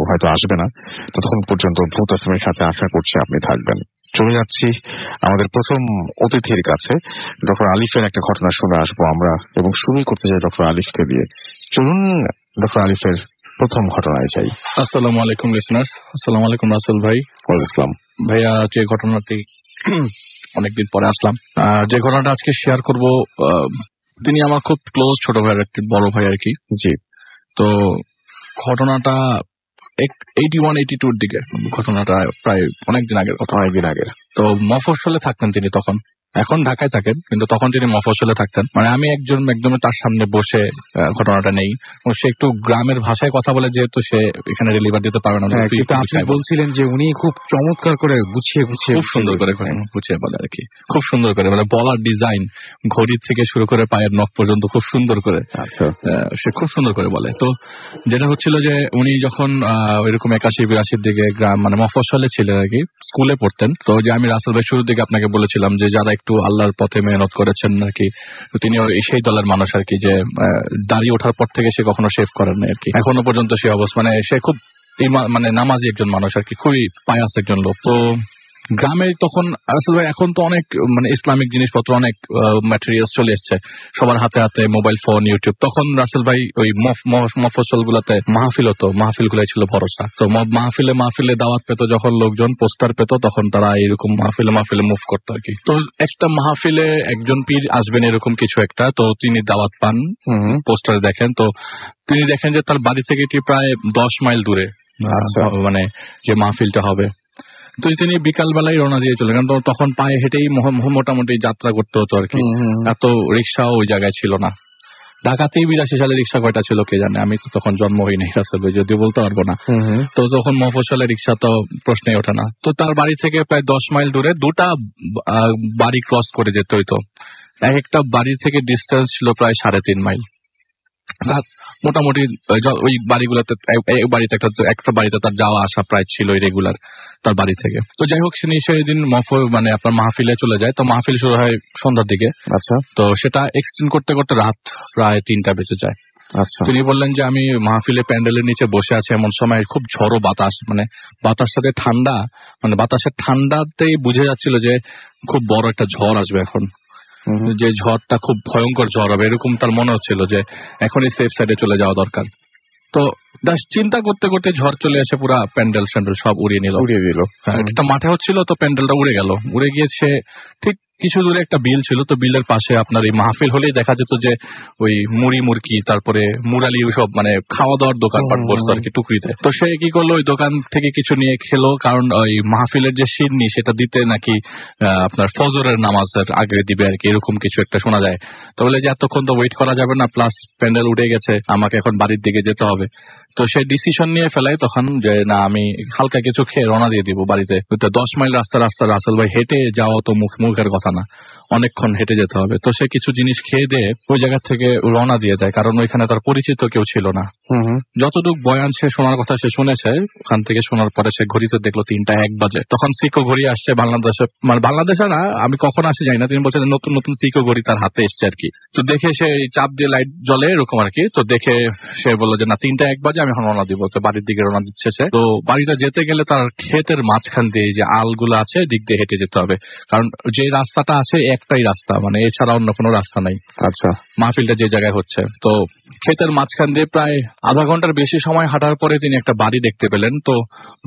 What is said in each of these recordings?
হয়তো আসবে না। ততক্ষণ পর্যন্ত ভূত এফএমের সাথে আশা করছি আপনি থাকবেন। চলে যাচ্ছি আমাদের প্রথম অতিথির কাছে। ডক্টর আলিফের একটা ঘটনা শুনে আসবো আমরা, এবং শুরুই করতে চাই ডক্টর আলিফকে দিয়ে। চলুন ডক্টর আলিফের প্রথম ঘটনায় যাই। আসসালামু আলাইকুম লিসনার্স। আসসালামু আলাইকুম রাসেল ভাই। ওয়ালাইকুম আসসালাম ভাইয়া। যে ঘটনাটি অনেকদিন পরে আসলাম, যে ঘটনাটা আজকে শেয়ার করব, তিনি আমার খুব ক্লোজ ছোট ভাইয়ের একটি বড় ভাই আর কি। জি। তো ঘটনাটা 81-82 দিকে, ঘটনাটা প্রায় অনেকদিন আগের কথা। অনেকদিন আগের। তো মফস্বলে থাকতেন তিনি তখন, এখন ঢাকায় থাকেন, কিন্তু তখন তিনি মফস্বলে থাকতেন। মানে আমি একদম তার সামনে বসে ঘটনাটা নেই, সে একটু গ্রামের ভাষায় কথা বলে, যেহেতু সে এখানে ডেলিভার দিতে পারে না। আপনি বলছিলেন যে উনি খুব চমৎকার করে গুছিয়ে খুব সুন্দর করে গুছিয়ে বলে আর কি, খুব সুন্দর করে মানে বলার ডিজাইন, ঘড়ির থেকে শুরু করে পায়ের নখ পর্যন্ত খুব সুন্দর করে সে খুব সুন্দর করে বলে। তো যেটা হচ্ছিল যে উনি যখন এরকম 81-82 দিকে গ্রাম মানে মফস্বলে ছিলেন আর কি, স্কুলে পড়তেন। তো যে আমি রাসেল ভাই শুরুর দিকে আপনাকে বলেছিলাম যে যারা একটু আল্লাহর পথে মেহনত করেছেন আর কি, তিনি সেই দলের মানুষ আর কি, যে দাড়ি ওঠার পর থেকে সে কখনো শেভ করেন না আর কি, এখনো পর্যন্ত সে অবস্থা। মানে সে খুব মানে নামাজি একজন মানুষ আর কি, খুবই পায়াস একজন লোক। তো গ্রামে তখন রাসেল ভাই, এখন তো অনেক মানে ইসলামিক জিনিসপত্র, অনেক ম্যাটেরিয়ালস চলে এসছে সবার হাতে হাতে, মোবাইল ফোন, ইউটিউব। তখন রাসেল ভাই ওই মফস্বল গুলাতে মাহফিল হতো, মাহফিল গুলাই ছিল ভরসা। তো মাহফিলে দাওয়াত পেতো যখন লোকজন, পোস্টার পেতো, তখন তারা এরকম মাহফিলে মুভ করতো আর কি। তো একটা মাহফিলে একজন পীর আসবেন এরকম কিছু একটা, তো তিনি দাওয়াত পান, পোস্টারে দেখেন, তো তিনি দেখেন যে তার বাড়ি থেকে প্রায় 10 মাইল দূরে মানে যে মাহফিলটা হবে। তো তিনি বিকাল বেলায় রওনা দিয়ে চলে, কারণ তখন পায়ে হেঁটেই মোটামুটি যাত্রা করতে হতো আর কি, এত রিক্সাও ওই জায়গায় ছিল না। ঢাকাতেই 82 সালে রিক্সা কয়টা ছিল কে জানে, আমি তো তখন জন্ম হই নাই আসলে, যদিও বলতে পারবো না। তো তখন মফস্বলে রিক্সা তো প্রশ্নই ওঠে না। তো তার বাড়ি থেকে প্রায় 10 মাইল দূরে দুটা বাড়ি ক্রস করে যেতে হইতো। এক একটা বাড়ি থেকে ডিস্টেন্স ছিল প্রায় 3.5 মাইল। মোটামুটি ওই বাড়িগুলোতে বাড়িতে একটা বাড়িতে তার যাওয়া আসা প্রায় ছিল রেগুলার তার বাড়ি থেকে। তো যাই হোক, সেদিন মানে আপনার মাহফিলে চলে যায়। তো মাহফিল শুরু হয় সন্ধ্যার দিকে। আচ্ছা। তো সেটা এক্সটেন্ড করতে করতে রাত প্রায় 3টা বেজে যায়। আচ্ছা। তিনি বললেন যে আমি মাহফিলে প্যান্ডেলের নিচে বসে আছি, এমন সময় খুব ঝড়ো বাতাস, মানে বাতাসটাতে ঠান্ডা, মানে বাতাসের ঠান্ডাতেই বুঝে যাচ্ছিল যে খুব বড় একটা ঝড় আসবে এখন, যে ঝড়টা খুব ভয়ঙ্কর ঝড় হবে, এরকম তার মনে হচ্ছিল যে এখনই সেফ সাইডে চলে যাওয়া দরকার। তো চিন্তা করতে করতে ঝড় চলে আসে, পুরা প্যান্ডেল সব উড়িয়ে দিল। একটা মাঠে হচ্ছিল, তো প্যান্ডেলটা উড়ে গেল। উড়ে গিয়ে সে ঠিক কিছু দূরে একটা বিল ছিল, তো বিলের পাশে আপনার এই মাহফিল হলেই দেখা যেত যে ওই মুড়ি মুরকি, তারপরে মুরালি, সব মানে খাওয়া দাওয়ার দোকানপাট বসতো আর কি টুকরিতে। তো সে কি করলো, ওই দোকান থেকে কিছু নিয়ে খেলো, কারণ ওই মাহফিলের যে সিন্নি সেটা দিতে নাকি আপনার ফজরের নামাজের আগে দিবে আর কি, এরকম কিছু একটা শোনা যায়। তো বলে যে এতক্ষণ তো ওয়েট করা যাবে না, প্লাস প্যান্ডেল উঠে গেছে, আমাকে এখন বাড়ির দিকে যেতে হবে। তো সে ডিসিশন নিয়ে ফেলায় তখন যে না, আমি হালকা কিছু খেয়ে রওনা দিয়ে দিব বাড়িতে। 10 মাইল রাস্তা রাসেল ভাই, হেঁটে যাওয়া তো মুখের কথা না, অনেকক্ষণ হেঁটে যেতে হবে। তো সে কিছু জিনিস খেয়ে দিয়ে ওই জায়গা থেকে রওনা দিয়ে দেয়, কারণ ওইখানে তার পরিচিত কেউ ছিল না। যতটুকু বয়ান সে শোনার কথা সে শুনেছে, ওখান থেকে শোনার পরে সে ঘড়িতে দেখলো 3টা 1 বাজে। তখন সিকো ঘড়ি আসছে বাংলাদেশে, মানে বাংলাদেশে না, আমি কখন আসি জানি না। তিনি বলছেন নতুন নতুন সিকো ঘড়ি তার হাতে এসছে আর কি। তো দেখে সে চাপ দিয়ে লাইট জ্বলে এরকম আর কি। তো দেখে সে বললো যে না, 3টা 1 বাজে, আমি এখন রওনা দিব। তো বাড়ির দিকে রওনা দিচ্ছে সে। তো বাড়িটা যেতে গেলে তার ক্ষেতের মাঝখান দিয়ে যে আলগুলো আছে, দিক দিয়ে হেঁটে যেতে হবে, কারণ যে রাস্তাটা আছে একটাই রাস্তা, মানে এছাড়া অন্য কোনো রাস্তা নাই। আচ্ছা। মাহফিলটা যে জায়গায় হচ্ছে, তো ক্ষেতের মাঝখান দিয়ে প্রায় আধা ঘন্টার বেশি সময় হাঁটার পরে তিনি একটা বাড়ি দেখতে পেলেন। তো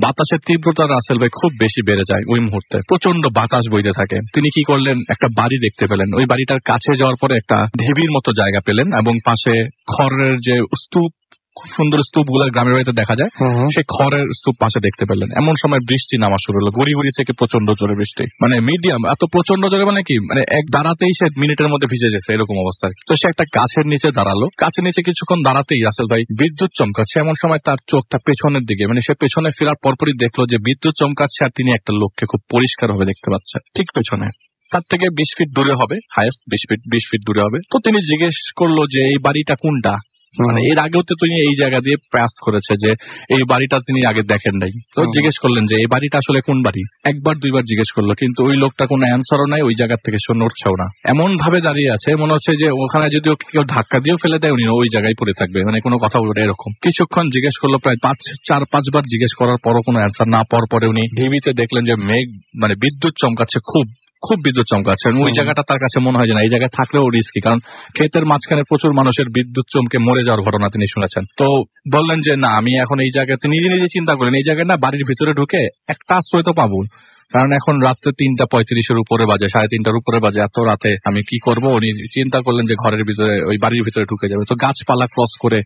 বাতাসের তীব্রতা রাসেল ভাই খুব বেশি বেড়ে যায় ওই মুহূর্তে, প্রচন্ড বাতাস বইতে থাকে। তিনি কি করলেন, একটা বাড়ি দেখতে পেলেন। ওই বাড়িটার কাছে যাওয়ার পরে একটা ঢিবির মতো জায়গা পেলেন, এবং পাশে খড়ের যে স্তূপ, খুব সুন্দর স্তূপ গুলা গ্রামের বাড়িতে দেখা যায়, সেই খড়ের স্তূপ পাশে দেখতে পেলেন। এমন সময় বৃষ্টি নামা শুরু হলো, গড়ি থেকে প্রচন্ড জোরে বৃষ্টি, মানে মিডিয়াম, এত প্রচন্ড জোরে মানে কি, মানে এক দাঁড়াতেই সে মিনিটের মধ্যে ভিজে গেছে এরকম অবস্থা। তো সে একটা গাছের নিচে দাঁড়ালো, গাছের নিচে কিছুক্ষণ দাঁড়াতেই রাসেল ভাই বিদ্যুৎ চমকাচ্ছে। এমন সময় তার চোখটা পেছনের দিকে, মানে সে পেছনে ফেরার পরপরই দেখলো যে বিদ্যুৎ চমকাচ্ছে, আর তিনি একটা লোককে খুব পরিষ্কার ভাবে দেখতে পাচ্ছে ঠিক পেছনে, তার থেকে 20 ফিট দূরে হবে, হাইয়েস্ট 20 ফিট দূরে হবে। তো তিনি জিজ্ঞেস করলো যে এই বাড়িটা কোনটা, মানে এর আগেও তো তিনি এই জায়গা দিয়ে পাস করেছে যে এই বাড়িটা তিনি আগে দেখেন নাই। তো জিজ্ঞেস করলেন যে এই বাড়িটা আসলে কোন বাড়ি, একবার দুইবার জিজ্ঞেস করলো, কিন্তু ওই লোকটা কোনো অ্যান্সারও নাই, ওই জায়গা থেকে সে নড়ছেও না, এমন ভাবে দাঁড়িয়ে আছে মনে হচ্ছে যে ওখানে যদি ওকে কেউ ধাক্কা দিয়েও ফেলে দেয় উনি ওই জায়গায় পড়ে থাকবে, মানে কোনো কথা বলবে এরকম। কিছুক্ষণ জিজ্ঞেস করলো, প্রায় 4-5 বার জিজ্ঞেস করার পরও কোনো অ্যান্সার না পাওয়ার পরে উনি টিভিতে দেখলেন যে মেঘ মানে বিদ্যুৎ চমকাচ্ছে, খুব খুব বিদ্যুৎ চমকাচ্ছে। ওই জায়গাটা তার কাছে মনে হয় যে না, এই জায়গায় থাকলেও রিস্কি, কারণ ক্ষেতের মাঝখানে প্রচুর মানুষের বিদ্যুৎ চমকে মরে যাওয়ার ঘটনা তিনি শুনেছেন। তো বললেন যে না, আমি এখন এই জায়গায় নিজে নিজে চিন্তা করলেন এই জায়গায় না বাড়ির ভিতরে ঢুকে একটা আশ্রয় তো পাবো, কারণ এখন রাত্রে 3:35 উপরে বাজে, 3:30 উপরে বাজে, এত রাতে আমি কি করব। উনি চিন্তা করলেন যে ঘরের ভিতরে ওই বাড়ির ভিতরে ঢুকে যাবে। তো গাছপালা ক্রস করে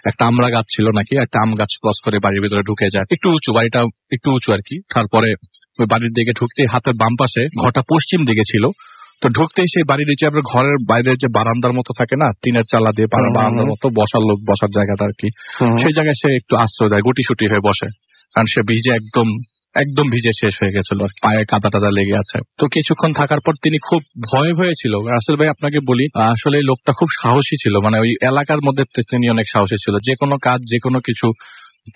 একটা আমড়া গাছ ছিল নাকি, একটা আম গাছ ক্রস করে বাড়ির ভিতরে ঢুকে যায়, একটু উঁচু, বাড়িটা একটু উঁচু আর কি। তারপরে ওই বাড়ির দিকে ঢুকতে হাতের বাম পাশে, ঘরটা পশ্চিম দিকে ছিল, তো ঢুকতেই সেই বাড়ির নিচে আপনার ঘরের বাইরে যে বারান্দার মতো থাকে না, টিনের চালা দিয়ে বারান্দার মতো বসার লোক বসার জায়গাটা আর কি, সেই জায়গায় সে একটু আশ্রয় দেয়, গুটিসুটি হয়ে বসে, কারণ সে ভিজে একদম ভিজে শেষ হয়ে গেছিল, পায়ে কাদা টাদা লেগে আছে। তো কিছুক্ষণ থাকার পর তিনি খুব ভয়ে ভয়ে ছিল। রাসেল ভাই আপনাকে বলি, আসলে এই লোকটা খুব সাহসী ছিল, মানে ওই এলাকার মধ্যে তিনি অনেক সাহসী ছিল, যে কোনো কাজ যে কোনো কিছু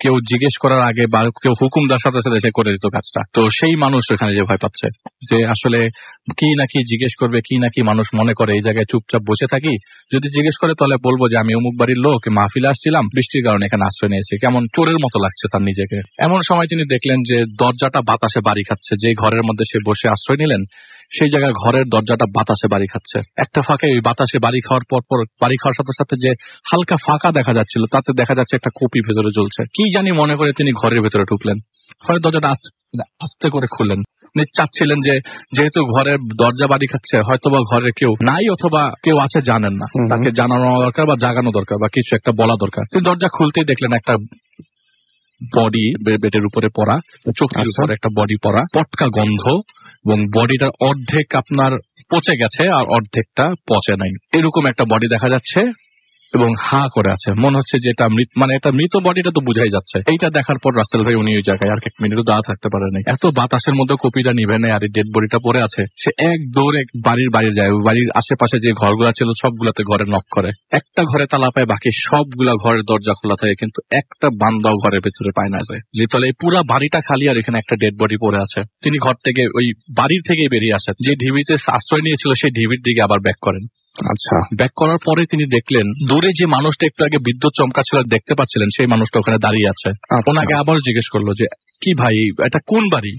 কেউ জিজ্ঞেস করার আগে বা কেউ হুকুম দেওয়ার সাথে সাথে সে করে দিত কাজটা। তো সেই মানুষ এখানে যে ভয় পাচ্ছে যে আসলে কি নাকি জিজ্ঞেস করবে, কি নাকি মানুষ মনে করে এই জায়গায় চুপচাপ বসে থাকি, যদি জিজ্ঞেস করে তাহলে বলবো যে আমি অমুক বাড়ির লোক, মাহফিলে আসছিলাম, বৃষ্টির কারণে এখানে আশ্রয় নিয়েছি, কেমন চোরের মতো লাগছে তার নিজেকে। এমন সময় তিনি দেখলেন যে দরজাটা বাতাসে বাড়ি খাচ্ছে, যে ঘরের মধ্যে সে বসে আশ্রয় নিলেন সেই জায়গায় ঘরের দরজাটা বাতাসে বাড়ি খাচ্ছে। একটা ফাঁকে ওই বাতাসে বাড়ি খাওয়ার পর বাড়ি খাওয়ার সাথে সাথে যে হালকা ফাঁকা দেখা যাচ্ছিল, তাতে দেখা যাচ্ছে একটা কপি ভেতরে জ্বলছে। কি জানি মনে করে তিনি ঘরের ভেতরে ঢুকলেন, ঘরের দরজাটা আস্তে করে খুললেন। চাচ্ছিলেন যে যেহেতু ঘরের দরজা বাড়ি খাচ্ছে, হয়তোবা ঘরে কেউ নাই অথবা কেউ আছে জানেন না, তাকে জানানো দরকার বা জাগানো দরকার বা কিছু একটা বলা দরকার। তিনি দরজা খুলতেই দেখলেন একটা বডি বেডের উপরে পড়া, চোখের উপরে একটা বডি পড়া, পটকা গন্ধ, এবং বডিটার অর্ধেক আপনার পচে গেছে আর অর্ধেকটা পচে নাই, এরকম একটা বডি দেখা যাচ্ছে এবং হা করে আছে। মনে হচ্ছে যে এটা মানে এটা মৃত বডিটা তো বুঝাই যাচ্ছে। এইটা দেখার পর রাসেল ভাই উনি ওই জায়গায় আর এক মিনিটও দাঁড়া থাকতে পারে নাই, এত বাতাসের মধ্যে কপিটা নিভে নেই আর ডেড বডিটা পড়ে আছে। সে এক দৌড়ে বাড়ির যায়, বাড়ির আশেপাশে যে ঘরগুলা ছিল সবগুলাতে ঘরে নক করে, একটা ঘরে তালা পায়, বাকি সবগুলা ঘরের দরজা খোলা থাকে, কিন্তু একটা বান্দাও ঘরের ভেতরে পায় না যায়, যে তাহলে এই পুরা বাড়িটা খালি আর এখানে একটা ডেড বডি পড়ে আছে। তিনি ঘর থেকে ওই বাড়ির থেকে বেরিয়ে আসেন, যে ঢিবিতে আশ্রয় নিয়েছিল সেই ঢিবির দিকে আবার ব্যাক করেন। আচ্ছা, ব্যাক করার পরে তিনি দেখলেন দূরে যে মানুষটা একটু আগে বিদ্যুৎ চমকাচ্ছিল দেখতে পাচ্ছিলেন, সেই মানুষটা ওখানে দাঁড়িয়ে আছে। ওনাকে আবার জিজ্ঞেস করলো যে কি ভাই, এটা কোন বাড়ি,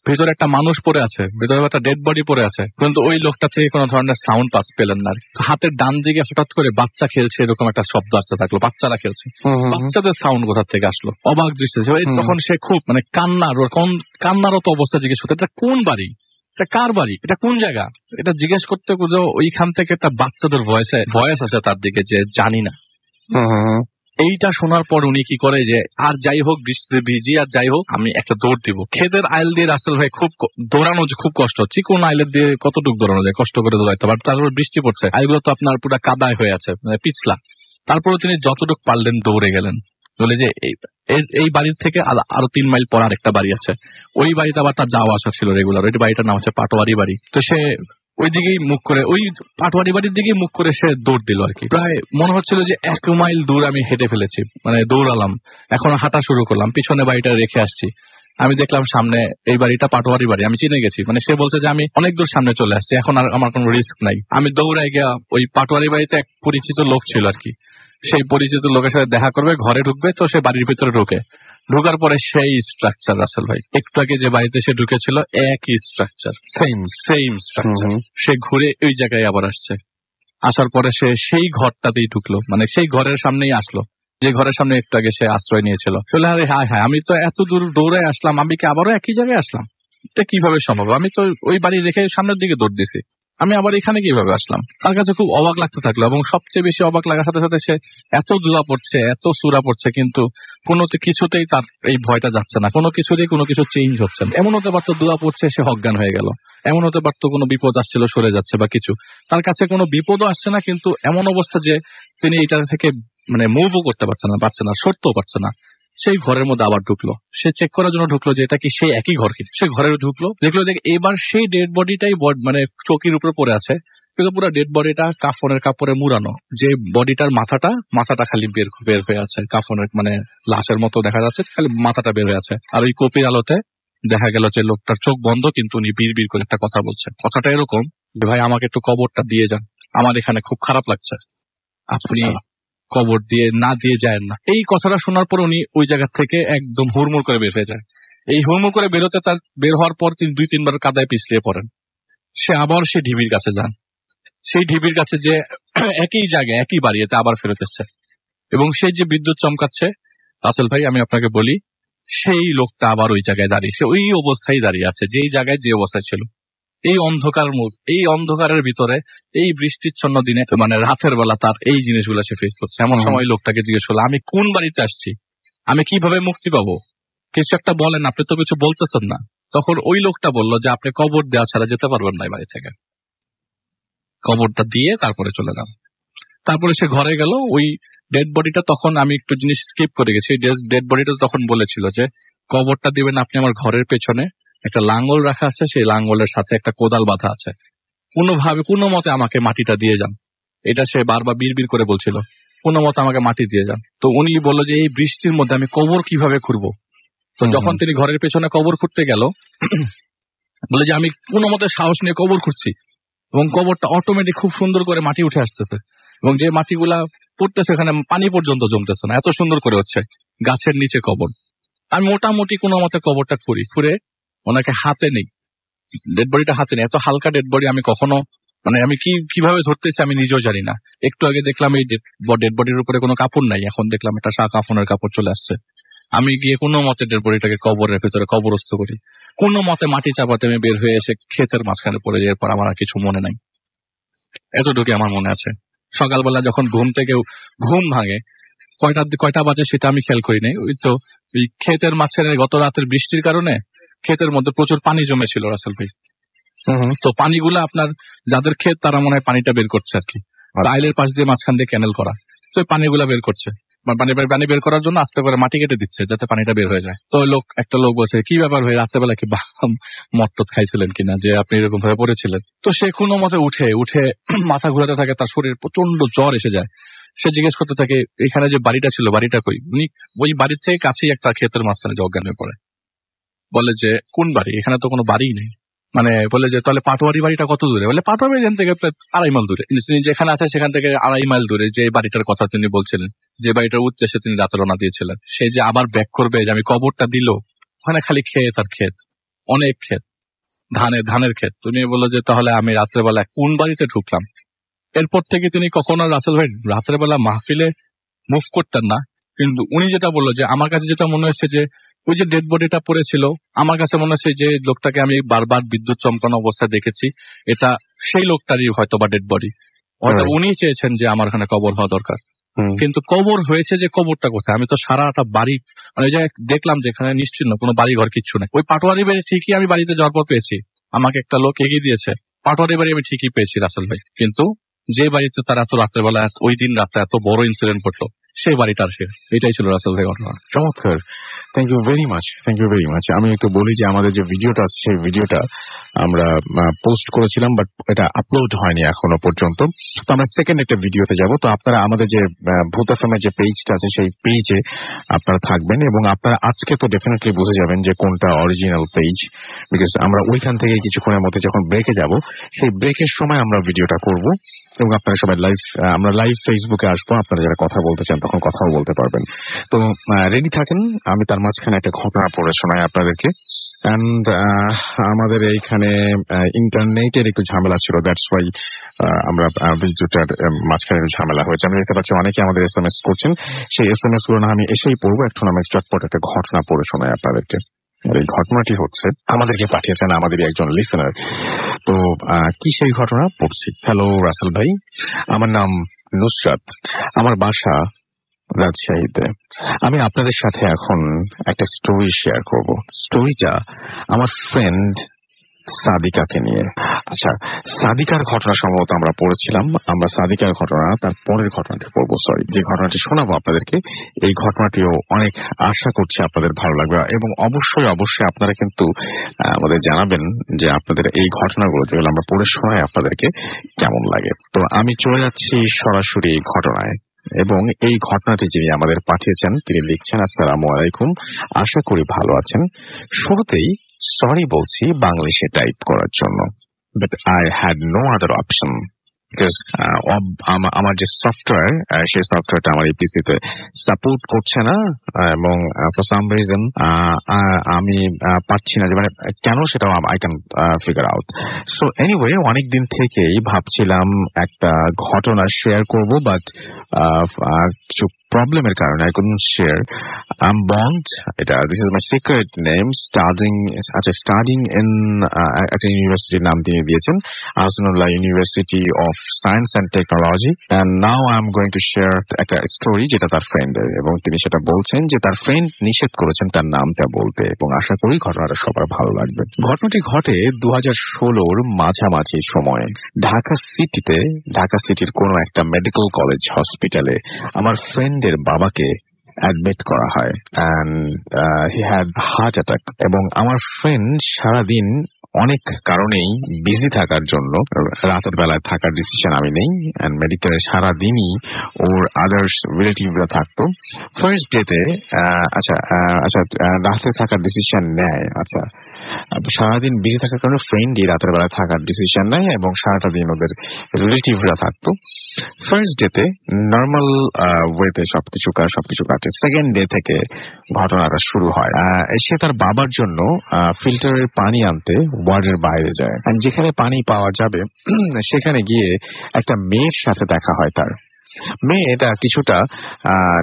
ভেতরে একটা মানুষ পড়ে আছে, ভেতরে একটা ডেড বডি পড়ে আছে, কিন্তু ওই লোকটা থেকে কোনো ধরনের সাউন্ড পাস পেলেন না। হাতের ডান দিকে হঠাৎ করে বাচ্চা খেলছে, এরকম একটা শব্দ আসতে থাকলো, বাচ্চারা খেলছে, বাচ্চাদের সাউন্ড কোথা থেকে আসলো, অবাক দৃষ্টি। তখন সে খুব মানে কান্নারত অবস্থা জিজ্ঞেস করতে, এটা কোন বাড়ি, এটা কার বাড়ি, এটা কোন জায়গা, এটা জিজ্ঞেস করতে ওইখান থেকে একটা বাচ্চাদের ভয়েস আছে তার দিকে যে জানি না। এইটা শোনার পর উনি কি করে যে আর যাই হোক বৃষ্টি ভিজি আর যাই হোক আমি একটা দৌড় দিব। ক্ষেতের আইল দিয়ে রাসেল ভাই খুব দৌড়ানো খুব কষ্ট, চিকন আইলের দিয়ে কতটুকু দৌড়ানো যায়, কষ্ট করে দৌড়াইতে পারে। তারপর বৃষ্টি পড়ছে, আইলগুলো তো আপনার পুরো কাদায় হয়ে আছে, মানে পিছলা। তারপরে তিনি যতটুকু পারলেন দৌড়ে গেলেন, বলে যে এই বাড়ির থেকে আরো 3 মাইল পর আর একটা বাড়ি আছে, ওই বাড়িতে আবার তার যাওয়া আসা ছিল রেগুলার। ওই বাড়িটার নাম হচ্ছে পাটোয়ারি বাড়ি। তো সে ওই দিকেই মুখ করে, ওই পাটোয়ারি বাড়ির দিকেই মুখ করে সে দৌড় দিল আর কি। প্রায় মনে হচ্ছিল যে 1 মাইল দূর আমি হেঁটে ফেলেছি, মানে দৌড়ালাম, এখন হাঁটা শুরু করলাম, পিছনে বাড়িটা রেখে আসছি। আমি দেখলাম সামনে এই বাড়িটা পাটোয়ারি বাড়ি, আমি চিনে গেছি, মানে সে বলছে যে আমি অনেক দূর সামনে চলে আসছি, এখন আর আমার কোনো রিস্ক নাই। আমি দৌড়াই গিয়া ওই পাটোয়ারি বাড়িতে এক পরিচিত লোক ছিল আর কি, সেই পরিচিত লোকের সাথে দেখা করবে, ঘরে ঢুকবে, তো সে বাড়ির ভিতরে ঢোকার পরে সেই স্ট্রাকচার রাসেল ভাই, একটু আগে যে বাড়িতে সে ঢুকেছিল একই স্ট্রাকচার, সেম স্ট্রাকচার। সে ঘুরে ওই জায়গায় আবার আসছে, আসার পরে সে সেই ঘরটাতেই ঢুকলো, মানে সেই ঘরের সামনেই আসলো যে ঘরের সামনে একটু আগে সে আশ্রয় নিয়েছিল। চলে হ্যাঁ আমি তো এত দূর দৌড়ে আসলাম, আমি কি আবারও একই জায়গায় আসলাম, এটা কিভাবে সম্ভব, আমি তো ওই বাড়ি রেখে সামনের দিকে দৌড় দিছি, আমি আবার এখানে কিভাবে আসলাম। তার কাছে খুব অবাক লাগতে থাকলো, এবং সবচেয়ে বেশি অবাক লাগার সাথে সাথে সে এত দোয়া পড়ছে, এত সূরা পড়ছে, কিন্তু কোনো কিছুতেই তার এই ভয়টা যাচ্ছে না, কোনো কিছুরই কোনো কিছু চেঞ্জ হচ্ছে না। এমন হতে পারতো দোয়া পড়ছে সে অজ্ঞান হয়ে গেল, এমন হতে পারতো কোনো বিপদ আসছিল সরে যাচ্ছে বা কিছু, তার কাছে কোনো বিপদও আসছে না, কিন্তু এমন অবস্থা যে তিনি এটা থেকে মানে মুভও করতে পারছে না, সরতেও পারছে না। সেই ঘরের মধ্যে আবার ঢুকলো, সে চেক করার জন্য ঢুকলো যে এটা কি সেই একই ঘর কি। সে ঘরে ঢুকলো, দেখলো এবার সেই ডেড বডিটাই মানে চৌকির উপরে পড়ে আছে, কিন্তু পুরো ডেড বডিটা কাফনের কাপড়ে মুড়ানো, যে বডিটার মাথাটা খালি বের হয়ে আছে, কাফনের মানে লাশের মতো দেখা যাচ্ছে, খালি মাথাটা বের হয়ে আছে। আর ওই কপির আলোতে দেখা গেল যে লোকটার চোখ বন্ধ, কিন্তু উনি বিড় করে একটা কথা বলছে। কথাটা এরকম যে, ভাই আমাকে একটু কবরটা দিয়ে যান, আমার এখানে খুব খারাপ লাগছে, আপনি কবর দিয়ে যায় না। এই কথাটা শোনার পর উনি ওই জায়গা থেকে একদম হুড়মুড় করে বের হয়ে যায়। এই হুড়মুড় করে বের হওয়ার পর তিনি 2-3 বার কাদায় পিছলিয়ে পড়েন। সে আবার সে ঢিবির কাছে যান, সেই ঢিবির কাছে যে একই জায়গায় একই বাড়িতে আবার ফেরত এসছে, এবং সেই যে বিদ্যুৎ চমকাচ্ছে, রাসেল ভাই আমি আপনাকে বলি, সেই লোকটা আবার ওই জায়গায় দাঁড়িয়ে, সে ওই অবস্থায় দাঁড়িয়ে আছে যেই জায়গায় যে অবস্থায় ছিল। এই অন্ধকারের ভিতরে, এই বৃষ্টিচ্ছন্ন দিনে, মানে রাতের বেলা তার এই জিনিসগুলো সে ফেস করছে। এমন সময় লোকটাকে জিজ্ঞেস করলো, আমি কোন বাড়িতে আসছি, আমি কিভাবে মুক্তি পাবো, কিছু একটা বলেন, আপনি তো কিছু বলতেছেন না। তখন ওই লোকটা বলল যে, আপনি কবর দেওয়া ছাড়া যেতে পারবেন না এই বাড়ি থেকে। কবরটা দিয়ে তারপরে চলে যান। তারপরে সে ঘরে গেল। ওই ডেড বডিটা, তখন আমি একটু জিনিস স্কিপ করে গেছি, ডেড বডিটা তখন বলেছিল যে, কবরটা দিবেন আপনি আমার ঘরের পেছনে, একটা লাঙ্গল রাখা আছে, সেই লাঙ্গলের সাথে একটা কোদাল বাঁধা আছে, কোনো মতে আমাকে মাটিটা দিয়ে যান। এটা সে বারবার বিড় করে বলছিল, কোনো মতে আমাকে মাটি দিয়ে যান। তো উনি বললো যে, এই বৃষ্টির মধ্যে আমি কবর কিভাবে খুঁড়বো। তো যখন তিনি ঘরের পেছনে কবর খুঁড়তে গেল, বলে যে, আমি কোনো মতে সাহস নিয়ে কবর খুঁড়ছি, এবং কবরটা অটোমেটিক খুব সুন্দর করে মাটি উঠে আসতেছে, এবং যে মাটিগুলা পড়তেছে এখানে পানি পর্যন্ত জমতেছে না, এত সুন্দর করে হচ্ছে। গাছের নিচে কবর। আমি মোটামুটি কোনো মতে কবরটা খুঁড়ে ওনাকে হাতে নেই, ডেড বডিটা হাতে নেই। এত হালকা ডেড বডি আমি কখনো, মানে আমি কিভাবে ধরতেছি আমি নিজেও জানি না। একটু আগে দেখলাম এই ডেড বডির উপরে কোনো কাপড় নাই, এখন দেখলাম একটা কাফনের কাপড় চলে আসছে। আমি গিয়ে কোনো মতে ডেড বডিটাকে কবরের ভেতরে কবরস্থ করি, কোনো মতে মাটি চাপাতে আমি বের হয়ে এসে ক্ষেতের মাঝখানে পড়ে যাওয়ার পর আমার আর কিছু মনে নাই। এতটুকু আমার মনে আছে। সকালবেলা যখন ঘুম ভাঙে, কয়টা বাজে সেটা আমি খেয়াল করি নাই। ওই তো ওই ক্ষেতের মাঝখানে গত রাতের বৃষ্টির কারণে ক্ষেতের মধ্যে প্রচুর পানি জমেছিল রাসেল ভাই। তো পানিগুলো আপনার যাদের ক্ষেত তারা মনে হয় পানিটা বের করছে আর কি, আইলের পাশ দিয়ে মাঝখান দিয়ে ক্যানেল করা, তো পানিগুলা বের করছে। পানি বের করার জন্য আস্তে করে মাটি কেটে দিচ্ছে যাতে পানিটা বের হয়ে যায়। তো একটা লোক বলছে, কি ব্যাপার ভাই, রাত্রেবেলা কি মট্টত খাইছিলেন কিনা যে আপনি এরকম ভাবে পড়েছিলেন। তো সে কোনো মতে উঠে মাথা ঘুরাতে থাকে, তার শরীর প্রচন্ড জ্বর এসে যায়। সে জিজ্ঞেস করতে থাকে, এখানে যে বাড়িটা ছিল বাড়িটা কই। উনি ওই বাড়ির থেকে কাছেই একটা ক্ষেতের মাঝখানে যে অজ্ঞান হয়ে পড়ে। বলে যে, কোন বাড়ি, এখানে তো কোনো বাড়ি নেই। মানে বলে যে, তাহলে পাটোয়ারি বাড়িটা কত দূরে। বলে পাটোয়ারি এখান থেকে 2.5 মাইল দূরে। তিনি যেখানে আছে সেখান থেকে 2.5 মাইল দূরে যে বাড়িটার কথা তিনি বলছিলেন, যে বাড়িটার উদ্দেশ্যে তিনি রাতে রওনা দিয়েছিলেন, সেই যে আবার ব্যাক করবে, যে আমি কবরটা দিল, ওখানে খালি ক্ষেত আর ক্ষেত, অনেক ক্ষেত, ধানের ক্ষেত। তুমি বললো যে, তাহলে আমি রাত্রেবেলা কোন বাড়িতে ঢুকলাম। এরপর থেকে তিনি কখনো রাসেল ভাই রাত্রেবেলা মাহফিলে মুভ করতেন না। কিন্তু উনি যেটা বললো যে, আমার কাছে যেটা মনে হচ্ছে যে, ওই যে ডেড বডিটা পড়েছিল, আমার কাছে মনে হচ্ছে যে লোকটাকে আমি বারবার বিদ্যুৎ চমকানো অবস্থায় দেখেছি, এটা সেই লোকটারই হয়তো বা ডেড বডি। হয়তো উনি চেয়েছেন যে আমার এখানে কবর হওয়া দরকার, কিন্তু কবর হয়েছে যে কবরটা কোথায়। আমি তো সারাটা বাড়ি, মানে ওই যে দেখলাম যে এখানে নিশ্চিন্ন কোনো বাড়ি ঘর কিচ্ছু নেই। ওই পাটোয়ারি বাড়ি ঠিকই আমি বাড়িতে যাওয়ার পর পেয়েছি, আমাকে একটা লোক এগিয়ে দিয়েছে, পাটোয়ারি বাড়ি আমি ঠিকই পেয়েছি রাসেল ভাই। কিন্তু যে বাড়িতে তারা এত রাত্রেবেলা ওই দিন রাতে এত বড় ইনসিডেন্ট ঘটলো, সেই বাড়িটার এটাই ছিল রাসেল ভাই ঘটনা। চমৎকার, থ্যাংক ইউ ভেরি মাচ। আমি একটু বলি যে, আমাদের যে ভিডিওটা আছে সেই ভিডিওটা আমরা পোস্ট করেছিলাম, বাট এটা আপলোড হয়নি এখনো পর্যন্ত। তো আমরা সেকেন্ড একটা ভিডিওতে যাব। তো আপনারা আমাদের যে ভূত এফএম এর যে পেজটা আছে সেই পেজে আপনারা থাকবেন, এবং আপনারা আজকে তো ডেফিনেটলি বুঝে যাবেন যে কোনটা অরিজিনাল পেজ, বিকজ আমরা ওইখান থেকে কিছুক্ষণের মধ্যে যখন ব্রেকে যাব, সেই ব্রেকের সময় আমরা ভিডিওটা করব, এবং আপনারা সবাই আমরা লাইভ ফেসবুকে আসবো। আপনারা যারা কথা বলতে চান তখন কথাও বলতে পারবেন। তো রেডি থাকেন, আমি তার মাঝখানে একটা ঘটনা পড়ে শোনাই আপনাদেরকে। অ্যান্ড আমাদের এইখানে ইন্টারনেটের একটু ঝামেলা ছিল, দ্যাটস ওয়াই আমরা বিদ্যুতের মাঝখানে ঝামেলা হয়েছে। আমি দেখতে পাচ্ছি অনেকে আমাদের SMS করছেন, সেই SMS গুলো না আমি এসেই পড়বো। এখন আমি চটপট একটা ঘটনা পড়ে শোনাই আপনাদেরকে। এই ঘটনাটি হচ্ছে, আমাদেরকে পাঠিয়েছেন আমাদেরই একজন লিসেনার। তো কি সেই ঘটনা পড়ছি। হ্যালো রাসেল ভাই, আমার নাম নুসরাত, আমার বাসা রাজশাহীতে। আমি আপনাদের সাথে এখন একটা স্টোরি শেয়ার করব। স্টোরিটা আমার ফ্রেন্ড সাদিকাকে নিয়ে। আচ্ছা, সাদিকার ঘটনা সম্ভবত আমরা পড়েছিলাম। আমরা সাদিকার ঘটনা তার পরের ঘটনাটি পড়বো, সরি, যে ঘটনাটি শোনাবো আপনাদেরকে, এই ঘটনাটিও অনেক আশা করছি আপনাদের ভালো লাগবে, এবং অবশ্যই অবশ্যই আপনারা কিন্তু আমাদের জানাবেন যে আপনাদের এই ঘটনাগুলো যেগুলো আমরা পড়ে শোনাই আপনাদেরকে কেমন লাগে। তো আমি চলে যাচ্ছি সরাসরি এই ঘটনায়, এবং এই ঘটনাটি যিনি আমাদের পাঠিয়েছেন তিনি লিখছেন, আসসালামু আলাইকুম, আশা করি ভালো আছেন। শুরুতেই সরি বলছি বাংলিশে টাইপ করার জন্য, but I had no other option, because আমার যে সফটওয়্যার সেই সফটওয়্যারটা আমার এই পিসিতে সাপোর্ট করছে না, এবং ফর সাম রিজন আমি পাচ্ছি না যে মানে কেন, সেটাও I can figure out. So anyway, অনেকদিন থেকেই ভাবছিলাম একটা ঘটনা শেয়ার করবো, বাট কিছু প্রবলেমের কারণে আই কুডন্ট শেয়ার। বন্ড, এটা this is my secret name, studying in একটা ইউনিভার্সিটির নাম তিনি দিয়েছেন, Ahsanullah university of science and technology. And now I am going to share একটা স্টোরি যেটা তার ফ্রেন্ডের, এবং তিনি সেটা বলছেন যে তার ফ্রেন্ড নিষেধ করেছেন তার নামটা বলতে, এবং আশা করি ঘটনাটা সবার ভালো লাগবে। ঘটনাটি ঘটে 2016-র মাঝামাঝি সময়ে ঢাকা সিটির কোনো একটা মেডিকেল কলেজ হসপিটালে আমার ফ্রেন্ডের বাবাকে অ্যাডমিট করা হয়, and he had heart attack. এবং আমার ফ্রেন্ড সারাদিন অনেক কারণেই বিজি থাকার জন্য রাতের বেলায় থাকার ডিসিশন আমি নেই, অ্যান্ড মেডিকেলে সারাদিনই ওর আদার্স রিলেটিভরা থাকতো। ফার্স্ট ডেতে রাতে থাকার ডিসিশন নেয়। আচ্ছা, সারাদিন বিজি থাকার কারণে ফ্রেন্ডই রাতের বেলায় থাকার ডিসিশন নেয়, এবং সারাটা দিন ওদের রিলেটিভরা থাকতো। ফার্স্ট ডেতে নর্মাল ওয়েতে সবকিছু কাটে। সেকেন্ড ডে থেকে ঘটনাটা শুরু হয়। সে তার বাবার জন্য ফিল্টারের পানি আনতে ওয়ার্ডের বাইরে যায়, যেখানে পানি পাওয়া যাবে সেখানে গিয়ে একটা মেয়ের সাথে দেখা হয় তার। মেয়েটা কিছুটা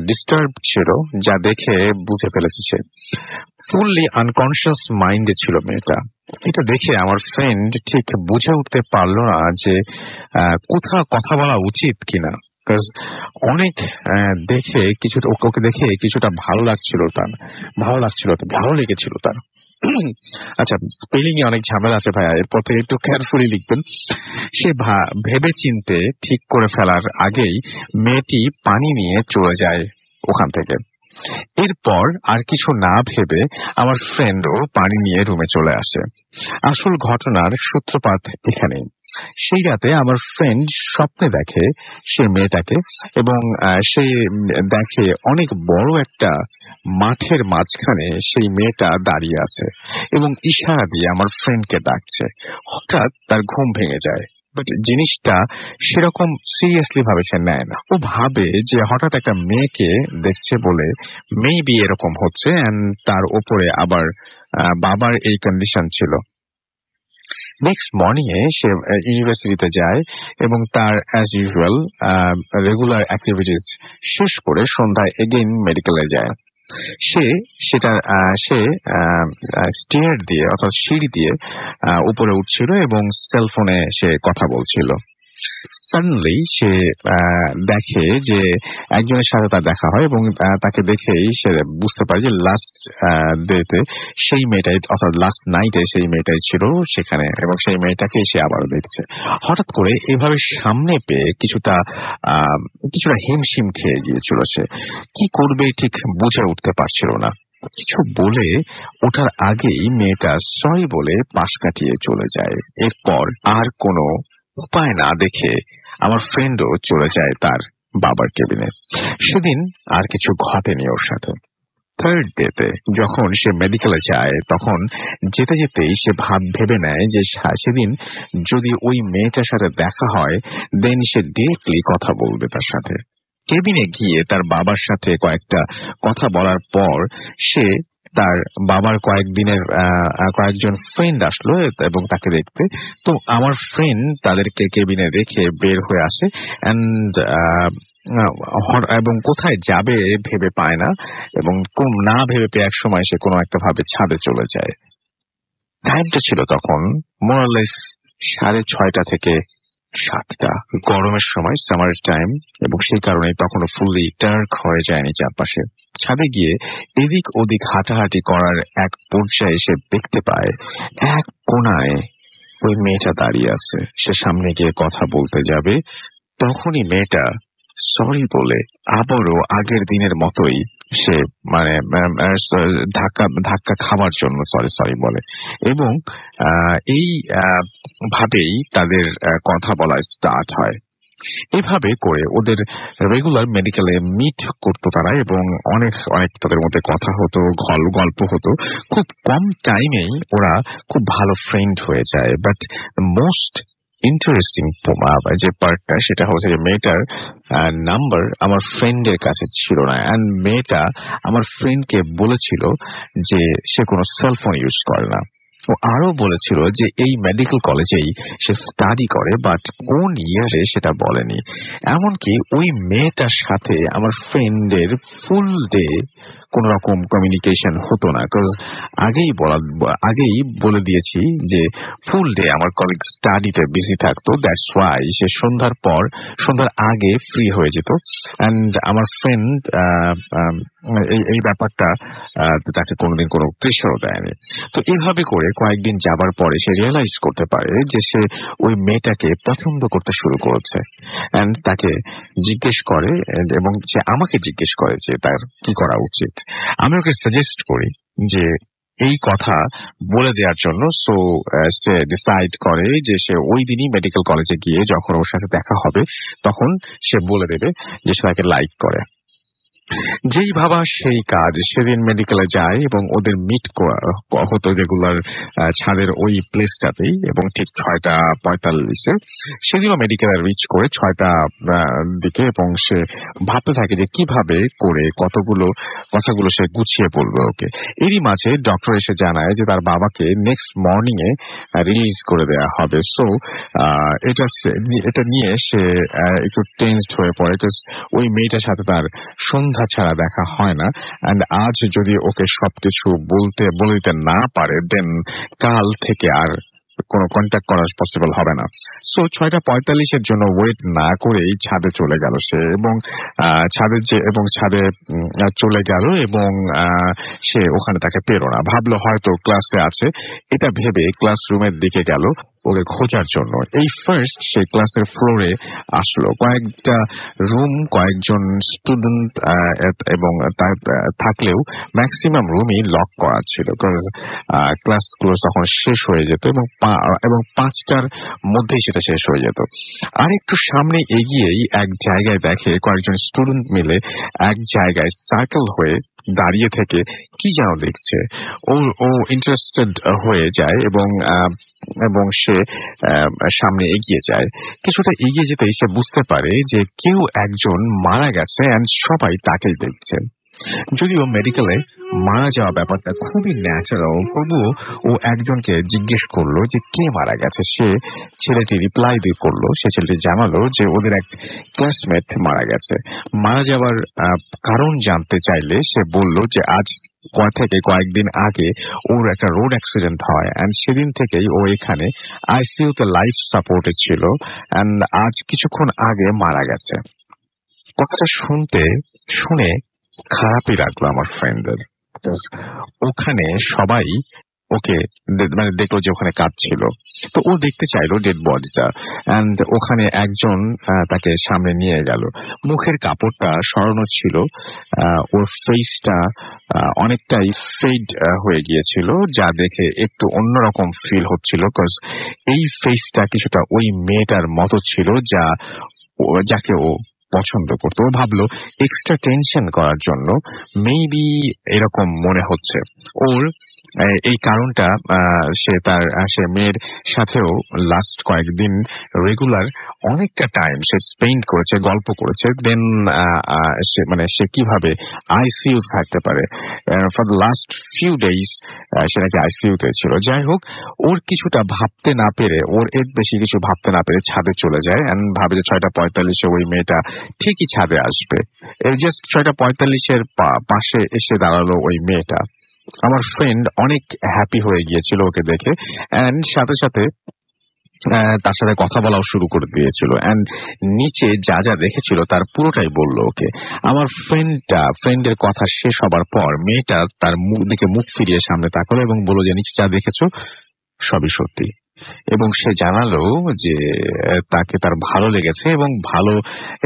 ডিস্টার্ব ছিল, যা দেখে বুঝে ফেলেছে সে ফুললি আনকনসিয়াস মাইন্ডে ছিল মেয়েটা। এটা দেখে আমার ফ্রেন্ড ঠিক বুঝে উঠতে পারলো না যে কোথাও কথা বলা উচিত কিনা, অনেক দেখে কিছুটা ওকে দেখে কিছুটা ভালো লেগেছিল তার। আচ্ছা, স্পেলিং এ অনেক ঝামেলা আছে ভাইয়া, এরপর থেকে একটু কেয়ারফুলি লিখবেন। সে ভেবে চিনতে ঠিক করে ফেলার আগেই মেয়েটি পানি নিয়ে চলে যায় ওখান থেকে। এরপর আর কিছু না ভেবে আমার ফ্রেন্ডও পানি নিয়ে রুমে চলে আসে। আসল ঘটনার সূত্রপাত এখানেই। সেই রাতে আমার ফ্রেন্ড স্বপ্নে দেখে সে মেয়েটাকে, এবং সে দেখে অনেক বড় একটা মাঠের মাঝখানে সেই মেয়েটা দাঁড়িয়ে আছে এবং ইশারা দিয়ে আমার ফ্রেন্ডকে ডাকছে। হঠাৎ তার ঘুম ভেঙে যায়, বাট জিনিসটা সেরকম সিরিয়াসলি ভাবে সে নেয় না। ও ভাবে যে হঠাৎ একটা মেয়েকে দেখছে বলে মেবি এরকম হচ্ছে, এন্ড তার ওপরে আবার বাবার এই কন্ডিশন ছিল। নেক্সট মর্নিং এ সে ইউনিভার্সিটিতে যায় এবং তার অ্যাজ ইউজুয়াল রেগুলার অ্যাক্টিভিটিস শেষ করে সন্ধ্যায় এগেইন মেডিকেলে যায়। সে স্টেয়ার দিয়ে অর্থাৎ সিঁড়ি দিয়ে উপরে উঠছিল এবং সেলফোনে সে কথা বলছিল। সাডেনলি সে দেখে যে একজনের সাথে তার দেখা হয়, এবং তাকে দেখেই সে বুঝতে পারে যে লাস্ট ডেতে সেই মেয়েটাই, অর্থাৎ লাস্ট নাইটে সেই মেয়েটাই ছিল সেখানে, এবং সেই মেয়েটাকে সে আবারও দেখছে। হঠাৎ করে এভাবে সামনে পেয়ে কিছুটা হিমশিম খেয়ে গিয়েছিল। সে কি করবে ঠিক বুঝে উঠতে পারছিল না। কিছু বলে ওঠার আগেই মেয়েটা সরি বলে পাশ কাটিয়ে চলে যায়। এরপর আর কোনো উপায় না দেখে আমার ফ্রেন্ডও চলে যায় তার বাবার কেবিনে। সেদিন আর কিছু ঘটেনি ওর সাথে। থার্ড ডেতে যখন সে মেডিকেলে যায়, তখন যেতে যেতেই সে ভেবে নেয় যে সেদিন যদি ওই মেয়েটার সাথে দেখা হয় দেন সে ডিরেক্টলি কথা বলবে তার সাথে। কেবিনে গিয়ে তার বাবার সাথে কয়েকটা কথা বলার পর সে তার বাবার কয়েকজন ফ্রেন্ড আসলো এবং তাকে দেখতে। তো আমার ফ্রেন্ড তাদেরকে কেবিনে রেখে বের হয়ে আসে এবং কোথায় যাবে ভেবে পায় না, এবং না ভেবে পেয়ে এক সময় সে কোনো একটা ভাবে ছাদে চলে যায়। টাইমটা ছিল তখন মোরালেস 6:30 থেকে 7টা, গরমের সময়, সামার টাইম, এবং সেই কারণে তখনও ফুললি ডার্ক হয়ে যায়নি চারপাশে। ছাদে গিয়ে এদিক ওদিক হাঁটাহাঁটি করার এক পর্যায়ে এসে দেখতে পায় এক কোনায় ওই মেয়েটা দাঁড়িয়ে আছে। সে সামনে গিয়ে কথা বলতে যাবে, তখনই মেয়েটা সরি বলে আবারও আগের দিনের মতোই সে মানে ধাক্কা খাওয়ার জন্য সরি বলে, এবং এই ভাবেই তাদের কথা বলা স্টার্ট হয়। এভাবে করে ওদের রেগুলার মেডিকেলে মিট করতো তারা, এবং অনেক অনেক তাদের মধ্যে কথা হতো, গল্প হতো। খুব কম টাইমেই ওরা খুব ভালো ফ্রেন্ড হয়ে যায়। বাট মোস্ট ইন্টারেস্টিং যে পার্টটা, সেটা হচ্ছে যে মেয়েটার নাম্বার আমার ফ্রেন্ডের কাছে ছিল না, অ্যান্ড মেয়েটা আমার ফ্রেন্ডকে বলেছিল যে সে কোনো সেলফোন ইউজ করে না। ও আরো বলেছিল যে এই মেডিকেল কলেজেই সে স্টাডি করে, বাট কোন ইয়ারে সেটা বলেনি। এমনকি ওই মেয়েটার সাথে আমার ফ্রেন্ডের ফুল ডে কোন রকম কমিউনিকেশন হতো না, কারণ আগেই বলে দিয়েছি যে ফুল ডে আমার কলিগ স্টাডিতে বিজি থাকতো। দ্যাটস ওয়াই সে সন্ধ্যার আগে ফ্রি হয়ে যেত, অ্যান্ড আমার ফ্রেন্ড এই ব্যাপারটা তাকে কোনোদিন কোনো প্রেশারও দেয়নি। তো এইভাবে করে কয়েকদিন যাবার পরে সে রিয়েলাইজ করতে পারে যে সে ওই মেয়েটাকে পছন্দ করতে শুরু করেছে, অ্যান্ড তাকে জিজ্ঞেস করে, এবং সে আমাকে জিজ্ঞেস করে যে তার কি করা উচিত। আমি ওকে সাজেস্ট করি যে এই কথা বলে দেওয়ার জন্য। সো সে ডিসাইড করে যে সে ওই দিনই মেডিকেল কলেজে গিয়ে যখন ওর সাথে দেখা হবে তখন সে বলে দেবে যে সে তাকে লাইক করে। যেই ভাবা সেই কাজ। সেদিন মেডিকেলে যায় এবং ওদের মিট হতো রেগুলার ছাদের ওই প্লেসটাতেই, এবং ঠিক 6:45 সেদিনও মেডিকেলে রিচ করে 6টা দিকে, এবং সে ভাবতে থাকে যে কিভাবে করে কথাগুলো সে গুছিয়ে বলবে ওকে। এরই মাঝে ডক্টর এসে জানায় যে তার বাবাকে নেক্সট মর্নিং এ রিলিজ করে দেওয়া হবে। সো এটা নিয়ে সে একটু টেনসড হয়ে পড়ে, ওই মেয়েটার সাথে তার সন্ধ্যা ছাড়া দেখা হয় না, অ্যান্ড আজ যদি ওকে সবকিছু বলে দিতে না পারে, দেন কাল থেকে আর কোনো কন্ট্যাক্ট করা পসিবল হবে না। সো 6:45 জন্য ওয়েট না করেই ছাদে চলে গেল সে, এবং ছাদে চলে গেল, এবং সে ওখানে তাকে পেল না। ভাবলো হয়তো ক্লাসে আছে, এটা ভেবে ক্লাসরুমের দিকে গেল ওকে খোঁজার জন্য। এই ফার্স্ট সে ক্লাসের ফ্লোরে আসলো। কয়েকটা রুম, কয়েকজন স্টুডেন্ট এবং থাকলেও ম্যাক্সিমাম রুমই লক করা ছিল, কারণ ক্লাসগুলো তখন শেষ হয়ে যেত, এবং 5টার মধ্যেই সেটা শেষ হয়ে যেত। আর একটু সামনে এগিয়েই এক জায়গায় দেখে কয়েকজন স্টুডেন্ট মিলে এক জায়গায় সার্কেল হয়ে দাঁড়িয়ে থেকে কি যেন দেখছে। ও ইন্টারেস্টেড হয়ে যায়, এবং সে সামনে এগিয়ে যায়। কিছুটা এগিয়ে যেতেই সে বুঝতে পারে যে কেউ একজন মারা গেছে, এন্ড সবাই তাকেই দেখছে। যদিও মেডিকেলে মারা যাওয়া ব্যাপারটা খুবই ন্যাচারাল, তবুও ও একজনকে জিজ্ঞেস করলো যে কে মারা গেছে। ছেলেটি রিপ্লাই করলো, সে ছেলেটি জানালো যে ওদের এক ক্লাসমেট মারা গেছে। মারা যাওয়ার কারণ জানতে চাইলে সে বলল যে আজ কয়েকদিন আগে ওর একটা রোড অ্যাক্সিডেন্ট হয়, অ্যান্ড সেদিন থেকেই ও এখানে আইসিইউতে লাইফ সাপোর্টে ছিল, অ্যান্ড আজ কিছুক্ষণ আগে মারা গেছে। কথাটা শুনে খারাপই লাগলো আমার ফ্রেন্ডের। ওখানে সবাই ওকে মানে দেখলো যে ওখানে কাজ ছিল, তো ও দেখতে চাইলো ডেড বডিটা, অ্যান্ড ওখানে একজন তাকে সামনে নিয়ে গেল। মুখের কাপড়টা সরানো ছিল, ওর ফেসটা অনেকটাই ফেড হয়ে গিয়েছিল, যা দেখে একটু অন্যরকম ফিল হচ্ছিল, কজ এই ফেসটা কিছুটা ওই মেয়েটার মতো ছিল যাকে ও পছন্দ করতো। ও ভাবলো এক্সট্রা টেনশন করার জন্য মেবি এরকম মনে হচ্ছে ওর। এই কারণটা সে মেয়ের সাথেও লাস্ট কয়েকদিন রেগুলার অনেকটা টাইম সে স্পেন্ড করেছে, গল্প করেছে। দেন সে কিভাবে আইসিইউ থাকতে পারে for the last few days, সে নাকি আইসিইউতে ছিল। যাই হোক, ওর কিছুটা ভাবতে না পেরে, ওর এর বেশি কিছু ভাবতে না পেরে ছাদে চলে যায়, এন্ড ভাবে যে 6:45 ওই মেয়েটা ঠিকই ছাদে আসবে। জাস্ট 6:45 পাশে এসে দাঁড়ালো ওই মেয়েটা। আমার ফ্রেন্ড অনেক হ্যাপি হয়ে গিয়েছিল ওকে দেখে, অ্যান্ড সাথে সাথে তার সাথে কথা বলাও শুরু করে দিয়েছিল, অ্যান্ড নিচে যা যা দেখেছিল তার পুরোটাই বললো ওকে। আমার ফ্রেন্ডের কথা শেষ হবার পর মেয়েটা তার দিকে মুখ ফিরিয়ে সামনে তাকালো এবং বলল যে নিচে যা দেখেছো সবই সত্যি। এবং সে জানালো যে তাকে তার ভালো লেগেছে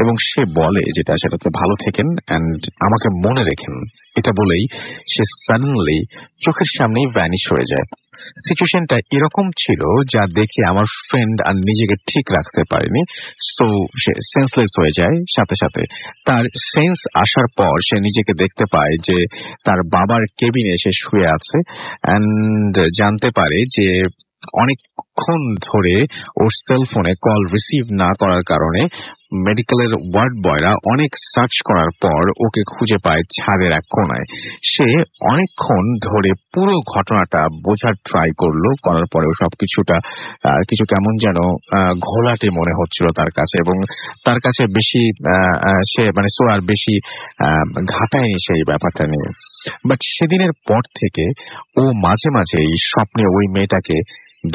এবং সে বলে যেটা সেটা হচ্ছে ভালো থেকেন অ্যান্ড আমাকে মনে রেখেন। এটা বলেই সে সাডেনলি চোখের সামনেই ভ্যানিশ হয়ে যায়। সিচুয়েশনটা এরকম ছিল যা দেখে আমার ফ্রেন্ড আর নিজেকে ঠিক রাখতে পারেনি, সো সে সেন্সলেস হয়ে যায়। সাথে সাথে তার সেন্স আসার পর সে নিজেকে দেখতে পায় যে তার বাবার কেবিনে সে শুয়ে আছে, অ্যান্ড জানতে পারে যে অনেকক্ষণ ধরে ওর সেলফোনে কল রিসিভ না করার কারণে মেডিকেলের ওয়ার্ড বয়রা অনেক সার্চ করার পর ওকে খুঁজে পায় ছাদের এক কোনায়। সে অনেকক্ষণ ধরে পুরো ঘটনাটা বোঝার ট্রাই করার পরেও সবকিছুটা কিছু কেমন যেন ঘোলাটে মনে হচ্ছিল তার কাছে, এবং তার কাছে বেশি সে মানে সো আর বেশি ঘাটায়নি সেই ব্যাপারটা নিয়ে। বাট সেদিনের পর থেকে ও মাঝে মাঝে এই স্বপ্নে ওই মেয়েটাকে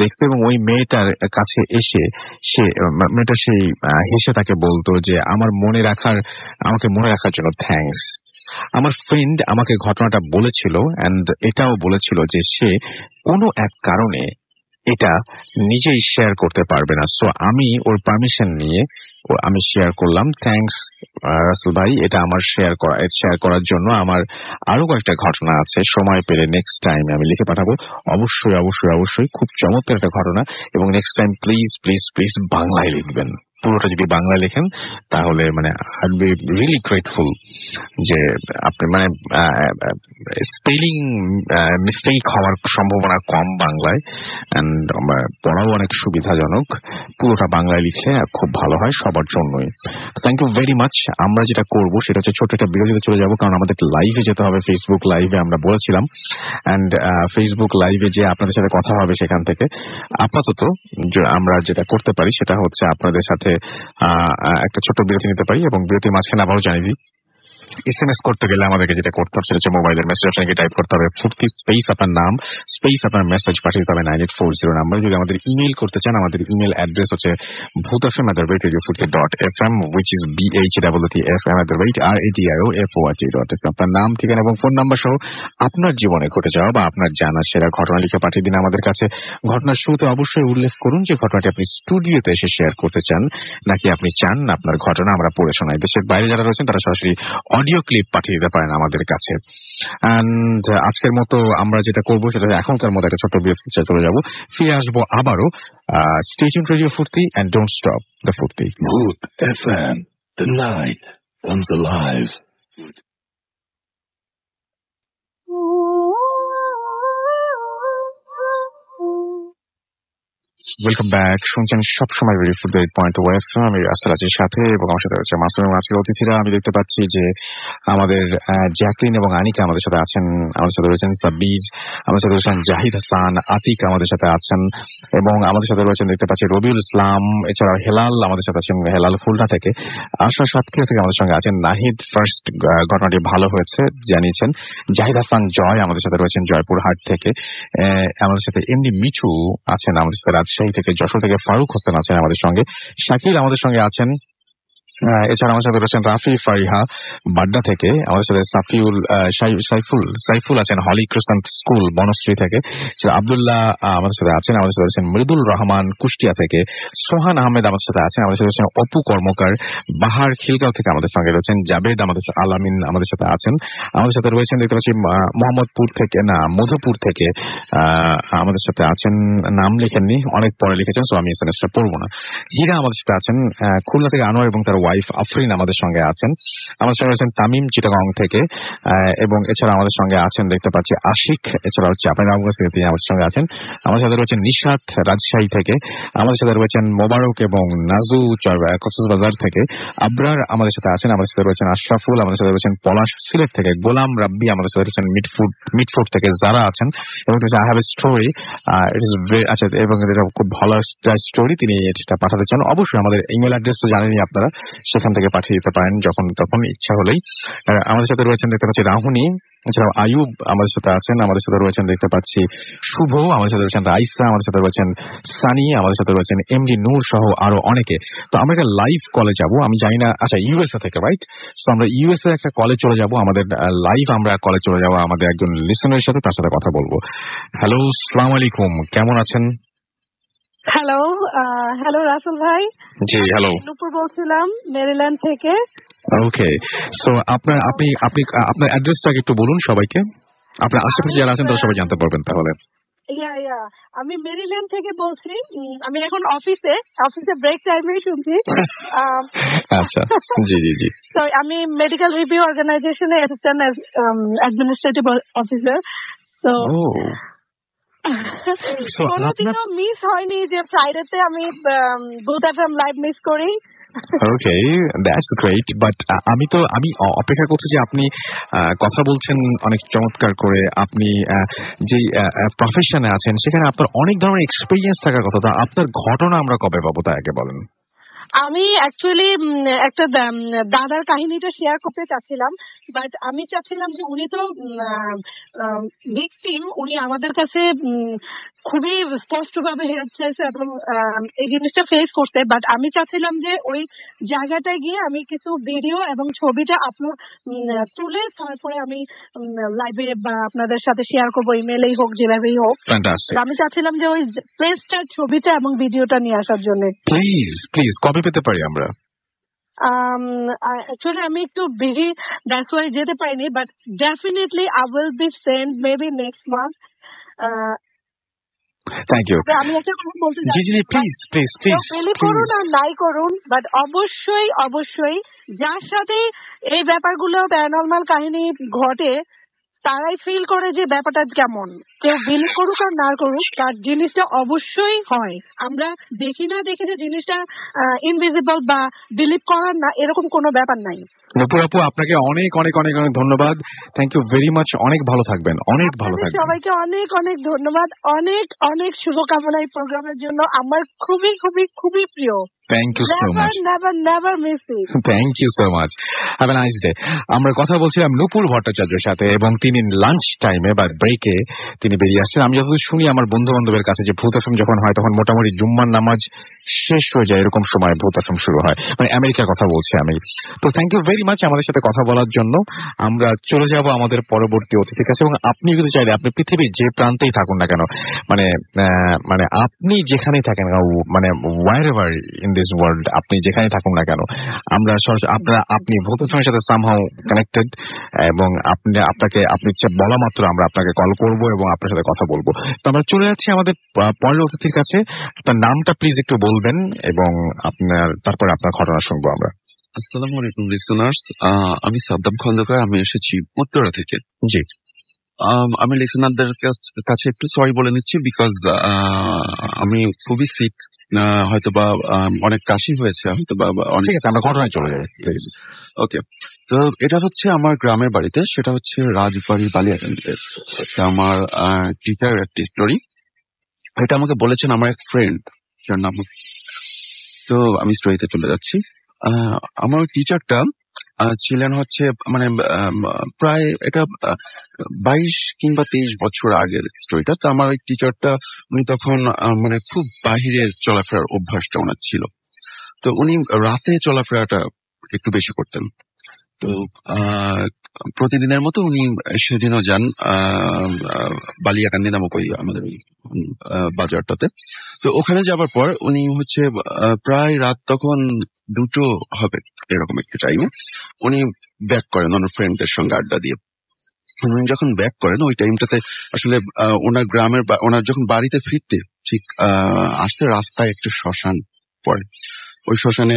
দেখতো এবং ওই মেয়েটার কাছে এসে মেয়েটা সেই হেসে তাকে বলতো যে আমাকে মনে রাখার জন্য থ্যাঙ্কস। আমার ফ্রেন্ড আমাকে ঘটনাটা বলেছিল, অ্যান্ড এটাও বলেছিল যে সে কোনো এক কারণে এটা নিজেই শেয়ার করতে পারবে না, সো আমি ওর পারমিশন নিয়ে আমি শেয়ার করলাম। থ্যাঙ্কস রাসেল ভাই, এটা আমার শেয়ার করার জন্য। আমার আরো কয়েকটা ঘটনা আছে, সময় পেলে নেক্সট টাইম আমি লিখে পাঠাবো। অবশ্যই অবশ্যই অবশ্যই খুব চমৎকার একটা ঘটনা, এবং next time please please please বাংলায় লিখবেন। পুরোটা যদি বাংলায় লেখেন তাহলে মানে আই বি রিয়েলি গ্রেটফুল যে আপনি মানে স্পেলিং মিস্টেক হওয়ার সম্ভাবনা কম বাংলায়, অ্যান্ড পড়াও অনেক সুবিধাজনক। পুরোটা বাংলায় লিখলে খুব ভালো হয় সবার জন্যই। Thank you very much. আমরা যেটা করবো সেটা হচ্ছে ছোট একটা বিরতিতে চলে যাবো, কারণ আমাদের লাইভে যেতে হবে, ফেসবুক লাইভে আমরা বলেছিলাম, অ্যান্ড ফেসবুক লাইভে যে আপনাদের সাথে কথা হবে সেখান থেকে আপাতত আমরা যেটা করতে পারি সেটা হচ্ছে আপনাদের সাথে একটা ছোট বিরতি নিতে পারি, এবং বিরতির মাঝখানে আবারও জানিয়ে দিই SMS করতে গেলে আমাদেরকে যেটা করতে হবে সেটা হচ্ছে মোবাইলের মেসেজ অপশনে টাইপ করতে হবে ফুর্তি স্পেস আপনার নাম স্পেস আপনার মেসেজ পাঠিয়ে দিতে হবে 9840 নাম্বার। যদি আমাদের ইমেল করতে চান, আমাদের ইমেল অ্যাড্রেস হচ্ছে bhutfm@radiofurti.fm which is BHWTFM@radio.radio.fm। আপনার নাম, ঠিকানা এবং ফোন নাম্বার সহ আপনার জীবনে ঘটে যাওয়া বা আপনার জানা সেরা ঘটনা লিখে পাঠিয়ে দিন আমাদের কাছে। ঘটনার শুরুতে অবশ্যই উল্লেখ করুন যে ঘটনাটি আপনি স্টুডিওতে এসে শেয়ার করতে চান, নাকি আপনি চান আপনার ঘটনা আমরা পড়ে শোনাই। দেশের বাইরে যারা রয়েছেন তারা সরাসরি অডিও ক্লিপ পাঠিয়ে দিতে পারেন আমাদের কাছে। অ্যান্ড আজকের মতো আমরা যেটা করবো সেটা এখনকার মতো একটা ছোট্ট বিরতি চলে যাবো, ফিরে আসবো আবারও। স্টে টিউনড রেডিও ফুর্তি and don't stop the ফুর্তি। Bhoot FM, the night comes alive. Welcome back. শুনছেন সবসময় রেডিও ফুর্তি 8.2 আমি রাসেল আজির সাথে, এবং আমার সাথে হচ্ছে মাসুম। আজকের অতিথিরা আমি দেখতে পাচ্ছি যে আমাদের জ্যাকলিন এবং আনিকা আমাদের সাথে আছেন, আমাদের সাথে রয়েছেন সাবিজ, আমাদের সাথে রয়েছেন জাহিদ হাসান, আতিক আমাদের সাথে আছেন, এবং আমাদের সাথে রয়েছেন দেখতে পাচ্ছি রবিউল ইসলাম, এছাড়াও হেলাল আমাদের সাথে আছেন, হেলাল খুলনা থেকে। আশা সাতক্ষীরা থেকে আমাদের সঙ্গে আছেন নাহিদ। ফার্স্ট ঘটনাটি ভালো হয়েছে জানিয়েছেন। জাহিদ হাসান জয় আমাদের সাথে রয়েছেন জয়পুরহাট থেকে। আমাদের সাথে এমনি মিচু আছেন আমাদের সাথে রাজশাহী থেকে। যশোর থেকে ফারুক হোসেন আছেন আমাদের সঙ্গে। শাকিল আমাদের সঙ্গে আছেন। এছাড়া আমাদের সাথে রয়েছেন রাফি ফারিহা বাড্ডা থেকে। আমাদের সাথে সাইফুল আছেন হলি ক্রিসেন্ট স্কুল বনশ্রী থেকে। আব্দুল্লাহ আমাদের সাথে আছেন। আমাদের সাথে রয়েছেন মৃদুল রহমান কুষ্টিয়া থেকে। সোহান আহমেদ আমাদের সাথে আছেন। আমাদের সাথে রয়েছেন অপু কর্মকার বাহার খিলগাঁও থেকে। আমাদের সঙ্গে রয়েছেন জাবেদ আমাদের আলামিন আমাদের সাথে আছেন। আমাদের সাথে রয়েছেন দেখতে পাচ্ছি মধুপুর থেকে আমাদের সাথে আছেন। নাম লিখেননি, অনেক পরে লিখেছেন, সো আমি এসএমএসটা পড়বো না। হীরা আমাদের সাথে আছেন। খুলনা থেকে আনোয়ার এবং তার ওয়াইফ আফরিন আমাদের সঙ্গে আছেন। আমাদের সঙ্গে আছেন তামিম চিটাগং থেকে, এবং এছাড়া আমাদের সঙ্গে আছেন দেখতে পাচ্ছি আশিক, এছাড়া হচ্ছে চাঁপাইনবাবগঞ্জ থেকে তিনি আমাদের সঙ্গে আছেন। আমাদের সাথে রয়েছেন নিশাত রাজশাহী থেকে। আমাদের সাথে রয়েছেন মোবারক এবং নাজু কক্সবাজার থেকে। আবরার আমাদের সাথে আছেন। আমাদের সাথে রয়েছেন আশরাফুল, আমাদের সাথে রয়েছেন পলাশ সিলেট থেকে। গোলাম রাব্বি আমাদের সাথে রয়েছেন মিটফুড থেকে যারা আছেন, এবং I have a story it is আচ্ছা, এবং এটা খুব ভালো একটা স্টোরি তিনি এটা পাঠাতে চান। অবশ্যই আমাদের ইমেল অ্যাড্রেস তো জানেনই আপনারা, সেখান থেকে পাঠিয়ে দিতে পারেন যখন তখন ইচ্ছা হলেই। আমাদের সাথে রয়েছেন দেখতে পাচ্ছি রাহুনি, এছাড়াও আয়ুব আমাদের সাথে আছেন, আমাদের সাথে রয়েছেন দেখতে পাচ্ছি শুভ, আমাদের সাথে রয়েছেন রাইসা, আমাদের সাথে রয়েছেন সানি, আমাদের সাথে রয়েছেন এমডি নূর সহ আরো অনেকে। তো আমরা একটা লাইভ কলে যাব, আমি জানি না, আচ্ছা ইউএসএ থেকে রাইট? তো আমরা ইউএসএ একটা কলে চলে যাব, আমাদের লাইভ আমরা কলে চলে যাব আমাদের একজন লিসনারের সাথে, তার সাথে কথা বলবো। হ্যালো, আসসালামু আলাইকুম, কেমন আছেন? হ্যালো, হ্যালো রাসেল ভাই। জি হ্যালো। নুপুর বলছিলাম মেরিল্যান্ড থেকে। ওকে, সো আপনার আপনি আপনি আপনার অ্যাড্রেসটা একটু বলুন সবাইকে, আপনার আশেপাশে যারা আছেন তারা সবাই জানতে পারবেন তাহলে। আমি মেরিল্যান্ড থেকে বলছি। আমি এখন অফিসে ব্রেক টাইমে শুনছি। আচ্ছা, জি জি জি। তো আমি মেডিকেল রিভিউ অর্গানাইজেশনে অ্যাসিস্ট্যান্ট অ্যাডমিনিস্ট্রেটিভ অফিসার। সো কোনোদিনও মিস হয়নি যে ফ্রাইডেতে আমি ভূত এফএম লাইভ মিস করি। ওকে, দ্যাটস গ্রেট। বাট আমি অপেক্ষা করছি যে আপনি কথা বলছেন অনেক চমৎকার করে, আপনি যে প্রফেশনে আছেন সেখানে আপনার অনেক ধরনের এক্সপিরিয়েন্স থাকার কথা, তা আপনার ঘটনা আমরা কবে পাবো তা আগে বলেন। আমি অ্যাকচুয়ালি একটা দাদার কাহিনীটা শেয়ার করতে চাচ্ছিলাম, বাট আমি চাচ্ছিলাম যে উনি তো ভিকটিম, উনি আমাদের কাছে খুবই স্পষ্টভাবে হেল্প চাইছে এবং এই জিনিসটা ফেস করছে। বাট আমি চাচ্ছিলাম যে ওই জায়গাটায় গিয়ে আমি কিছু ভিডিও এবং ছবিটা আপলোড তুলে তারপরে আমি লাইভে বা আপনাদের সাথে শেয়ার করবো, ইমেলেই হোক যেভাবেই হোক। আমি চাচ্ছিলাম যে ওই প্লেসটার ছবিটা এবং ভিডিওটা নিয়ে আসার জন্য। প্লিজ প্লিজ, কবে পেতে পারি আমরা? Actually, আমি একটু বিজি, দ্যাটস ওয়াই যেতে পারিনি, but definitely I will be send maybe next month. Thank you. আমি একটা কথা বলতে জি জি প্লিজ প্লিজ প্লিজ করুন আর নাই করুন, বাট অবশ্যই অবশ্যই যার সাথে এই ব্যাপারগুলো প্যারানরমাল কাহিনী ঘটে তারাই ফিল করে যে ব্যাপারটা কেমন। কেউ বিলিভ করুক আর না করুক, তার জিনিসটা অবশ্যই হয়। আমরা দেখি না দেখে যে জিনিসটা ইনভিজিবল বা বিলিভ করার না এরকম কোনো ব্যাপার নাই। নূপুর আপু, আপনাকে অনেক অনেক অনেক অনেক ধন্যবাদ। Thank you very much. অনেক ভালো থাকবেন, অনেক ভালো থাকবেন। সবাইকে অনেক অনেক ধন্যবাদ, অনেক অনেক শুভকামনা এই প্রোগ্রামের জন্য। আমার খুবই খুবই খুবই প্রিয়। Thank you so much. Never miss it. Thank you so much. Have a nice day. আমরা কথা বলছিলাম নূপুর ভট্টাচার্যের সাথে এবং তিনি লাঞ্চ টাইমে বা ব্রেকে তিনি বেরিয়ে আসছেন। আমি যতদূর শুনি আমার বন্ধু বান্ধবের কাছে যে ভূত আসম যখন হয় তখন মোটামুটি জুম্মার নামাজ শেষ হয়ে যায়, এরকম সময় ভূত আসম শুরু হয়, মানে আমেরিকার কথা বলছি আমি। তো থ্যাংক ইউ ভেরি মাচ আমাদের সাথে কথা বলার জন্য। আমরা চলে যাব আমাদের পরবর্তী অতিথির কাছে, এবং আপনি যদি চাইলে আপনি পৃথিবীর যে প্রান্তেই থাকুন না কেন, মানে আপনি যেখানেই থাকেন, মানে হোয়ারএভার ইন দিস ওয়ার্ল্ড, আপনি যেখানে থাকুন না কেন, আমরা আপনি ভূত আসমের সাথে সামহাউ কানেক্টেড, এবং আপনাকে বলা মাত্র আমরা আপনাকে কল করব এবং আপনার সাথে কথা বলবো। তো আমরা চলে যাচ্ছি আমাদের পরের অতিথির কাছে। আপনার নামটা প্লিজ একটু বলবেন এবং তারপরে আপনার ঘটনা শুনবো আমরা। আসসালামু আলাইকুম লিসেনার্স, আমি সাদ্দাম খন্দকার, আমি এসেছি উত্তরা থেকে। জি, আমি লিসেনারদের কাছে একটু সরি বলে নিচ্ছি, বিকজ আমি খুবই সিক, হয়তো বা অনেক কাশি হয়েছে, হয়তো বা ঠিক আছে, আমরা ঘটনায় চলে যাই প্লিজ। ওকে, তো এটা হচ্ছে আমার গ্রামের বাড়িতে, সেটা হচ্ছে রাজবাড়ি বালিয়াকান্দিতে। এটা আমার টিচার একটি স্টোরি। এটা আমাকে বলেছেন আমার এক ফ্রেন্ড, যার নাম। তো আমি স্টোরিতে চলে যাচ্ছি। আমার টিচারটা ছিলেন হচ্ছে মানে প্রায় এটা 22 কিংবা 23 বছর আগের স্টোরিটা। তো আমার ওই টিচারটা, উনি তখন মানে খুব বাহিরের চলাফেরার অভ্যাসটা ওনার ছিল। তো উনি রাতে চলাফেরাটা একটু বেশি করতেন। তো প্রতিদিনের মতো উনি সেদিনও যান বালিয়াকান্দি নামক ওই আমাদের ওই বাজারটাতে। তো ওখানে যাবার পর উনি হচ্ছে প্রায় রাত তখন 2টো হবে এরকম একটু টাইমে উনি ব্যাক করেন ওনার ফ্রেন্ডদের সঙ্গে আড্ডা দিয়ে। উনি যখন ব্যাক করেন ওই টাইমটাতে আসলে ওনার গ্রামের ওনার যখন বাড়িতে ফিরতে ঠিক আসতে রাস্তায় একটা শ্মশান পড়ে। ওই শ্মশানে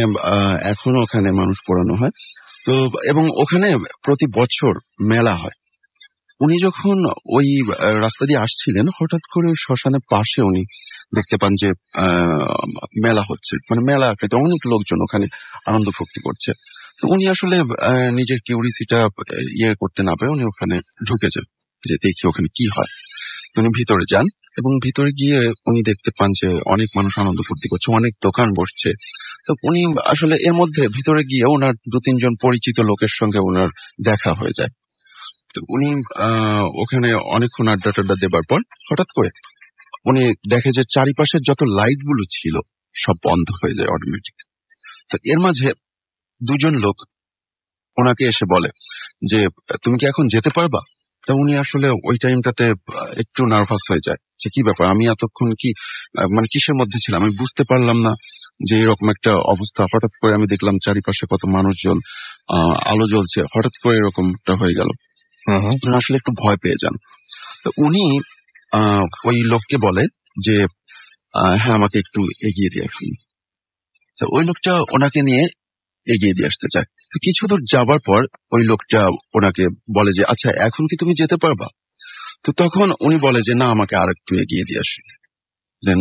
এখনো ওখানে মানুষ পোড়ানো হয়। তো এবং ওখানে প্রতি বছর মেলা হয়। উনি যখন ওই রাস্তা দিয়ে আসছিলেন, হঠাৎ করে ওই শ্মশানের পাশে উনি দেখতে পান যে মেলা হচ্ছে, মানে মেলা আকৃতি, অনেক লোকজন ওখানে আনন্দ ভক্তি করছে। তো উনি আসলে নিজের কিউরিসিটা করতে না পেরে উনি ওখানে ঢুকে যান যে দেখি ওখানে কি হয়। তো উনি ভিতরে যান। এবং ভিতরে গিয়ে উনি দেখতে পান যে অনেক মানুষ আনন্দ ফুর্তি করছে, অনেক দোকান বসছে। তো উনি আসলে এর মধ্যে ভিতরে গিয়ে ওনার 2-3 জন পরিচিত লোকের সঙ্গে ওনার দেখা হয়ে যায়। তো উনি ওখানে অনেকক্ষণ আড্ডা টাড্ডা দেবার পর হঠাৎ করে উনি দেখে যে চারিপাশের যত লাইট গুলো ছিল সব বন্ধ হয়ে যায় অটোমেটিক। তো এর মাঝে 2 জন লোক ওনাকে এসে বলে যে তুমি কি এখন যেতে পারবা? তা উনি আসলে ওই টাইমটাতে একটু নার্ভাস হয়ে যায় যে কি ব্যাপার, আমি এতক্ষণ কি মানে কিসের মধ্যে ছিলাম আমি বুঝতে পারলাম না যে এরকম একটা অবস্থা। হঠাৎ করে আমি দেখলাম চারিপাশে কত মানুষজন, আলো জ্বলছে, হঠাৎ করে এরকমটা হয়ে গেল। উনি আসলে একটু ভয় পেয়ে যান। তো উনি ওই লোককে বলে যে হ্যাঁ আমাকে একটু এগিয়ে দিয়ে আসুন। তো ওই লোকটা ওনাকে নিয়ে এগিয়ে দিয়ে আসতে চায়। তো কিছু দূর যাবার পর ওই লোকটা ওনাকে বলে যে আচ্ছা এখন কি তুমি যেতে পারবা? তো তখন উনি বলে যে না আমাকে আর একটু এগিয়ে দিয়ে আসুন। দেন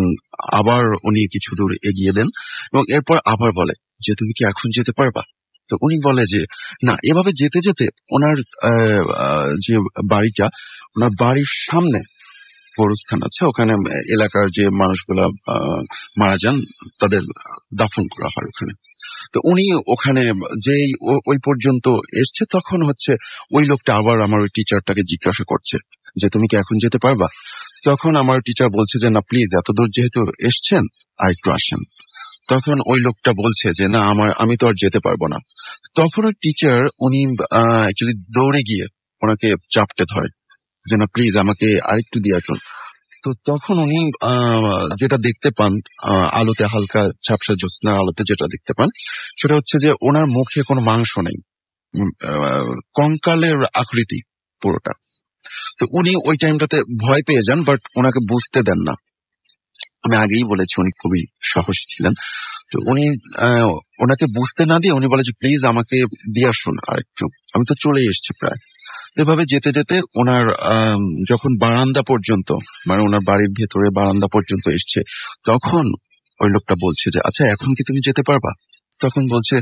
আবার উনি কিছু দূর এগিয়ে দেন এবং এরপর আবার বলে যে তুমি কি এখন যেতে পারবা? তো উনি বলে যে না। এভাবে যেতে যেতে ওনার যে বাড়িটা, ওনার বাড়ির সামনে গোরস্থান আছে, ওখানে এলাকার যে মানুষগুলা মারা যান তাদের দাফন করা হয় ওখানে। তো উনি ওখানে যেই ওই পর্যন্ত এসছে তখন হচ্ছে ওই লোকটা আবার আমার ওই টিচারটাকে জিজ্ঞাসা করছে যে তুমি কি এখন যেতে পারবা? তখন আমার টিচার বলছে যে না প্লিজ এত দূর যেহেতু এসছেন আর একটু আসেন। তখন ওই লোকটা বলছে যে না আমি তো আর যেতে পারবো না। তখন ওই টিচার উনি অ্যাকচুয়ালি দৌড়ে গিয়ে ওনাকে চাপটে ধরে যে না প্লিজ আমাকে আরেকটু দিয়ে আসুন। তো তখন উনি যেটা দেখতে পান আলোতে, হালকা ঝাপসা জ্যোৎস্নার আলোতে যেটা দেখতে পান সেটা হচ্ছে যে ওনার মুখে কোনো মাংস নেই, কঙ্কালের আকৃতি পুরোটা। তো উনি ওই টাইমটাতে ভয় পেয়ে যান, বাট ওনাকে বুঝতে দেন না। আমি আগেই বলেছি উনি খুবই সাহসী ছিলেন। তো উনি ওনাকে বুঝতে না দিয়ে উনি বলে যে প্লিজ আমাকে দিয়ে আসুন আর একটু, আমি তো চলে এসেছি প্রায়। এভাবে যেতে যেতে ওনার যখন বারান্দা পর্যন্ত, মানে ওনার বাড়ির ভেতরে বারান্দা পর্যন্ত এসছে, তখন ওই লোকটা বলছে যে আচ্ছা এখন কি তুমি যেতে পারবা? তখন বলছে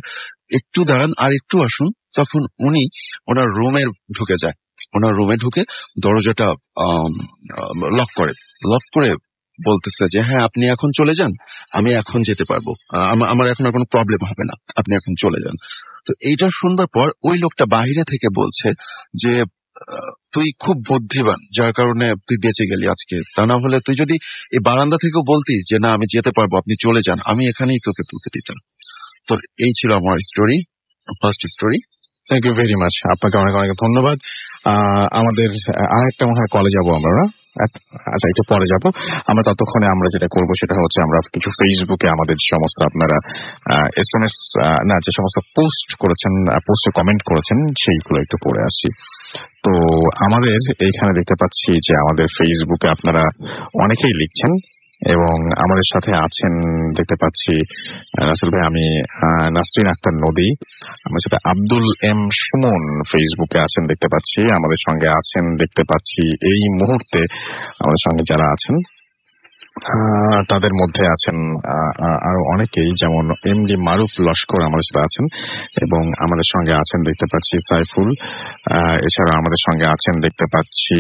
একটু দাঁড়ান আর একটু আসুন। তখন উনি ওনার রুমে ঢুকে যায়। ওনার রুমে ঢুকে দরজাটা লক করে বলতেছে যে হ্যাঁ আপনি এখন চলে যান, আমি এখন যেতে পারবো, আমার এখন আর কোনো প্রবলেম হবে না, আপনি এখন চলে যান। তো এইটা শুনবার পর ওই লোকটা বাহিরে থেকে বলছে যে তুই খুব বুদ্ধিমান, যার কারণে তুই বেঁচে গেলি আজকে। তা না হলে তুই যদি এই বারান্দা থেকেও বলতিস যে না আমি যেতে পারবো, আপনি চলে যান, আমি এখানেই তোকে তুলতে দিতাম। তো এই ছিল আমার story, first story. Thank you very much, আপনাকে অনেক অনেক ধন্যবাদ। আমাদের আরেকটা মনে হয় কলে যাবো আমরা, আচ্ছা একটু পরে যাবো আমরা। ততক্ষণে আমরা যেটা করবো সেটা হচ্ছে আমরা কিছু ফেসবুকে আমাদের যে সমস্ত আপনারা SMS না যে সমস্ত পোস্টে কমেন্ট করেছেন সেইগুলো একটু পড়ে আসি। তো আমাদের এইখানে দেখতে পাচ্ছি যে আমাদের ফেসবুকে আপনারা অনেকেই লিখছেন এবং আমাদের সাথে আছেন দেখতে পাচ্ছি রাসেল ভাই, আমি নাসরিন আক্তার নদী, আমার সাথে আব্দুল এম সুমন ফেসবুকে আছেন দেখতে পাচ্ছি, আমাদের সঙ্গে আছেন দেখতে পাচ্ছি এই মুহূর্তে আমাদের সঙ্গে যারা আছেন তাদের মধ্যে আছেন আরো অনেকেই, যেমন এমডি মারুফ লস্কর আমাদের সাথে আছেন এবং আমাদের সঙ্গে আছেন দেখতে পাচ্ছি সাইফুল। এছাড়া আমাদের সঙ্গে আছেন দেখতে পাচ্ছি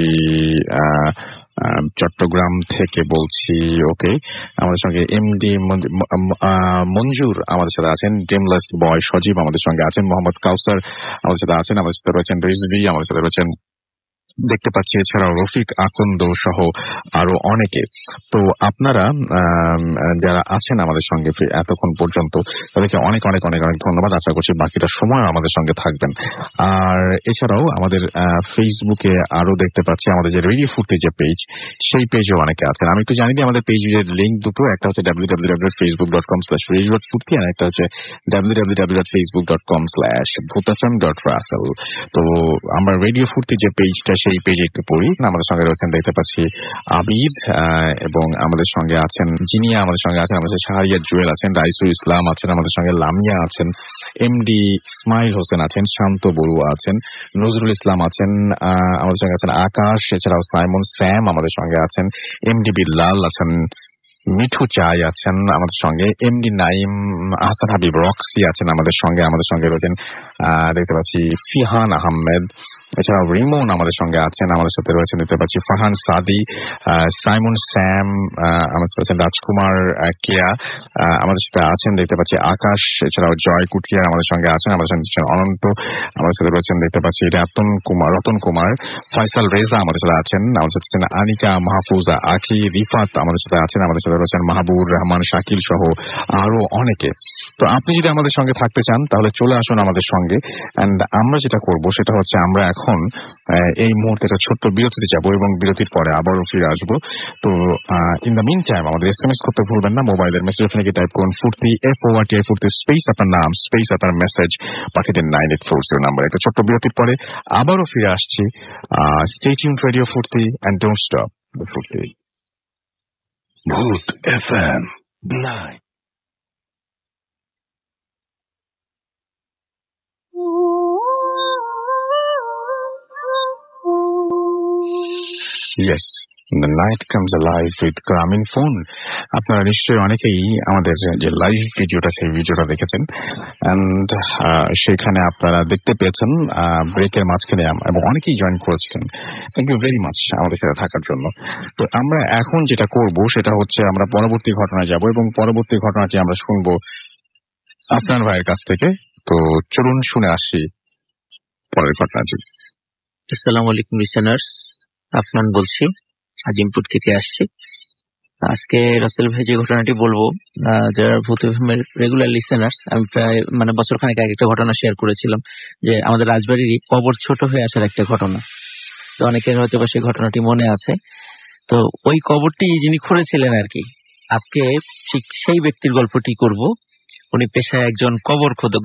চট্টগ্রাম থেকে বলছি, ওকে, আমাদের সঙ্গে এমডি মঞ্জুর আমাদের সাথে আছেন, ডেমলেস বয় সজীব আমাদের সঙ্গে আছেন, মোহাম্মদ কাউসার আমাদের সাথে আছেন, আমাদের সাথে রয়েছেন রিজভি, আমাদের সাথে রয়েছেন দেখতে পাচ্ছি এছাড়াও রফিক আকন্দ সহ আরো অনেকে। তো আপনারা যারা আছেন আমাদের সঙ্গে এতক্ষণ পর্যন্ত তাদেরকে অনেক অনেক অনেক অনেক ধন্যবাদ। আশা করছি বাকিটা সময় আমাদের সঙ্গে থাকবেন। আর এছাড়াও আমাদের ফেসবুকে আরো দেখতে পাচ্ছি আমাদের যে রেডিও ফুর্তি যে পেজ, সেই পেজেও অনেকে আছেন। আমি তো জানি আমাদের পেজের লিঙ্ক দুটো, একটা হচ্ছে www.facebook.com/radiofurti আর একটা হচ্ছে www.facebook.com/bhutafm.russell। তো আমরা রেডিও ফুর্তি যে পেজটা সেই পেজে একটু পড়ি। আমাদের সঙ্গে রয়েছেন দেখতে পাচ্ছি আবিদ এবং আমাদের সঙ্গে আছেন জিনিয়া, আমাদের সঙ্গে আছেন আমাদের শাহরিয়া জুয়েল আছেন, রাইসুল ইসলাম আছেন, আমাদের সঙ্গে লামিয়া আছেন, এমডি ইসমাইল হোসেন আছেন, শান্ত বড়ুয়া আছেন, নজরুল ইসলাম আছেন, আমাদের সঙ্গে আছেন আকাশ, এছাড়াও সাইমন স্যাম আমাদের সঙ্গে আছেন, এমডি বিল্লাল আছেন, মিঠু চাই আছেন আমাদের সঙ্গে, এমডি নাইম, আহসান হাবিব রক্সি আছেন আমাদের সঙ্গে রয়েছেন দেখতে পাচ্ছি ফিহান আহমেদ, এছাড়াও রিমন আমাদের সঙ্গে আছেন, আমাদের সাথে রয়েছেন দেখতে পাচ্ছি ফারহান সাদি, সাইমন স্যাম, আমাদের সাথে আছেন রাজকুমার কেয়া, আমাদের সাথে আছেন দেখতে পাচ্ছি আকাশ, এছাড়াও জয় কুটিয়ার আমাদের সঙ্গে আছেন, আমাদের সঙ্গে আছেন অনন্ত, আমাদের সাথে রয়েছেন দেখতে পাচ্ছি রতন কুমার, ফয়সাল রেজা আমাদের সাথে আছেন, আমাদের সাথে আছেন আনিকা, মাহফুজা, আখি, রিফাত আমাদের সাথে আছেন, আমাদের সাথে রয়েছেন মাহবুর রহমান, শাকিল সহ আরো অনেকে। তো আপনি যদি আমাদের সঙ্গে থাকতে চান তাহলে চলে আসুন আমাদের সঙ্গে। এন্ড আমরা যেটা করব সেটা হচ্ছে আমরা এখন এই মুহূর্তে একটা ছোট্ট বিরতিতে যাব এবং বিরতির পরে আবারও ফিরে আসবো। তো ইন দ্য মিন টাইম আমাদের SMS করতে ভুলবেন না। মোবাইলের মেসেজ ওখানে গিয়ে টাইপ করুন ফুর্তি FORTI ফুর্তি স্পেস আপনার নাম স্পেস আপনার মেসেজ পাঠিয়ে দিন 9840 নাম্বার। একটা ছোট্ট বিরতির পরে আবারও ফিরে আসছি। স্টে টিউনড রেডিও ফুর্তি এন্ড ডোন্ট স্টপ ফুর্তি। Bhoot FM 9. Yes, the night comes alive with Gramin Phone. আপনারা নিশ্চয়ই অনেকেই আমাদের যে লাইভ ভিডিওটা সেই ভিডিওটা দেখেছেন এন্ড সেখানে আপনারা দেখতে পেয়েছেন ব্রেকের মাঝখানে এবং অনেকেই জয়েন করেছিলেন। থ্যাংক ইউ ভেরি মাচ আমাদের সাথে থাকার জন্য। তো আমরা এখন যেটা করব সেটা হচ্ছে আমরা পরবর্তী ঘটনায় যাব এবং পরবর্তী ঘটনাটি আমরা শুনবো আফনান ভাইয়ের কাছ থেকে। তো চলুন শুনে আসি পরের ঘটনাটি। আসসালামু আলাইকুম লিসেনার্স, আফনান বলছি, আজিমপুর থেকে আসছি। আজকে রাসেল ভাই যে ঘটনাটি বলবো, যারা ভূত এফএমের রেগুলার লিসেনার্স, আমি প্রায় বছর খানেক আগে একটা ঘটনা শেয়ার করেছিলাম যে আমাদের রাজবাড়ির কবর ছোট হয়ে আসার একটা ঘটনা। তো অনেকের হয়তো বা সেই ঘটনাটি মনে আছে। তো ওই কবরটি যিনি খুঁড়েছিলেন আর কি, আজকে ঠিক সেই ব্যক্তির গল্পটি করব। উনি পেশায় একজন কবর খোদক,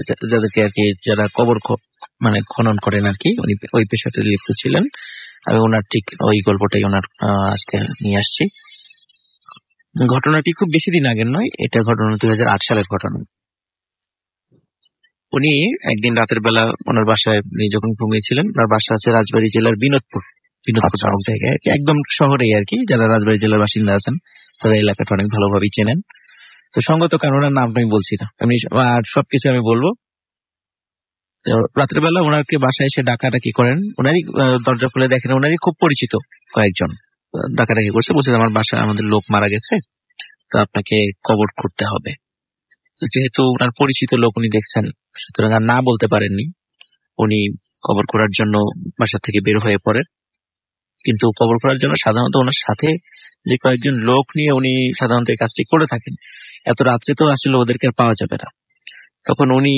যাদেরকে আর কি যারা কবর খনন করেন আর কি, উনি ওই পেশাতে লিপ্ত ছিলেন। আমি ওনার ঠিক ওই গল্পটাই ওনার আজকে নিয়ে আসছি। ঘটনাটি খুব বেশি দিন আগের নয়, এটা ঘটনা 2008 সালের ঘটনা। উনি একদিন রাতের বেলা ওনার বাসায় যখন ঘুমিয়েছিলেন, ওনার বাসা আছে রাজবাড়ী জেলার বিনোদপুর নামক জায়গায়, একদম শহরেই আর কি। যারা রাজবাড়ী জেলার বাসিন্দা আছেন তারা এলাকাটা অনেক ভালোভাবেই চেনেন। তো সঙ্গত কারণের নামটা আমি বলছি না, এমনি আর সবকিছু আমি বলবো। রাত্রের বেলা ওনাকে বাসায় এসে ডাকাডাকি করেন, ওনারই দরজা খুলে দেখেন ওনারই খুব পরিচিত কয়েকজন ডাকাডাকি করছে, বলছে আমার বাসায় আমাদের লোক মারা গেছে, তো আপনাকে কবর করতে হবে। তো যেহেতু ওনার পরিচিত লোক উনি দেখছেন, সুতরাং আর না বলতে পারেননি। উনি কবর করার জন্য বাসা থেকে বের হয়ে পড়েন। কিন্তু কবর করার জন্য সাধারণত ওনার সাথে যে কয়েকজন লোক নিয়ে উনি সাধারণত এই কাজটি করে থাকেন। এত রাত্রে তো আসলে ওদেরকে আর পাওয়া যাবে না। তখন উনি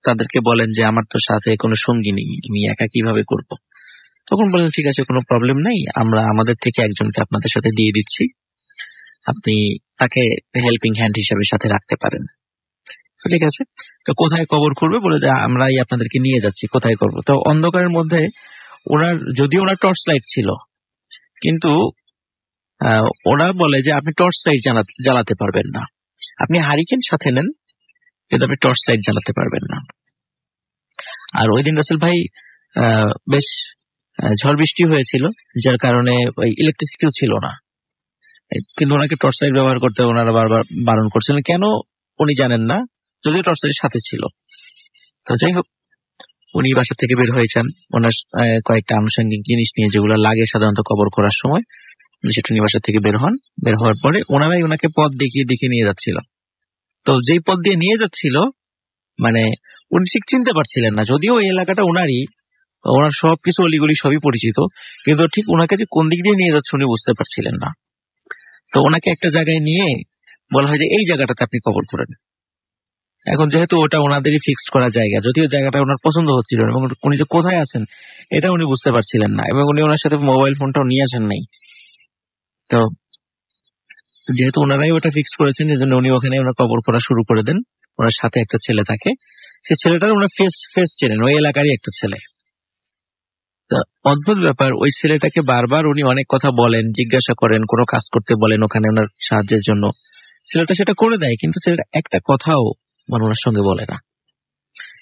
তাদেরকে বলেন যে আমার তো সাথে কোনো সঙ্গী নেই, আমি একা কিভাবে করব। তখন বলেন ঠিক আছে, কোনো প্রবলেম নেই, আমরা আমাদের থেকে একজনকে আপনাদের সাথে দিয়ে দিচ্ছি, আপনি তাকে হেল্পিং হ্যান্ড হিসেবে সাথে রাখতে পারেন। তো ঠিক আছে, তো কোথায় কবর করবে বলে যে আমরাই আপনাদেরকে নিয়ে যাচ্ছি, কোথায় করব। তো অন্ধকারের মধ্যে যদিও ওনার টর্চ লাইট ছিল, কিন্তু ওরা বলে যে আপনি টর্চ লাইট জ্বালাতে পারবেন না, আপনি হারিকেন সাথে নেন, কিন্তু আপনি টর্চ লাইট জ্বালাতে পারবেন না। আর ওই দিন রাসেল ভাই বেশ ঝড় বৃষ্টি হয়েছিল, যার কারণে ওই ইলেকট্রিসিটিও ছিল না, কিন্তু ওনাকে টর্চ লাইট ব্যবহার করতে ওনারা বারবার বারণ করছিলেন। কেন উনি জানেন না, যদিও টর্চ লাইট সাথে ছিল। তো যাই হোক, উনি বাসা থেকে বের হয়েছেন ওনার কয়েকটা আনুষঙ্গিক জিনিস নিয়ে, যেগুলো লাগে সাধারণত কবর করার সময়। উনি সেটা নিয়ে বাসা থেকে বের হন। বের হওয়ার পরে ওনারাই ওনাকে পথ দেখিয়ে নিয়ে যাচ্ছিল। তো যেই পথ দিয়ে নিয়ে যাচ্ছিল, উনি ঠিক চিনতে পারছিলেন না, যদিও এই এলাকাটা ওনারই, ওনার সবকিছু অলিগলি সবই পরিচিত, কিন্তু ঠিক ওনাকে যে কোন দিক দিয়ে নিয়ে যাচ্ছে উনি বুঝতে পারছিলেন না। তো ওনাকে একটা জায়গায় নিয়ে বলা হয় যে এই জায়গাটাতে আপনি কবর করেন। এখন যেহেতু ওটা ওনাদেরই ফিক্সড করা জায়গা, যদিও জায়গাটা ওনার পছন্দ হচ্ছিল না, এবং উনি যে কোথায় আছেন এটা উনি বুঝতে পারছিলেন না, এবং উনি ওনার সাথে মোবাইল ফোনটাও নিয়ে আসেন নাই। তো যেহেতু ওনারাই ওটা ফিক্সড করেছেন, এই জন্য উনি ওখানে ওনার কবর করা শুরু করে দেন। ওনার সাথে একটা ছেলে থাকে, সেই ছেলেটার ওনার ফেস চেনেন, ওই এলাকারই একটা ছেলে। অদ্ভুত ব্যাপার, ওই ছেলেটাকে বারবার উনি অনেক কথা বলেন, জিজ্ঞাসা করেন, কোনো কাজ করতে বলেন ওখানে ওনার সাহায্যের জন্য। ছেলেটা সেটা করে দেয়, কিন্তু ছেলেটা একটা কথাও ওনার সঙ্গে বলে না।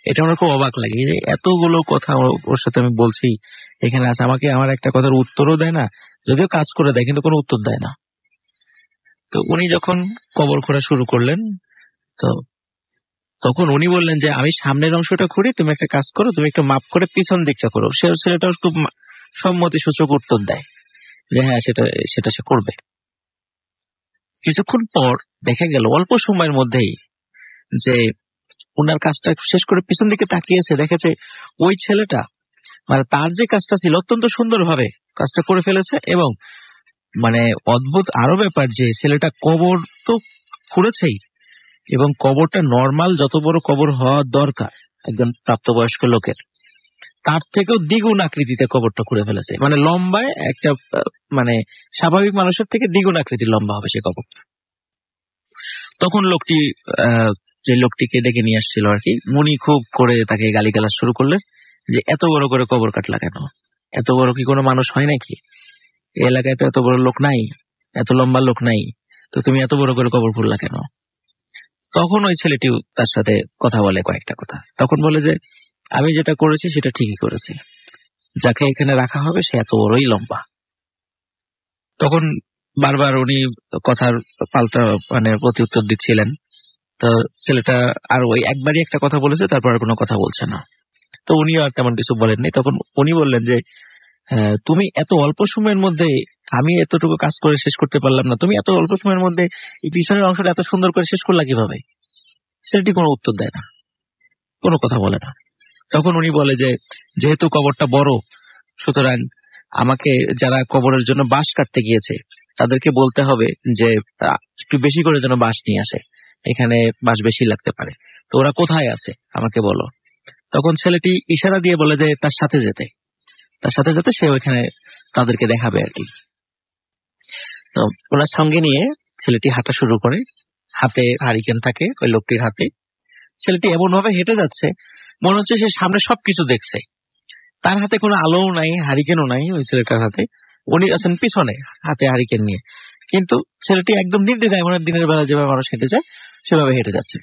এটা ওনার খুব অবাক লাগে যে এতগুলো কথা ওর সাথে আমি বলছি, এখানে আছে, আমাকে আমার একটা কথার উত্তরও দেয় না, যদিও কাজ করে দেয় কিন্তু কোনো উত্তর দেয় না। তো উনি যখন কবর করা শুরু করলেন, তো তখন উনি বললেন যে আমি সামনের অংশটা খুঁড়ি, তুমি একটা কাজ করো, তুমি একটু মাপ করে পিছন দিকটা করো। ছেলেটা খুব সম্মতিসূচক উত্তর দেয় যে হ্যাঁ সেটা সে করবে। কিছুক্ষণ পর দেখা গেল অল্প সময়ের মধ্যেই যে ওনার কাজটা শেষ করে পিছন দিকে তাকিয়েছে, দেখেছে ওই ছেলেটা মানে তার যে কাজটা ছিল অত্যন্ত সুন্দরভাবে কাজটা করে ফেলেছে। এবং মানে অদ্ভুত আরো ব্যাপার যে ছেলেটা কবর তো খুঁড়েছেই, এবং কবরটা নর্মাল যত বড় কবর হওয়া দরকার একজন প্রাপ্তবয়স্ক লোকের, তার থেকেও দ্বিগুণ আকৃতিতে কবরটা খুঁড়ে ফেলেছে। মানে লম্বায় একটা মানে স্বাভাবিক মানুষের থেকে দ্বিগুণ আকৃতির লম্বা হবে সে কবর। তখন লোকটি যে লোকটিকে ডেকে নিয়ে আসছিল আর কি, উনি খুব করে তাকে গালিগালাজ শুরু করলেন যে এত বড় করে কবর কাটলা কেন, এত বড় কি কোনো মানুষ হয় নাকি, এই এলাকায় তো এত বড় লোক নাই, এত লম্বা লোক নাই, তো তুমি এত বড় করে কবর খুঁড়লা কেন। তখন ওই ছেলেটিও তার সাথে কথা বলে কয়েকটা কথা, তখন বলে যে আমি যেটা করেছি সেটা ঠিকই করেছি, যাকে এখানে রাখা হবে সে এত বড়ই লম্বা। তখন বারবার উনি কথার পাল্টা মানে প্রতি উত্তর দিচ্ছিলেন। তো ছেলেটা আর ওই একবারই একটা কথা বলেছে, তারপর আর কোনো কথা বলছে না। তো উনিও আর তেমন কিছু বলেননি। তখন উনি বললেন যে তুমি এত অল্প সময়ের মধ্যে, আমি এতটুকু কাজ করে শেষ করতে পারলাম না, তুমি এত অল্প সময়ের মধ্যে এই পিছনের অংশটা এত সুন্দর করে শেষ করলা কিভাবে। ছেলেটি কোনো উত্তর দেয় না, কোনো কথা বলে না। তখন উনি বলে যে যেহেতু কবরটা বড়, সুতরাং আমাকে যারা কবরের জন্য বাঁশ কাটতে গিয়েছে তাদেরকে বলতে হবে যে একটু বেশি করে যেন বাঁশ নিয়ে আসে, এখানে বাঁশ বেশি লাগতে পারে, তো ওরা কোথায় আছে আমাকে বলো। তখন ছেলেটি ইশারা দিয়ে বলে যে তার সাথে যেতে সে ওইখানে তাদেরকে দেখাবে আর কি। তো ওনার সঙ্গে নিয়ে ছেলেটি হাঁটা শুরু করে, হাতে হারিকেন থাকে ওই লোকটির হাতে। ছেলেটি এমন ভাবে হেঁটে যাচ্ছে মনে হচ্ছে সে সামনে সবকিছু দেখছে। তার হাতে কোনো আলোও নাই, হারিকেনও নাই ওই ছেলেটার হাতে, উনি আছেন পিছনে হাতে হারিকেন নিয়ে। কিন্তু ছেলেটি একদম নির্দ্বিধায় মনে দিনের বেলা যেভাবে মানুষ হেঁটে যায় সেভাবে হেঁটে যাচ্ছে।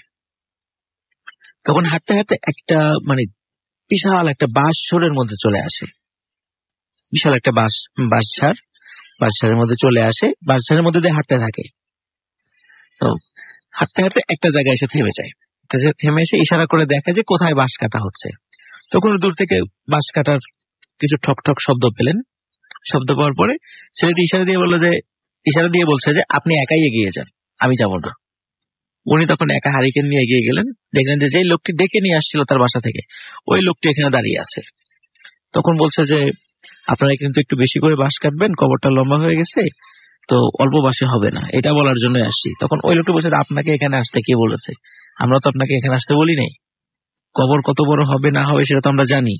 তখন হাঁটতে হাঁটতে একটা মানে বিশাল একটা বাঁশঝাড়ের মধ্যে চলে আসে, বিশাল একটা বাঁশঝাড়ের মধ্যে চলে আসে, বাঁশঝাড়ের মধ্যে দিয়ে হাঁটতে থাকে। তো হাঁটতে হাঁটতে একটা জায়গায় এসে থেমে যায়, থেমে এসে ইশারা করে দেখে যে কোথায় বাঁশ কাটা হচ্ছে। তখন দূর থেকে বাঁশ কাটার কিছু ঠক ঠক শব্দ পেলেন। শব্দ পাওয়ার পরে ছেলেটি ইশারা দিয়ে বলছে যে আপনি একাই এগিয়ে যান, আমি যাব না। উনি তখন একা হারিকেন নিয়ে এগিয়ে গেলেন, দেখলেন যে যেই লোকটি ডেকে নিয়ে আসছিল তার বাসা থেকে ওই লোকটি এখানে দাঁড়িয়ে আছে। তখন বলছে যে আপনারা কিন্তু একটু বেশি করে বাঁশ কাটবেন, কবরটা লম্বা হয়ে গেছে, তো অল্প বাঁশে হবে না, এটা বলার জন্য আসছি। তখন ওই লোকটি বলছে আপনাকে এখানে আসতে কে বলেছে, আমরা তো আপনাকে এখানে আসতে বলি নাই, কবর কত বড় হবে না হবে সেটা তো আমরা জানি,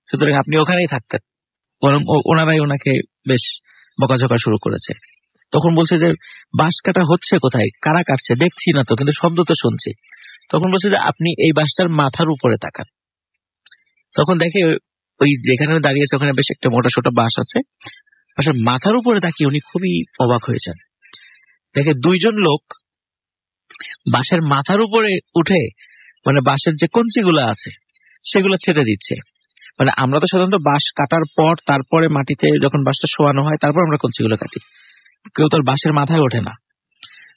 সুতরাং আপনি ওখানেই থাকতেন। বরং ওনারাই ওনাকে বেশ বকাঝকা শুরু করেছে। তখন বলছে যে বাঁশ কাটা হচ্ছে কোথায়, কারা কাটছে দেখছি না তো, কিন্তু শব্দ তো শুনছি। তখন বলছে যে আপনি এই বাঁশটার মাথার উপরে তাকান। তখন দেখে ওই যেখানে দাঁড়িয়েছে ওখানে বেশ একটা মোটা ছোট বাঁশ আছে, বাঁশের মাথার উপরে তাকিয়ে উনি খুবই অবাক হয়েছেন। দেখে দুইজন লোক বাঁশের মাথার উপরে উঠে মানে বাঁশের যে কঞ্চিগুলো আছে সেগুলো ছেড়ে দিচ্ছে। মানে আমরা তো সাধারণত বাঁশ কাটার পর তারপরে মাটিতে যখন বাঁশটা শোয়ানো হয় তারপর আমরা কঞ্চিগুলো কাটি, কেউ তো বাঁশের মাথায় ওঠে না।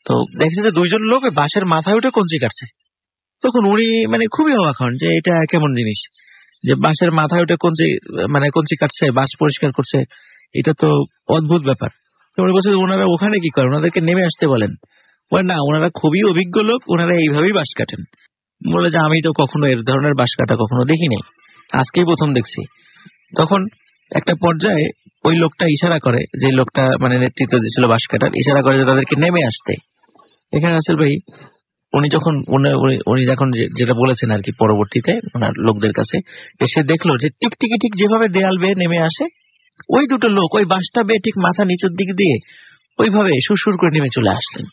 তো দেখছে যে দুইজন লোক বাঁশের মাথায় উঠে কঞ্চি কাটছে। তখন উনি মানে খুবই অবাক হন যে এটা কেমন জিনিস, যে বাঁশের মাথায় উঠে কঞ্চি কাটছে, বাঁশ পরিষ্কার করছে, এটা তো অদ্ভুত ব্যাপার। তো উনি বলছে ওনারা ওখানে কি করেন, ওনাদেরকে নেমে আসতে বলেন। না, ওনারা খুবই অভিজ্ঞ লোক, ওনারা এইভাবেই বাঁশ কাটেন। বলে যে আমি তো কখনো এর ধরনের বাঁশ কাটা কখনো দেখিনি, আজকেই প্রথম দেখছি। তখন একটা পর্যায়ে ওই লোকটা ইশারা করে, যে লোকটা মানে নেতৃত্ব দিয়েছিল বাঁশ কাটার, ইশারা করে যে তাদেরকে নেমে আসতে। এখানে আসল ভাই উনি যখন যেটা বলেছেন আর কি, পরবর্তীতে ওনার লোকদের কাছে এসে দেখলো যে টিকটিকি ঠিক যেভাবে দেয়াল বেয়ে নেমে আসে ওই দুটো লোক ওই বাঁশটা বেয়ে ঠিক মাথা নিচের দিক দিয়ে ওইভাবে সুরসুর করে নেমে চলে আসছেন।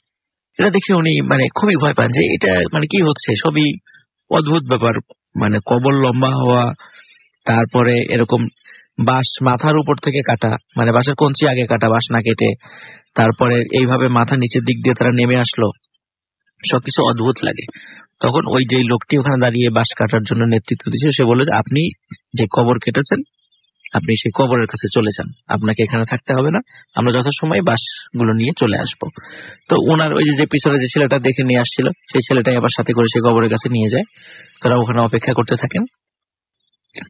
এটা দেখে উনি মানে খুবই ভয় পান যে এটা মানে কি হচ্ছে, সবই অদ্ভুত ব্যাপার। মানে কবর লম্বা হওয়া, তারপরে এরকম বাঁশ মাথার উপর থেকে কাটা, মানে বাঁশের কঞ্চি আগে কাটা বাঁশ না কেটে, তারপরে এইভাবে মাথা নিচের দিক দিয়ে তারা নেমে আসলো, সবকিছু অদ্ভুত লাগে। তখন ওই যে লোকটি ওখানে দাঁড়িয়ে বাঁশ কাটার জন্য নেতৃত্ব দিচ্ছে সে বলে যে আপনি যে কবর কেটেছেন আপনি সেই কবরের কাছে চলে যান, আপনাকে এখানে থাকতে হবে না, আমরা যথাসময়ে বাসগুলো নিয়ে চলে আসব। তো ওনার ওই যে পিছনে যে ছেলেটা দেখে নিয়ে আসছিল, সেই ছেলেটাই আবার সাথে করে সেই কবরের কাছে নিয়ে যায়। তারা ওখানে অপেক্ষা করতে থাকেন।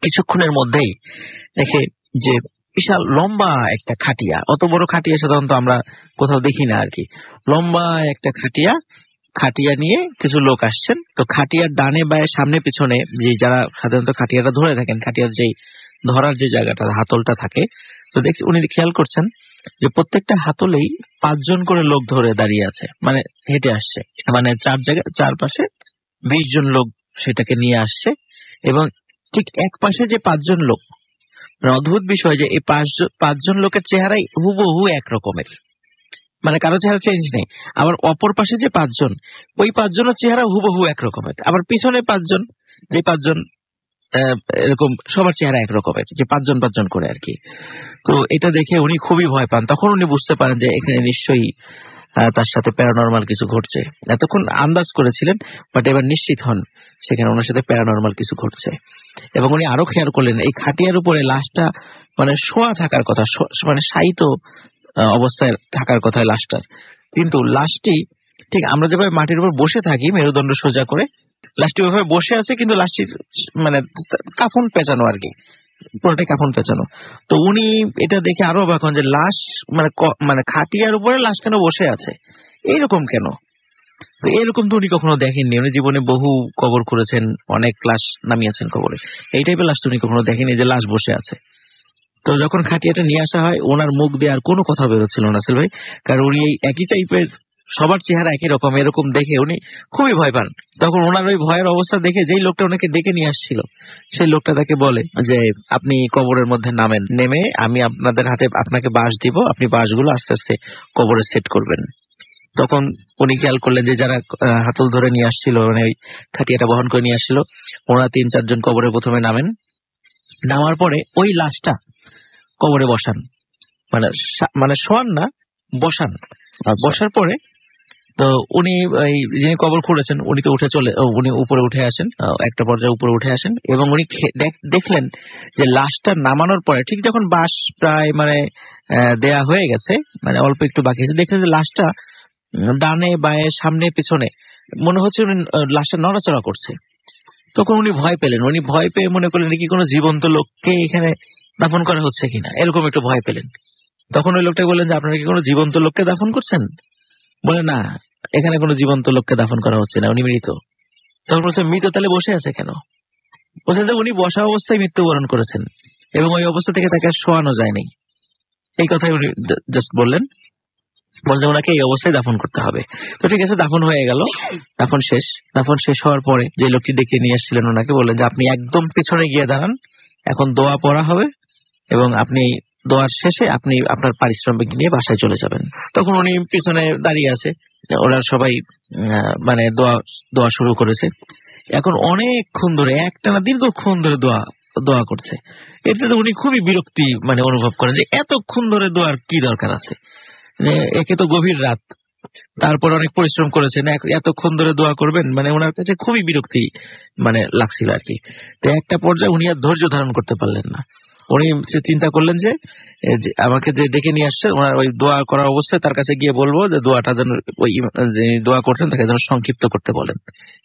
কিছুক্ষণের মধ্যেই দেখে যে বিশাল লম্বা একটা খাটিয়া, অত বড় খাটিয়া সাধারণত আমরা কোথাও দেখি না আর কি। লম্বা একটা খাটিয়া নিয়ে কিছু লোক আসছেন। তো খাটিয়ার ডানে বায়ে সামনে পিছনে যে যারা সাধারণত খাটিয়াটা ধরে থাকেন, খাটিয়ার যে ধরার যে জায়গাটা হাতলটা থাকে, তো দেখছি উনি খেয়াল করছেন যে প্রত্যেকটা হাতলেই 5 জন করে লোক ধরে দাঁড়িয়ে আছে, মানে হেঁটে আসছে, মানে চারপাশে 20 জন লোক সেটাকে নিয়ে আসছে। এবং ঠিক এক পাশে যে 5 জন লোক, মানে অদ্ভুত বিষয় যে এই 5 জন লোকের চেহারাই হুবহু এক রকমের, মানে কারো চেহারা চেঞ্জ নেই। আবার অপর পাশে যে 5 জন, ওই 5 জনের চেহারা হুবহু এক রকমের। আবার পিছনে 5 জন, যে 5 জন এরকম সবার চেহারা এক রকমের, যে 5 জন করে আর কি। তো এটা দেখে উনি খুবই ভয় পান। তখন উনি বুঝতে পারেন যে এখানে নিশ্চয়ই তার সাথে প্যারানরমাল কিছু ঘটছে। এতক্ষণ আন্দাজ করেছিলেন, বাট এবার নিশ্চিত হন সেখানে ওনার সাথে প্যারানরমাল কিছু ঘটছে। এবং উনি আরো খেয়াল করলেন এই খাটিয়ার উপরে লাশটা মানে শোয়া থাকার কথা, মানে শায়িত অবস্থায় থাকার কথা লাশটার, কিন্তু লাশটি ঠিক আমরা যেভাবে মাটির উপর বসে থাকি মেরুদণ্ড সোজা করে, লাশটি ওইভাবে বসে আছে, কিন্তু লাশটির মানে কাফন পেঁচানো আর কি, পুরোটাই কাফন পেঁচানো। তো উনি এটা দেখে আরো অবাক হন যে লাশ মানে খাটিয়ার উপরে লাশ কেন বসে আছে, এইরকম কেন? তো এরকম তো উনি কখনো দেখেননি। উনি জীবনে বহু কবর করেছেন, অনেক লাশ নামিয়েছেন কবরে, এই টাইপের লাশ তো উনি কখনো দেখেনি যে লাশ বসে আছে। তো যখন খাটিয়াটা নিয়ে আসা হয়, ওনার মুখ দিয়ে আর কোনো কথা বেরোচ্ছিল না আসল ভাই, কারণ উনি এই একই টাইপের, সবার চেহারা একই রকম, এরকম দেখে উনি খুবই ভয় পান। তখন ওনার ওই ভয়ের অবস্থা দেখে যেই লোকটা ওনাকে ডেকে নিয়ে আসছিল, সেই লোকটা তাকে বলে যে আপনি কবরের মধ্যে নামেন, নেমে আমি আপনাদের হাতে আপনাকে বাঁশ দিব, আপনি বাঁশগুলো আস্তে আস্তে কবরে সেট করবেন। তখন উনি খেয়াল করলেন যে যারা হাতল ধরে নিয়ে আসছিল, মানে ওই খাটিয়াটা বহন করে নিয়ে আসছিল, ওনারা 3-4 জন কবরে প্রথমে নামেন। নামার পরে ওই লাশটা কবরে বসান, মানে শোয়ান না, বসান। বসার পরে তো উনি যিনি কবর খুঁড়েছেন উনি তো উনি উপরে উঠে আসেন, একটা পর্যায়ে উপরে উঠে আসেন, এবং উনি দেখলেন যে লাশটা নামানোর পরে ঠিক যখন বাঁশ প্রায় মানে দেয়া হয়ে গেছে, মানে অল্প একটু বাকি আছে, দেখলেন যে লাশটা ডানে বায়ে সামনে পিছনে মনে হচ্ছে উনি লাশটা নড়াচড়া করছে। তখন উনি ভয় পেলেন, উনি ভয় পেয়ে মনে করলেন কি কোনো জীবন্ত লোককে এখানে দাফন করা হচ্ছে কিনা, এরকম একটু ভয় পেলেন। তখন ওই লোকটা বললেন যে আপনারা কি কোনো জীবন্ত লোককে দাফন করছেন? বলে না, এখানে কোনো জীবন্ত লোককে দাফন করা হচ্ছে না, উনি মৃত। তখন বলছে মৃত তাহলে বসে আছে কেন? বলছেন যে উনি বসা অবস্থায় মৃত্যুবরণ করেছেন এবং ওই অবস্থা থেকে তাকে শোয়ানো যায়নি। এই কথাই উনি জাস্ট বললেন, বলছে ওনাকে এই অবস্থায় দাফন করতে হবে। তো ঠিক আছে, দাফন হয়ে গেল। দাফন শেষ হওয়ার পরে যে লোকটি ডেকে নিয়ে আসছিলেন ওনাকে বললেন যে আপনি একদম পিছনে গিয়ে দাঁড়ান, এখন দোয়া পড়া হবে এবং আপনি দোয়ার শেষে আপনি আপনার পারিশ্রমিক নিয়ে বাসায় চলে যাবেন। তখন উনি পিছনে দাঁড়িয়ে আছে, ওরা সবাই মানে দোয়া শুরু করেছে। এখন অনেকক্ষণ ধরে, একটানা দীর্ঘক্ষণ ধরে দোয়া করছে। এতে উনি খুবই বিরক্তি মানে অনুভব করেন যে এতক্ষণ ধরে দোয়ার কি দরকার আছে, একে তো গভীর রাত, তারপর অনেক পরিশ্রম করেছেন, এতক্ষণ ধরে দোয়া করবেন, মানে ওনার কাছে খুবই বিরক্তি মানে লাগছিল আর কি। তো একটা পর্যায়ে উনি আর ধৈর্য ধারণ করতে পারলেন না। উনি চিন্তা করলেন যে আমাকে যে ডেকে নিয়ে আসছে, ওনার ওই দোয়া করার অবস্থায় তার কাছে গিয়ে বলবো যে দোয়াটা যেন ওই যে দোয়া করছেন তাকে যেন সংক্ষিপ্ত করতে বলেন,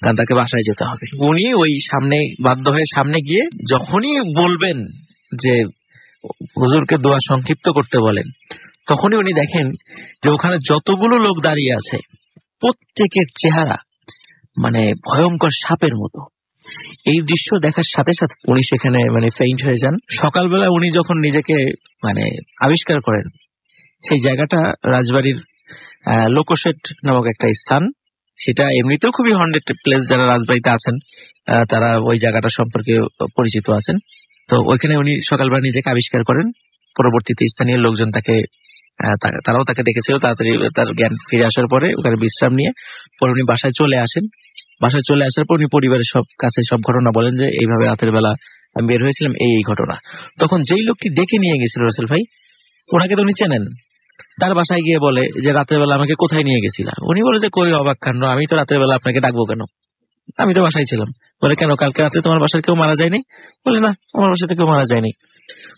কারণ তাকে বাসায় যেতে হবে। উনি ওই সামনে বাধ্য হয়ে সামনে গিয়ে যখনই বলবেন যে হুজুরকে দোয়া সংক্ষিপ্ত করতে বলেন, তখনই উনি দেখেন যে ওখানে যতগুলো লোক দাঁড়িয়ে আছে প্রত্যেকের চেহারা মানে ভয়ঙ্কর সাপের মতো। এই দৃশ্য দেখার সাথে সাথে উনি সেখানে মানে ফেইন্ট হয়ে যান। সকালবেলা উনি যখন নিজেকে মানে আবিষ্কার করেন, সেই জায়গাটা রাজবাড়ির লোকোশেট নামক একটা স্থান। সেটা এমনিতেও খুবই হন্টেড প্লেস, যারা রাজবাড়িতে আছেন তারা ওই জায়গাটা সম্পর্কে পরিচিত আছেন। তো ওইখানে উনি সকালবেলা নিজেকে আবিষ্কার করেন। পরবর্তীতে স্থানীয় লোকজন তারাও তাকে দেখেছিল। তাড়াতাড়ি তার জ্ঞান ফিরে আসার পরে ওখানে বিশ্রাম নিয়ে পরে উনি বাসায় চলে আসেন। বাসায় চলে আসার পর উনি পরিবারের সব ঘটনা বলেন যে এইভাবে রাতের বেলা আমি বের হয়েছিলাম, এই ঘটনা। তখন যেই লোকটি ডেকে নিয়ে গেছিল রাসেল ভাই, ওনাকে তো উনি চেনেন। তার বাসায় গিয়ে বলে যে রাতের বেলা আমাকে কোথায় নিয়ে গেছিলাম? উনি বলে যে কই অবাক কাণ্ড, আমি তো রাতের বেলা আপনাকে ডাকবো কেন? আমি তো বাসায় ছিলাম। বলে কেন, কালকে রাতে তোমার বাসার কেউ মারা যায়নি? বলে না, আমার বাসাতে কেউ মারা যায়নি।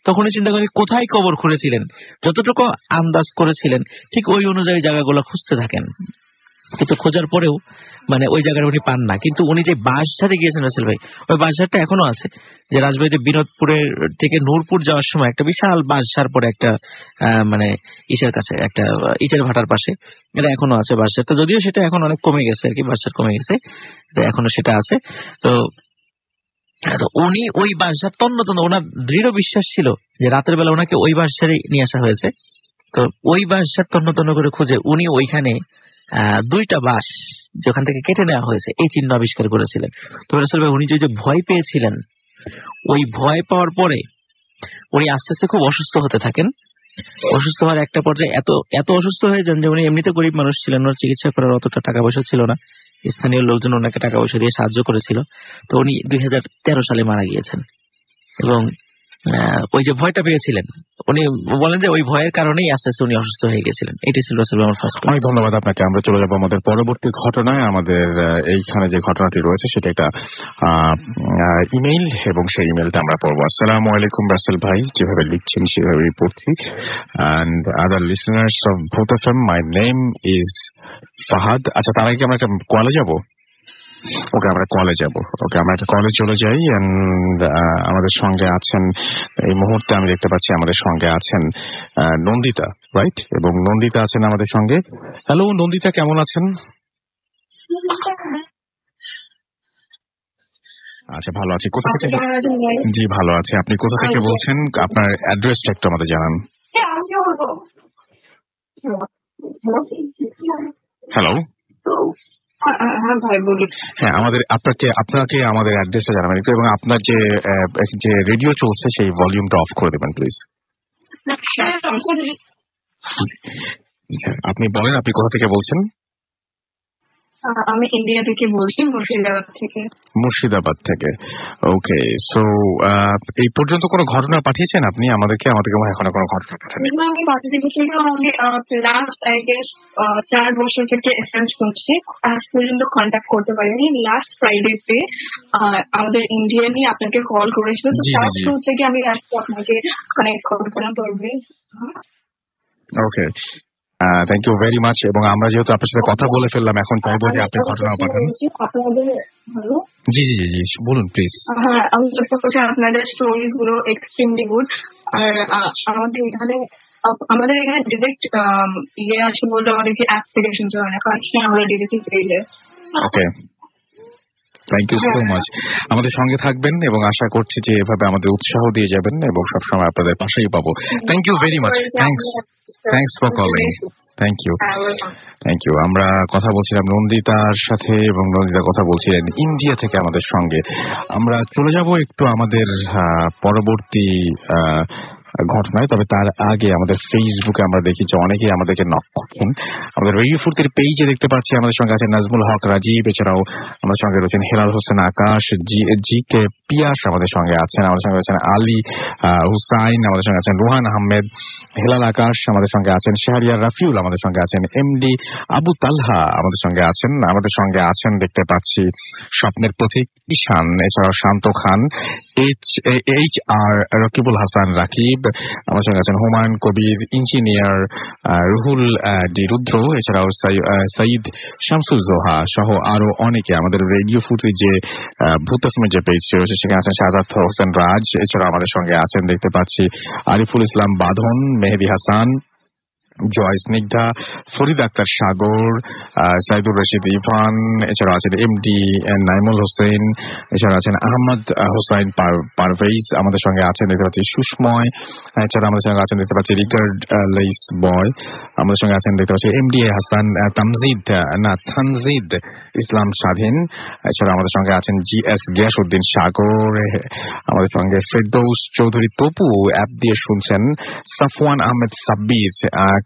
তখনই চিন্তা করি কোথায় কবর খুঁড়েছিলেন, যতটুকু আন্দাজ করেছিলেন ঠিক ওই অনুযায়ী জায়গাগুলো খুঁজতে থাকেন, কিন্তু খোঁজার পরেও মানে ওই জায়গাটা উনি পান না। কিন্তু উনি যে বাঁশঝাড়ে গিয়েছেন রাসেল ভাই, ওই বাঁশঝাড়টা এখনো আছে। যে রাজবাড়িতে বিনোদপুরের থেকে নূরপুর যাওয়ার সময় একটা বিশাল বাঁশঝাড় পরে একটা মানে ইসের কাছে একটা ইটের ভাটার পাশে, এটা এখনো আছে বাঁশঝাড়টা, যদিও সেটা এখন অনেক কমে গেছে আর কি, বাঁশঝাড় কমে গেছে, এখনো সেটা আছে। তো উনি ওই বাঁশঝাড় তন্ন তন্ন, ওনার দৃঢ় বিশ্বাস ছিল যে রাতের বেলা ওনাকে ওই বাঁশঝাড়ে নিয়ে আসা হয়েছে। তো ওই বাঁশঝাড় তন্ন তন্ন করে খুঁজে উনি ওইখানে 2টা বাঁশ যেখান থেকে কেটে নেওয়া হয়েছে এই চিহ্ন আবিষ্কার করেছিলেন। তো রাসেল ভাই উনি যে ভয় পেয়েছিলেন, ওই ভয় পাওয়ার পরে উনি আস্তে আস্তে খুব অসুস্থ হতে থাকেন। অসুস্থ হওয়ার একটা পর্যায়ে এত অসুস্থ হয়ে যান যে উনি এমনিতে গরিব মানুষ ছিলেন, ওনার চিকিৎসা করার অতটা টাকা পয়সা ছিল না, স্থানীয় লোকজন ওনাকে টাকা পয়সা দিয়ে সাহায্য করেছিল। তো উনি 2013 সালে মারা গিয়েছেন। এবং ওই যে ভয়টা পেয়েছিলেন, উনি বলেন যে ওই ভয়ের কারণেই আস্তে আস্তে উনি অসুস্থ হয়ে গেছিলেন। এটি ছিল আসলে আমার ফার্স্ট। অনেক ধন্যবাদ আপনাকে। আমরা চলে যাবো আমাদের পরবর্তী ঘটনায়। আমাদের এইখানে যে ঘটনাটি রয়েছে সেটা একটা ইমেইল, এবং সেই ইমেলটা আমরা পড়বো। আসসালামু আলাইকুম রাসেল ভাই, যেভাবে লিখছেন সেভাবেই পড়ছি। And other listeners of vote FM, my name is Fahad. আচ্ছা, তার আগে আমরা একটা কলে যাবো। ওকে, আমরা কলে যাব। ওকে, আমরা একটা কলে চলে যাই। এন্ড আমাদের সঙ্গে আছেন এই মুহূর্তে, আমি দেখতে পাচ্ছি আমাদের সঙ্গে আছেন নন্দিতা, রাইট? এবং নন্দিতা আছেন আমাদের সঙ্গে। হ্যালো নন্দিতা, কেমন আছেন? আচ্ছা, ভালো আছি। কোথা থেকে? জি, ভালো আছি। আপনি কোথা থেকে বলছেন? আপনার অ্যাড্রেসটা একটু আমাদের জানান। হ্যালো। হ্যাঁ, আপনাকে আমাদের অ্যাড্রেসটা জানাবেন একটু, এবং আপনার যে রেডিও চলছে সেই ভলিউমটা অফ করে দেবেন প্লিজ। আপনি বলেন, আপনি কোথা থেকে বলছেন? আমি ইন্ডিয়া থেকে বলছি, মুর্শিদাবাদ থেকে। ওকে, সো এই পর্যন্ত কোনো ঘটনা পাঠিয়েছেন আপনি আমাদেরকে? এখনো কোনো ঘটনা পাঠাননি। আমি লাস্ট 4 বছর থেকে এক্সচেঞ্জ করছি, আজ পর্যন্ত কন্ট্যাক্ট করতে পারিনি। লাস্ট ফ্রাইডেতে আমাদের ইন্ডিয়ানই আপনাকে কল করেছিল, তো ফার্স্ট থেকে আমি আপনাকে কানেক্ট করতে পারলাম। ওকে, থ্যাংক ইউ ভেরি মাচ। এবং আমরা যেহেতু আপনার সাথে কথা বলে ফেললাম, এখন চাইবো যে আপনি ঘটনা পাঠান। জি জি জি, বলুন প্লিজ। হ্যাঁ, আমি আপনাদের স্টোরিজ গুলো এক্সট্রিমলি গুড। আর আমাদের এখানে ডিরেক্ট আছে বলতে আমাদেরকে অ্যাপ থেকে শুনতে হয় না, কারণ আমরা ডিরেক্টলি পেয়ে। ওকে, থ্যাংক ইউ সো মাচ। আমাদের সঙ্গে থাকবেন এবং আশা করছি যে এভাবে আমাদের উৎসাহ দিয়ে যাবেন, এবং সবসময় আপনাদের পাশেই পাবো। Thank you very much. Thanks for calling. Thank you. আমরা কথা বলছিলাম নন্দিতার সাথে, এবং নন্দিতা কথা বলছিলেন ইন্ডিয়া থেকে আমাদের সঙ্গে। আমরা চলে যাব একটু আমাদের পরবর্তী ঘটনায়। তবে তার আগে আমাদের ফেসবুকে আমরা দেখি যে অনেকেই আমাদেরকে নক করছেন। আমাদের রেডিও ফুর্তির পেজে দেখতে পাচ্ছি আমাদের সঙ্গে আছেন নাজমুল হক রাজীব, এছাড়াও আমাদের সঙ্গে রয়েছেন হেলাল হোসেন আকাশ, জি কে পিয়াস আমাদের সঙ্গে আছেন, আমাদের সঙ্গে আছেন আলী হুসাইন, আমাদের সঙ্গে আছেন রুহান আহমেদ, হেলাল আকাশ আমাদের সঙ্গে আছেন, শাহরিয়ার রাফিউল আমাদের সঙ্গে আছেন, এমডি আবু তালহা আমাদের সঙ্গে আছেন, আমাদের সঙ্গে আছেন দেখতে পাচ্ছি স্বপ্নের প্রতীক ঈশান, এছাড়াও শান্ত খান, এইচ আর রকিবুল হাসান রাকিব, আমার সঙ্গে আছেন হুমায়ুন কবির, ইঞ্জিনিয়ার রুহুল ডি রুদ্র, এছাড়াও সাইদ শামসুজ্জোহা সহ আরো অনেকে। আমাদের রেডিও ফুটের যে ভূত এফএমের যে পেজ রয়েছে সেখানে আছেন শাহাদাত হোসেন রাজ, এছাড়াও আমাদের সঙ্গে আছেন দেখতে পাচ্ছি আরিফুল ইসলাম বাঁধন, মেহেদি হাসান, জয় স্নিগ্ধা, ফরিদ আক্তার সাগর, সাইদুর রশিদ ইরফান, এছাড়া আছেন এমডি নাইমুল হোসেন, এছাড়া আছেন আহমদ হোসাইন পারভেজ, আমাদের সঙ্গে আছেন দেখতে পাচ্ছি সুষময়, এছাড়া আমাদের সঙ্গে আছেন দেখতে পাচ্ছি রিকার্ড লেইস বয়, আমাদের সঙ্গে আছেন দেখতে পাচ্ছি এমডি হাসান তানজিদ ইসলাম স্বাধীন, এছাড়া আমাদের সঙ্গে আছেন জিএস গিয়াসউদ্দিন সাগর, আমাদের সঙ্গে ফেরদৌস চৌধুরী তপু অ্যাপ দিয়ে শুনছেন, সাফওয়ান আহমেদ সাব্বির,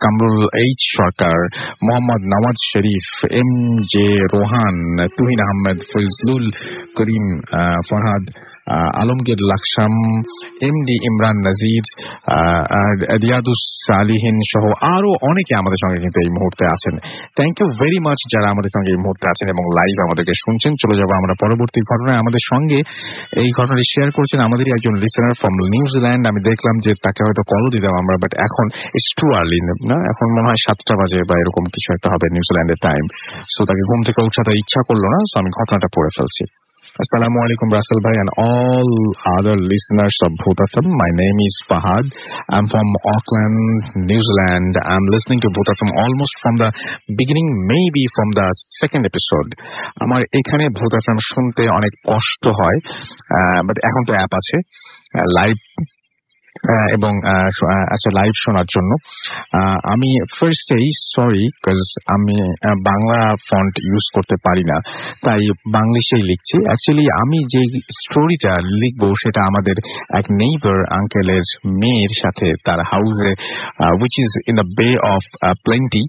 কামরুল এইচ সরকার, Mohammad Nawaz Sharif, M J Rohan, Tuhin Ahmed, Fazlul Karim, Farhad Alamgir Laksam, MD Imran নাজির, রিয়াদুস সালিহিন সহ আরো অনেকে আমাদের সঙ্গে কিন্তু এই মুহূর্তে আছেন। থ্যাংক ইউ ভেরি মাচ যারা আমাদের সঙ্গে এই মুহূর্তে আছেন এবং লাইভ আমাদেরকে শুনছেন। চলে যাবো আমরা পরবর্তী ঘটনায়। আমাদের সঙ্গে এই ঘটনাটি শেয়ার করছেন আমাদেরই একজন লিসেনার ফ্রম নিউজিল্যান্ড। আমি দেখলাম যে তাকে হয়তো কলও দিতাম আমরা, বাট এখন ইটস টু আর্লি না, এখন মনে হয় 7টা বাজে বা এরকম কিছু একটা হবে নিউজিল্যান্ডের টাইম। সো তাকে ঘুম থেকে উঠাতে ইচ্ছা করলো না, সো আমি ঘটনাটা পড়ে ফেলছি। Assalamu alaikum Russell bhai and all other listeners of Bhoot FM. My name is Fahad. I'm from Auckland, New Zealand. I'm listening to Bhoot FM almost from the beginning, maybe from the second episode. আমার এখানে Bhoot FM শুনতে অনেক কষ্ট হয়, but এখন তো app আছে live এবং আচ্ছা লাইভ শোনার জন্য। আমি ফার্স্টেই সরি বিকজ আমি বাংলা ফন্ট ইউজ করতে পারি না, তাই বাংলিশেই লিখছি। অ্যাকচুয়ালি আমি যে স্টোরিটা লিখবো সেটা আমাদের এক নেইবার আঙ্কেলের মেয়ের সাথে তার হাউসে, উইচ ইজ ইন দ্য বে অফ প্লেন্টি,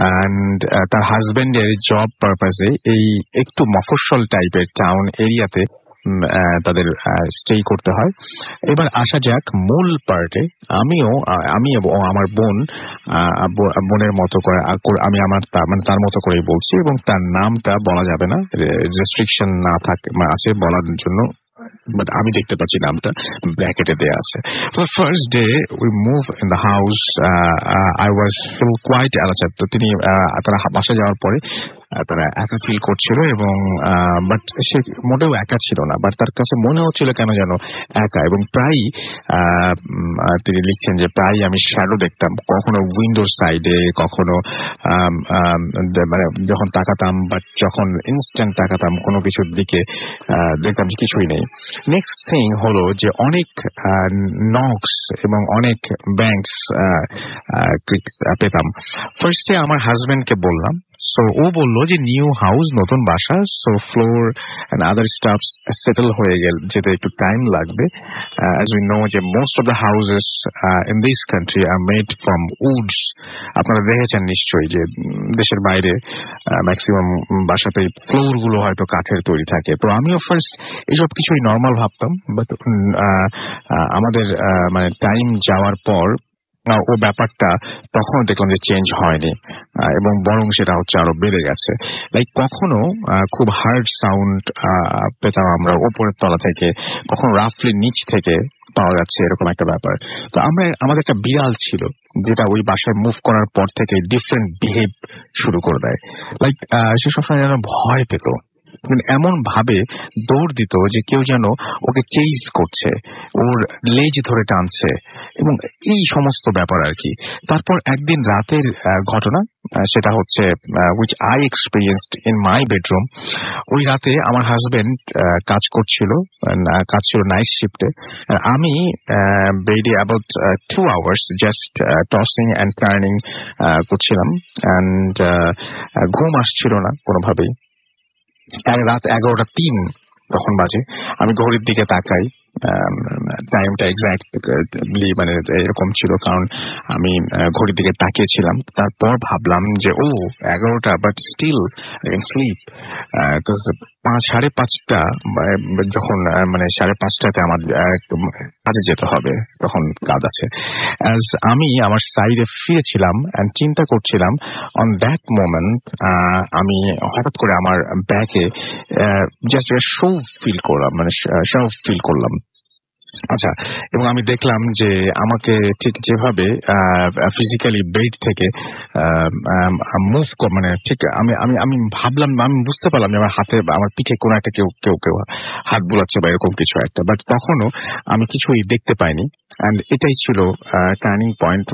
অ্যান্ড তার হাজব্যান্ডের জব পারপাসে এই একটু মফস্বল টাইপের টাউন এরিয়াতে তাদের স্টে করতে হয়। এবার আসা যাক মূল পার্টে। আমি এবং আমার বোনের মতো করে আমি আমার তার মতো করেই বলছি এবং তার নামটা বলা যাবে না, রেস্ট্রিকশন না থাকে আছে বলার জন্য, বাট আমি দেখতে পাচ্ছি নামটা ব্র্যাকেটে দেয়া আছে। For first day we move in the house, I was feel quite alert. তো তিনি তারা বাসা যাওয়ার পরে তারা একা ফিল করছিল এবং বাট সে মোটেও একা ছিল না, বাট তার কাছে মনে হচ্ছিল কেন যেন একা। এবং প্রায়ই তিনি লিখছেন যে প্রায়ই আমি শ্যাডো দেখতাম, কখনো উইন্ডোর সাইডে, কখনো মানে যখন তাকাতাম, বাট যখন ইনস্ট্যান্ট তাকাতাম কোনো কিছুর দিকে দেখতাম যে কিছুই নেই। নেক্সট থিং হলো যে অনেক নকস এবং অনেক ব্যাংকস ক্লিকস পেতাম। ফার্স্টে আমার হাজবেন্ডকে বললাম, সো ও বললো যে নিউ হাউস, নতুন বাসা, so floor and other stuffs settle হয়ে যেতে একটু টাইম লাগবে। অ্যাজ উই নো যে most of the houses in this country are made from woods. আপনারা দেখেছেন নিশ্চয়ই যে দেশের বাইরে ম্যাক্সিমাম বাসাতেই ফ্লোর গুলো হয়তো কাঠের তৈরি থাকে। তো আমিও ফার্স্ট এইসব কিছুই নর্মাল ভাবতাম, বাট আমাদের মানে টাইম যাওয়ার পর ও ব্যাপারটা তখন দেখলাম যে চেঞ্জ হয়নি এবং বরং সেটা হচ্ছে আরো বেড়ে গেছে। লাইক কখনো খুব হার্ড সাউন্ড পেতাম আমরা ওপরের তলা থেকে, কখনো রাফলি নিচ থেকে পাওয়া যাচ্ছে, এরকম একটা ব্যাপার। তো আমাদের একটা বিড়াল ছিল যেটা ওই বাসায় মুভ করার পর থেকে ডিফারেন্ট বিহেভ শুরু করে দেয়। লাইক সে সবসময় যেন ভয় পেত, এমন ভাবে দৌড় দিত যে কেউ যেন ওকে চেজ করছে, ওর লেজ ধরে টানছে এবং এই সমস্ত ব্যাপার আর কি। তারপর একদিন রাতের ঘটনা, সেটা হচ্ছে which I experienced in my bedroom. ওই রাতে আমার হাজবেন্ড কাজ ছিল নাইট শিফটে। আমি বেডে about 2 hours just tossing and turning করছিলাম, অ্যান্ড ঘুম আসছিল না কোনোভাবেই। রাত 11:03 তখন বাজে। আমি ঘড়ির দিকে তাকাই, টাইমটা এক্স্যাক্টলি মানে এরকম ছিল, কারণ আমি ঘড়ির দিকে তাকিয়েছিলাম। তারপর ভাবলাম যে 11টা, but still I can sleep. 5:30 যখন মানে 5:30 আমার কাজে যেতে হবে, তখন কাজ আছে। অ্যাজ আমি আমার সাইডে ফিরেছিলাম অ্যান্ড চিন্তা করছিলাম, অন দ্যাট মোমেন্ট আমি হঠাৎ করে আমার ব্যাকে জাস্ট শো ফিল করলাম। আচ্ছা, এবং আমি দেখলাম যে আমাকে ঠিক যেভাবে ফিজিক্যালি বেড থেকে মুভ মানে ঠিক আমি ভাবলাম, আমি বুঝতে পারলাম যে আমার হাতে, আমার পিঠে কোনো একটা কেউ হাত বুলাচ্ছে বা এরকম কিছু একটা, বাট তখনও আমি কিছুই দেখতে পাইনি। অ্যান্ড এটাই ছিল টার্নিং পয়েন্ট,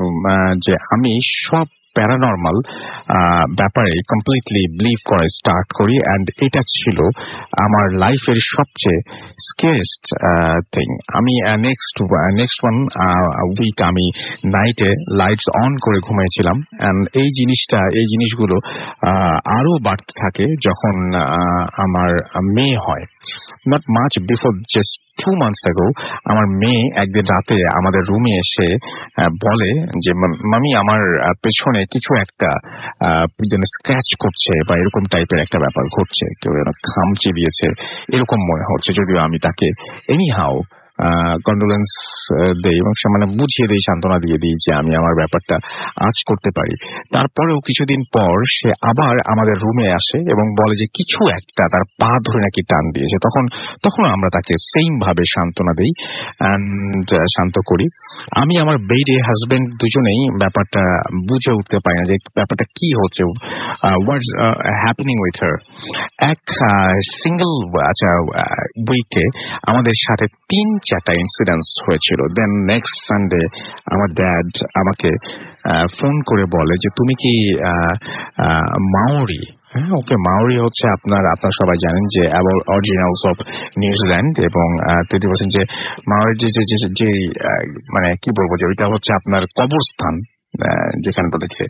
যে আমি সব প্যারানর্মাল ব্যাপারে কমপ্লিটলি বিলিভ করা স্টার্ট করি। অ্যান্ড এটা ছিল আমার লাইফের সবচেয়ে স্কেরেস্ট থিং। আমি নেক্সট ওয়ান উইক আমি নাইটে লাইটস অন করে ঘুমিয়েছিলাম। অ্যান্ড এই জিনিসগুলো আরো বাড়তে থাকে যখন আমার মেয়ে হয়। Not much before, just 2 months ago আমার মেয়ে একদিন রাতে আমাদের রুমে এসে বলে যে মামি আমার পেছনে কিছু একটা স্ক্র্যাচ করছে বা এরকম টাইপের একটা ব্যাপার ঘটছে, কেউ খামচি দিয়েছে এরকম মনে হচ্ছে। যদিও আমি তাকে এনিহাউ কন্ডোলেন্স দেই এবং সে মানে বুঝিয়ে দিই, সান্ত্বনা দিয়ে দিই যে আমি আমার ব্যাপারটা আজ করতে পারি। তারপরেও কিছুদিন পর সে আবার আমাদের রুমে আসে এবং বলে যে কিছু একটা তার পা ধরে নাকি টান দিয়েছে। তখন আমরা তাকে সেম ভাবে সান্ত্বনা দিই অ্যান্ড শান্ত করি। আমি আমার বেডে হাজবেন্ড দুজনেই ব্যাপারটা বুঝে উঠতে পারি না যে ব্যাপারটা কি হচ্ছে, হোয়াটস হ্যাপেনিং উইথ হার। এক সিঙ্গেল উইকে আমাদের সাথে 3-4টা ইনসিডেন্টস হয়েছিল। দেন নেক্সট সানডে আমার ড্যাড আমাকে ফোন করে বলে যে তুমি কি মাওরি? হ্যাঁ, ওকে, মাওরি হচ্ছে আপনারা সবাই জানেন যে অরিজিনালস অফ নিউজিল্যান্ড, এবং তিনি বলছেন যে মাওরির যে মানে কি বলবো যে ওইটা হচ্ছে আপনার কবরস্থান, যেখানে তাদেরকে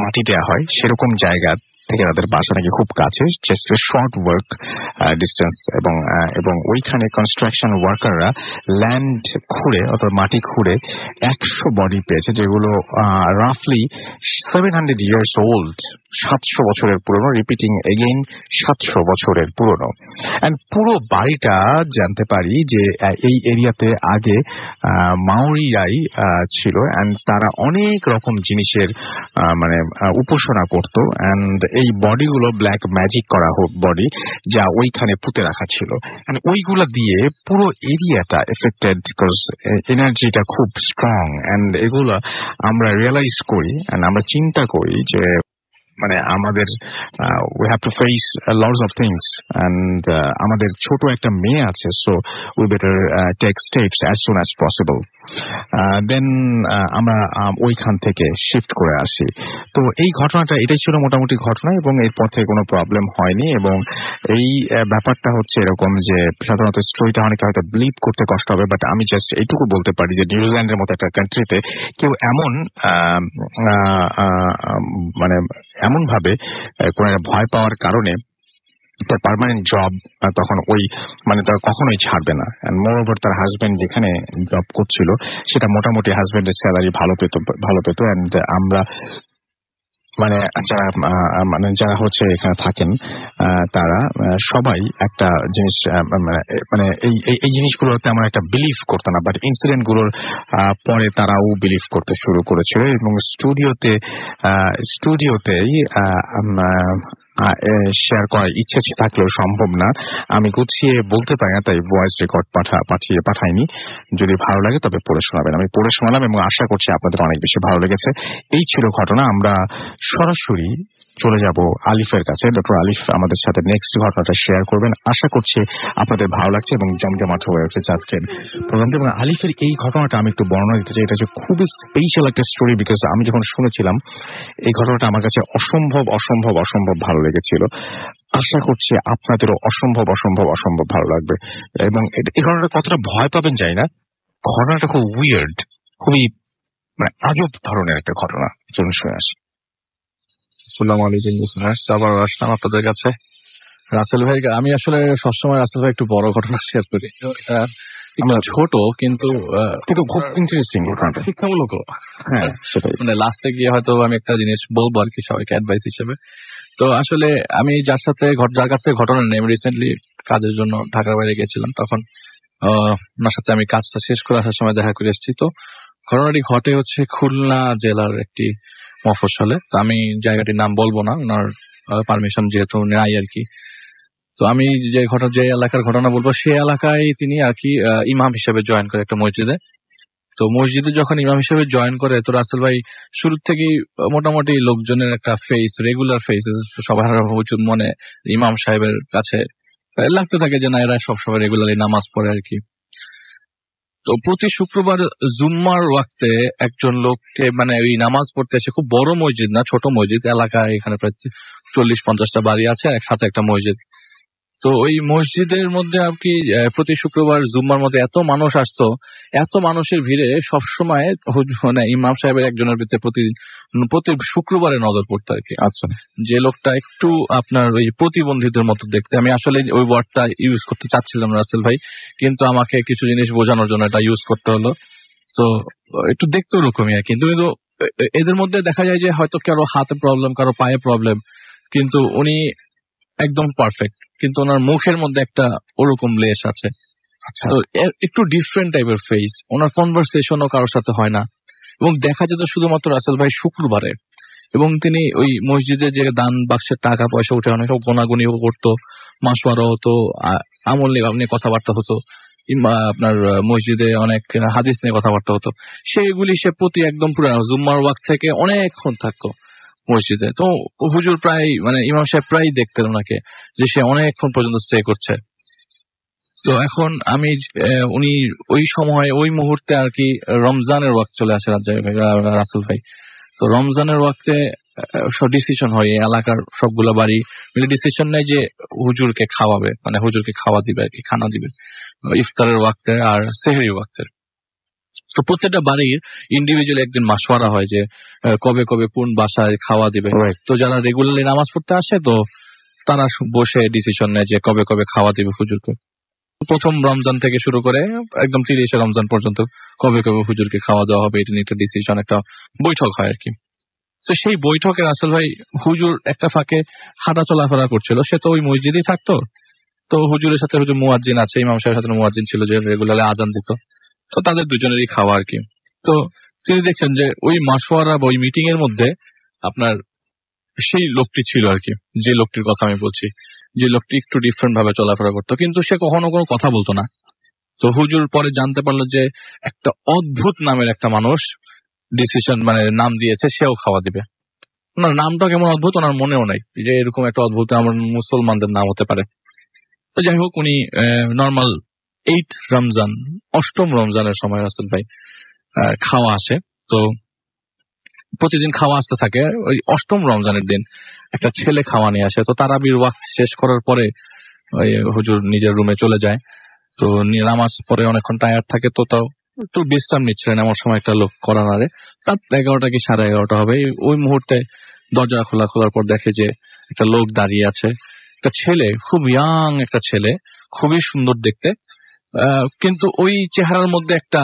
মাটি দেওয়া হয়, সেরকম জায়গা থেকে তাদের বাসা নাকি খুব কাছে, জাস্ট শর্ট ওয়ার্ক ডিস্টেন্স। এবং ওইখানে কনস্ট্রাকশন ওয়ার্কাররা ল্যান্ড খুঁড়ে অথবা মাটি খুঁড়ে 100 বডি পেয়েছে, যেগুলো রাফলি 700 years old, 700 বছরের পুরনো। রিপিটিং এগেইন, 700 বছরের পুরনো। অ্যান্ড পুরো বাড়িটা জানতে পারি যে এই এরিয়াতে আগে মাওরিরাই ছিল, অ্যান্ড তারা অনেক রকম জিনিসের মানে উপাসনা করত। অ্যান্ড এই বডিগুলো ব্ল্যাক ম্যাজিক করা বডি, যা ওইখানে পুঁতে রাখা ছিল। ওইগুলা দিয়ে পুরো এরিয়াটা এফেক্টেড, বিকজ এনার্জিটা খুব স্ট্রং। অ্যান্ড এগুলা আমরা রিয়েলাইজ করি অ্যান্ড আমরা চিন্তা করি যে মানে আমাদের we have to face lots of things, and আমাদের ছোট একটা মেয়ে আছে, so we better take steps as soon as possible. Then আমরা ওইখান থেকে শিফট করে আসি। তো এই ঘটনাটা এটাই ছিল মোটামুটি ঘটনা, এবং এর পথে কোনো প্রবলেম হয়নি। এবং এই ব্যাপারটা হচ্ছে এরকম যে সাধারণত স্টোরিটা অনেকে হয়তো বিলিভ করতে কষ্ট হবে, বাট আমি জাস্ট এইটুকু বলতে পারি যে নিউজিল্যান্ডের মতো একটা কান্ট্রিতে কেউ এমন মানে এমন ভাবে কোন একটা ভয় পাওয়ার কারণে তার পার্মানেন্ট জব তখন ওই মানে তার কখনোই ছাড়বে না। মোর ওভার তার হাজবেন্ড যেখানে জব করছিল সেটা মোটামুটি হাজবেন্ডের স্যালারি ভালো পেত। অ্যান্ড আমরা যারা হচ্ছে এখানে থাকেন তারা সবাই একটা জিনিস মানে এই জিনিসগুলো তেমন একটা বিলিভ করতো না, বাট ইনসিডেন্ট গুলোর পরে তারাও বিলিভ করতে শুরু করেছিল। এবং স্টুডিওতেই শেয়ার করার ইচ্ছে থাকলেও সম্ভব না, আমি গুছিয়ে বলতে পারি না, তাই ভয়েস রেকর্ড পাঠাইনি। যদি ভালো লাগে তবে পড়ে শোনাবেন। আমি পড়ে শোনালাম এবং আশা করছি আপনাদের অনেক বেশি ভালো লেগেছে। এই ছিল ঘটনা। আমরা সরাসরি চলে যাব আলিফের কাছে। ডক্টর আলিফ আমাদের সাথে নেক্সট ঘটনাটা শেয়ার করবেন। আশা করছি আপনাদের ভালো লাগছে এবং জমজমাট হয়ে উঠেছে আজকের প্রোগ্রামটা। এবং আলিফের এই ঘটনাটা আমি একটু বর্ণনা দিতে চাই। এটা হচ্ছে খুবই স্পেশাল একটা স্টোরি, বিকজ আমি যখন শুনেছিলাম এই ঘটনাটা আমার কাছে অসম্ভব ভালো লেগেছিল। আশা করছি আপনাদেরও অসম্ভব ভালো লাগবে। এবং এই ঘটনাটা কতটা ভয় পাবেন জানি না, ঘটনাটা খুব উইয়ার্ড, খুবই মানে আজব ধরনের একটা ঘটনা। চলুন শুনে আসি। আসসালামু আলাইকুম লিসেনার্স, আবার আসলাম আপনাদের কাছে। রাসেল ভাই, আমি আসলে সবসময় রাসেল ভাই একটু বড় ঘটনা শেয়ার করি, ছোট কিন্তু খুব ইন্টারেস্টিং, শিক্ষামূলক। হ্যাঁ, সেটাই। মানে লাস্টে গিয়ে হয়তো আমি একটা জিনিস বলবো আর কি সবাইকে অ্যাডভাইস হিসেবে। তো আসলে আমি যার কাছ থেকে ঘটনা নেই, রিসেন্টলি কাজের জন্য ঢাকার বাইরে গেছিলাম, তখন ওনার সাথে আমি কাজটা শেষ করে আসার সময় দেখা করে এসেছি। তো ঘটনাটি ঘটে হচ্ছে খুলনা জেলার একটি মফস্বলে। আমি জায়গাটির নাম বলবো না, ওনার পারমিশন যেহেতু নাই আর কি। তো আমি যে এলাকার ঘটনা বলবো, সেই এলাকায় তিনি আর কি ইমাম হিসেবে জয়েন করে একটা মসজিদে। তো মসজিদে যখন ইমাম হিসেবে জয়েন করে, তো রাসেল ভাই শুরু থেকেই মোটামুটি লোকজনের একটা রেগুলার ফেসেস সবার মনে ইমাম সাহেবের কাছে লাগতে থাকে যে না, এরা সবসময় রেগুলারলি নামাজ পড়ে আর কি। তো প্রতি শুক্রবার জুম্মার ওয়াক্তে একজন লোককে মানে ওই নামাজ পড়তে এসে, খুব বড় মসজিদ না, ছোট মসজিদ, এলাকায় এখানে প্রায় 40-50টা বাড়ি আছে, একসাথে একটা মসজিদ। তো ওই মসজিদের মধ্যে আর কি প্রতি শুক্রবার জুম্মার মধ্যে এত মানুষ আসতো, এত মানুষের ভিড়ে সবসময় মানে ইমাম সাহেবের একজনের ভিতরে প্রতি শুক্রবারে নজর পড়তো আর কি। আচ্ছা, যে লোকটা একটু আপনার ওই প্রতিবন্ধীদের মতো দেখতে, আমি আসলে ওই ওয়ার্ডটা ইউজ করতে চাচ্ছিলাম রাসেল ভাই, কিন্তু আমাকে কিছু জিনিস বোঝানোর জন্য এটা ইউজ করতে হলো। তো একটু দেখতে ওরকমই আর কিন্তু এদের মধ্যে দেখা যায় যে হয়তো কারো হাতে প্রবলেম, কারো পায়ে প্রবলেম, কিন্তু উনি একদম পারফেক্ট, কিন্তু ওনার মুখের মধ্যে একটা ওরকম লেস আছে। আচ্ছা, তো একটু ডিফারেন্ট টাইপের ফেস, ওনার কনভারসেশনও কারোর সাথে হয় না, এবং দেখা যেত শুধুমাত্র রাসেল ভাই শুক্রবারে। এবং তিনি ওই মসজিদে যে দান বাক্সের টাকা পয়সা উঠে অনেক গোনাগুনিও করতো, মাসওয়ারা হতো, আমল নিয়ে কথাবার্তা হতো, আপনার মসজিদে অনেক হাদিস নিয়ে কথাবার্তা হতো, সেইগুলি সে প্রতি একদম পুরো জুম্মার ওয়াক্ত থেকে অনেকক্ষণ থাকতো মসজিদে। তো হুজুর প্রায় মানে ইমাম সাহেব প্রায় দেখতেন ওনাকে যে সে অনেকক্ষণ পর্যন্ত স্টে করছে। তো এখন আমি উনি ওই সময় ওই মুহূর্তে আর কি রমজানের ওয়াক্ত চলে আসে রাসেল ভাই। তো রমজানের ওয়াক্তে ডিসিশন হয়, এলাকার সবগুলা বাড়ি মিলে ডিসিশন নেয় যে হুজুরকে খাওয়াবে, মানে হুজুরকে খাওয়া দিবে আর কি, খানা দিবে ইফতারের ওয়াক্তে আর সেহরির ওয়াক্তে। তো প্রত্যেকটা বাড়ির ইন্ডিভিজুয়াল একদিন মাসওয়ারা হয় যে কবে কবে কোন বাসায় খাওয়া দিবে। তো যারা রেগুলারলি নামাজ পড়তে আসে তো তারা বসে ডিসিশন নেয় যে কবে কবে খাওয়া দিবে হুজুরকে। প্রথম রমজান থেকে শুরু করে একদম 30 রমজান পর্যন্ত কবে কবে হুজুরকে খাওয়া দেওয়া হবে, এটা নিয়ে একটা ডিসিশন, একটা বৈঠক হয় আর কি। তো সেই বৈঠকে রাসেল ভাই হুজুর একটা ফাঁকে হাঁটা চলাফেরা করছিল, সে তো ওই মসজিদেই থাকতো। তো হুজুরের সাথে হুজুর মুয়াজ্জিন আছে, ইমাম সাহেবের সাথে মুয়াজ্জিন ছিল যে রেগুলারলি আজান দিত, তো তাদের দুজনেরই খাওয়া আর কি। তো তিনি দেখছেন যে ওই মাসওয়ারা বা ওই মিটিং এর মধ্যে আপনার সেই লোকটি ছিল আর কি, যে লোকটির কথা আমি বলছি, যে লোকটি একটু ডিফারেন্ট ভাবে চলাফেরা করতো, কিন্তু সে কখনো কোনো কথা বলতো না। তো হুজুর পরে জানতে পারলো যে একটা অদ্ভুত নামের একটা মানুষ ডিসিশন মানে নাম দিয়েছে, সেও খাওয়া দিবে। ওনার নামটা কেমন অদ্ভুত ওনার মনেও নাই যে এরকম একটা অদ্ভুত আমার মুসলমানদের নাম হতে পারে। তো যাই হোক, উনি নর্মাল 8 রমজান, 8ম রমজানের সময় রাসেল ভাই খাওয়া আসে। তো প্রতিদিন খাওয়া আসতে থাকে। ওই 8ম রমজানের দিন একটা ছেলে খাওয়া নিয়ে আসে। তো তারাবির ওয়াক্ত শেষ করার পরে ওই হুজুর নিজের রুমে চলে যায়। তো নামাজ পরে অনেকক্ষণ টায়ার্ড থাকে, তো তাও একটু বিশ্রাম নিচ্ছিলেন এমন সময় একটা লোক কর্নারে, রাত 11টা কি 11:30 হবে, ওই মুহূর্তে দরজা খোলার পর দেখে যে একটা লোক দাঁড়িয়ে আছে, একটা ছেলে, খুব ইয়াং একটা ছেলে, খুবই সুন্দর দেখতে, কিন্তু ওই চেহারার মধ্যে একটা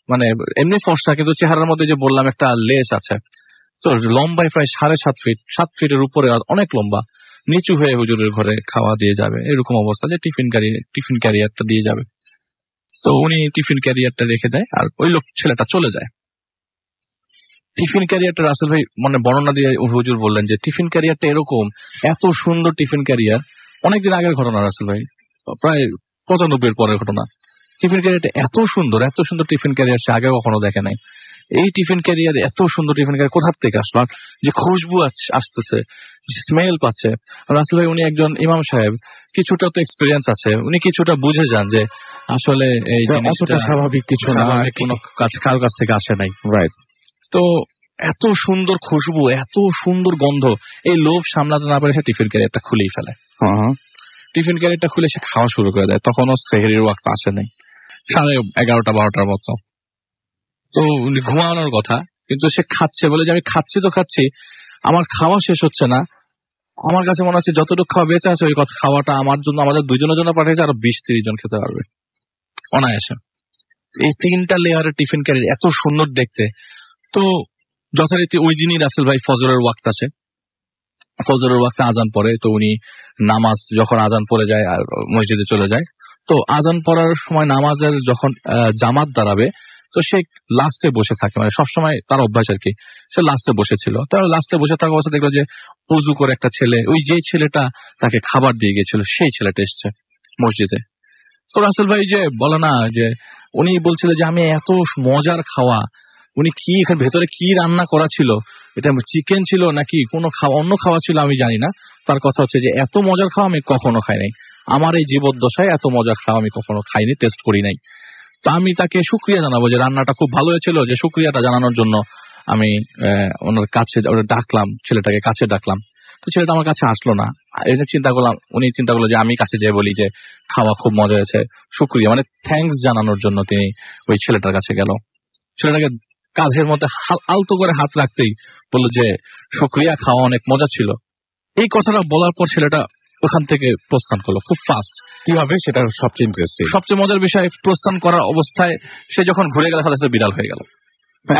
মানে এমনি ফর্সা, কিন্তু চেহারার মধ্যে যে বললাম একটা লেস আছে। তো লম্বায় প্রায় 7.5 ফিট, 7 ফিটের উপরে, অনেক লম্বা, নিচু হয়ে হুজুরের ঘরে খাওয়া দিয়ে যাবে এরকম অবস্থা, যে টিফিন ক্যারিয়ারটা দিয়ে যাবে। তো উনি টিফিন ক্যারিয়ারটা রেখে যায় আর ওই লোক ছেলেটা চলে যায়। টিফিন ক্যারিয়ারটা রাসেল ভাই মানে বর্ণনা দিয়ে হুজুর বললেন যে টিফিন ক্যারিয়ারটা এরকম, এত সুন্দর টিফিন ক্যারিয়ার, অনেকদিন আগের ঘটনা রাসেল ভাই, প্রায় 95 পরের ঘটনা। টিফিন ক্যারিয়ারটা এত সুন্দর টিফিন ক্যারিয়ার সে আগে কখনো দেখে নাই। এই টিফিন ক্যারিয়ার, এত সুন্দর টিফিন ক্যারিয়ার কোথার থেকে আসলো, যে খুশবু আসতেছে, স্মেল পাচ্ছে। রাসেল ভাই উনি একজন ইমাম সাহেব, কিছুটা তো এক্সপিরিয়েন্স আছে, উনি কিছুটা বুঝে যান যে আসলে এই জিনিসটা স্বাভাবিক কিছু না, কোনো কারোর কাছ থেকে আসে নাই। রাইট। তো এত সুন্দর খুশবু, এত সুন্দর গন্ধ, এই লোভ সামলাতে না পারে সে টিফিন ক্যারিয়ারটা খুলেই ফেলে। টিফিন ক্যারিয়ারটা খুলে সে খাওয়া শুরু করে দেয়। তখনও সেহরির ওয়াক্ত আসে নাই, 11:30-12টার মতো। তো ঘুমানোর কথা, কিন্তু সে খাচ্ছে, বলে যে আমি খাচ্ছি তো খাচ্ছি, আমার খাওয়া শেষ হচ্ছে না, আমার কাছে মনে হচ্ছে যতটুকু খাওয়া বেঁচে আছে ওই খাওয়াটা আমার জন্য, আমাদের দুজনের জন্য পাঠিয়েছে, আরো 20-30 জন খেতে পারবে অনায়াসে। এই 3টা লেয়ারের টিফিন ক্যারিয়ার এত সুন্দর দেখতে। তো যথারীতি ওই দিনই রাসেল ভাই ফজরের ওয়াক্ত আসে, ফজরের ওয়াক্তে আজান পড়ে। তো উনি নামাজ যখন আজান পড়ে যায় আর মসজিদে চলে যায়। তো আজান পড়ার সময় নামাজের যখন জামাত দাঁড়াবে, তো সে লাস্টে বসে থাকে, মানে সবসময় তার অভ্যাস আর কি, সে লাস্টে বসেছিল। তার লাস্টে বসে থাকা অবস্থা দেখলো যে উজু করে একটা ছেলে, ওই যে ছেলেটা তাকে খাবার দিয়ে গিয়েছিল, সেই ছেলেটা এসছে মসজিদে। তো রাসেল ভাই যে বলে না, যে উনি বলছিল যে আমি এত মজার খাওয়া, উনি কি এখানে ভেতরে কি রান্না করা ছিল, এটা চিকেন ছিল নাকি কোনো অন্য খাওয়া ছিল আমি জানি না। তার কথা হচ্ছে যে এত মজার খাওয়া আমি কখনো খাই নাই, আমার এই জীবদ্দশায় এত মজার খাওয়া আমি কখনো খাইনি, টেস্ট করি নাই। তো আমি তাকে শুকরিয়া জানাবো যে রান্নাটা খুব ভালো হয়েছিল, যে শুকরিয়াটা জানানোর জন্য আমি ওনার কাছে ডাকলাম, ছেলেটাকে কাছে ডাকলাম। তো ছেলেটা আমার কাছে আসলো না। এটা চিন্তা করলাম, উনি চিন্তা করলো যে আমি কাছে যেয়ে বলি যে খাওয়া খুব মজা হয়েছে, শুকরিয়া, মানে থ্যাঙ্কস জানানোর জন্য তিনি ওই ছেলেটার কাছে গেল। ছেলেটাকে কাঁধের মধ্যে আলতো করে হাত রাখতেই বললো যে শুকরিয়া, খাওয়া অনেক মজা ছিল। এই কথাটা বলার পর ছেলেটা ওখান থেকে প্রস্থান করলো খুব ফাস্ট। কিভাবে, সেটা সবচেয়ে ইন্টারেস্টিং। সবচেয়ে মজার বিষয়, প্রস্থান করার অবস্থায় সে যখন ঘুরে গেল তাহলে সে বিড়াল হয়ে গেল।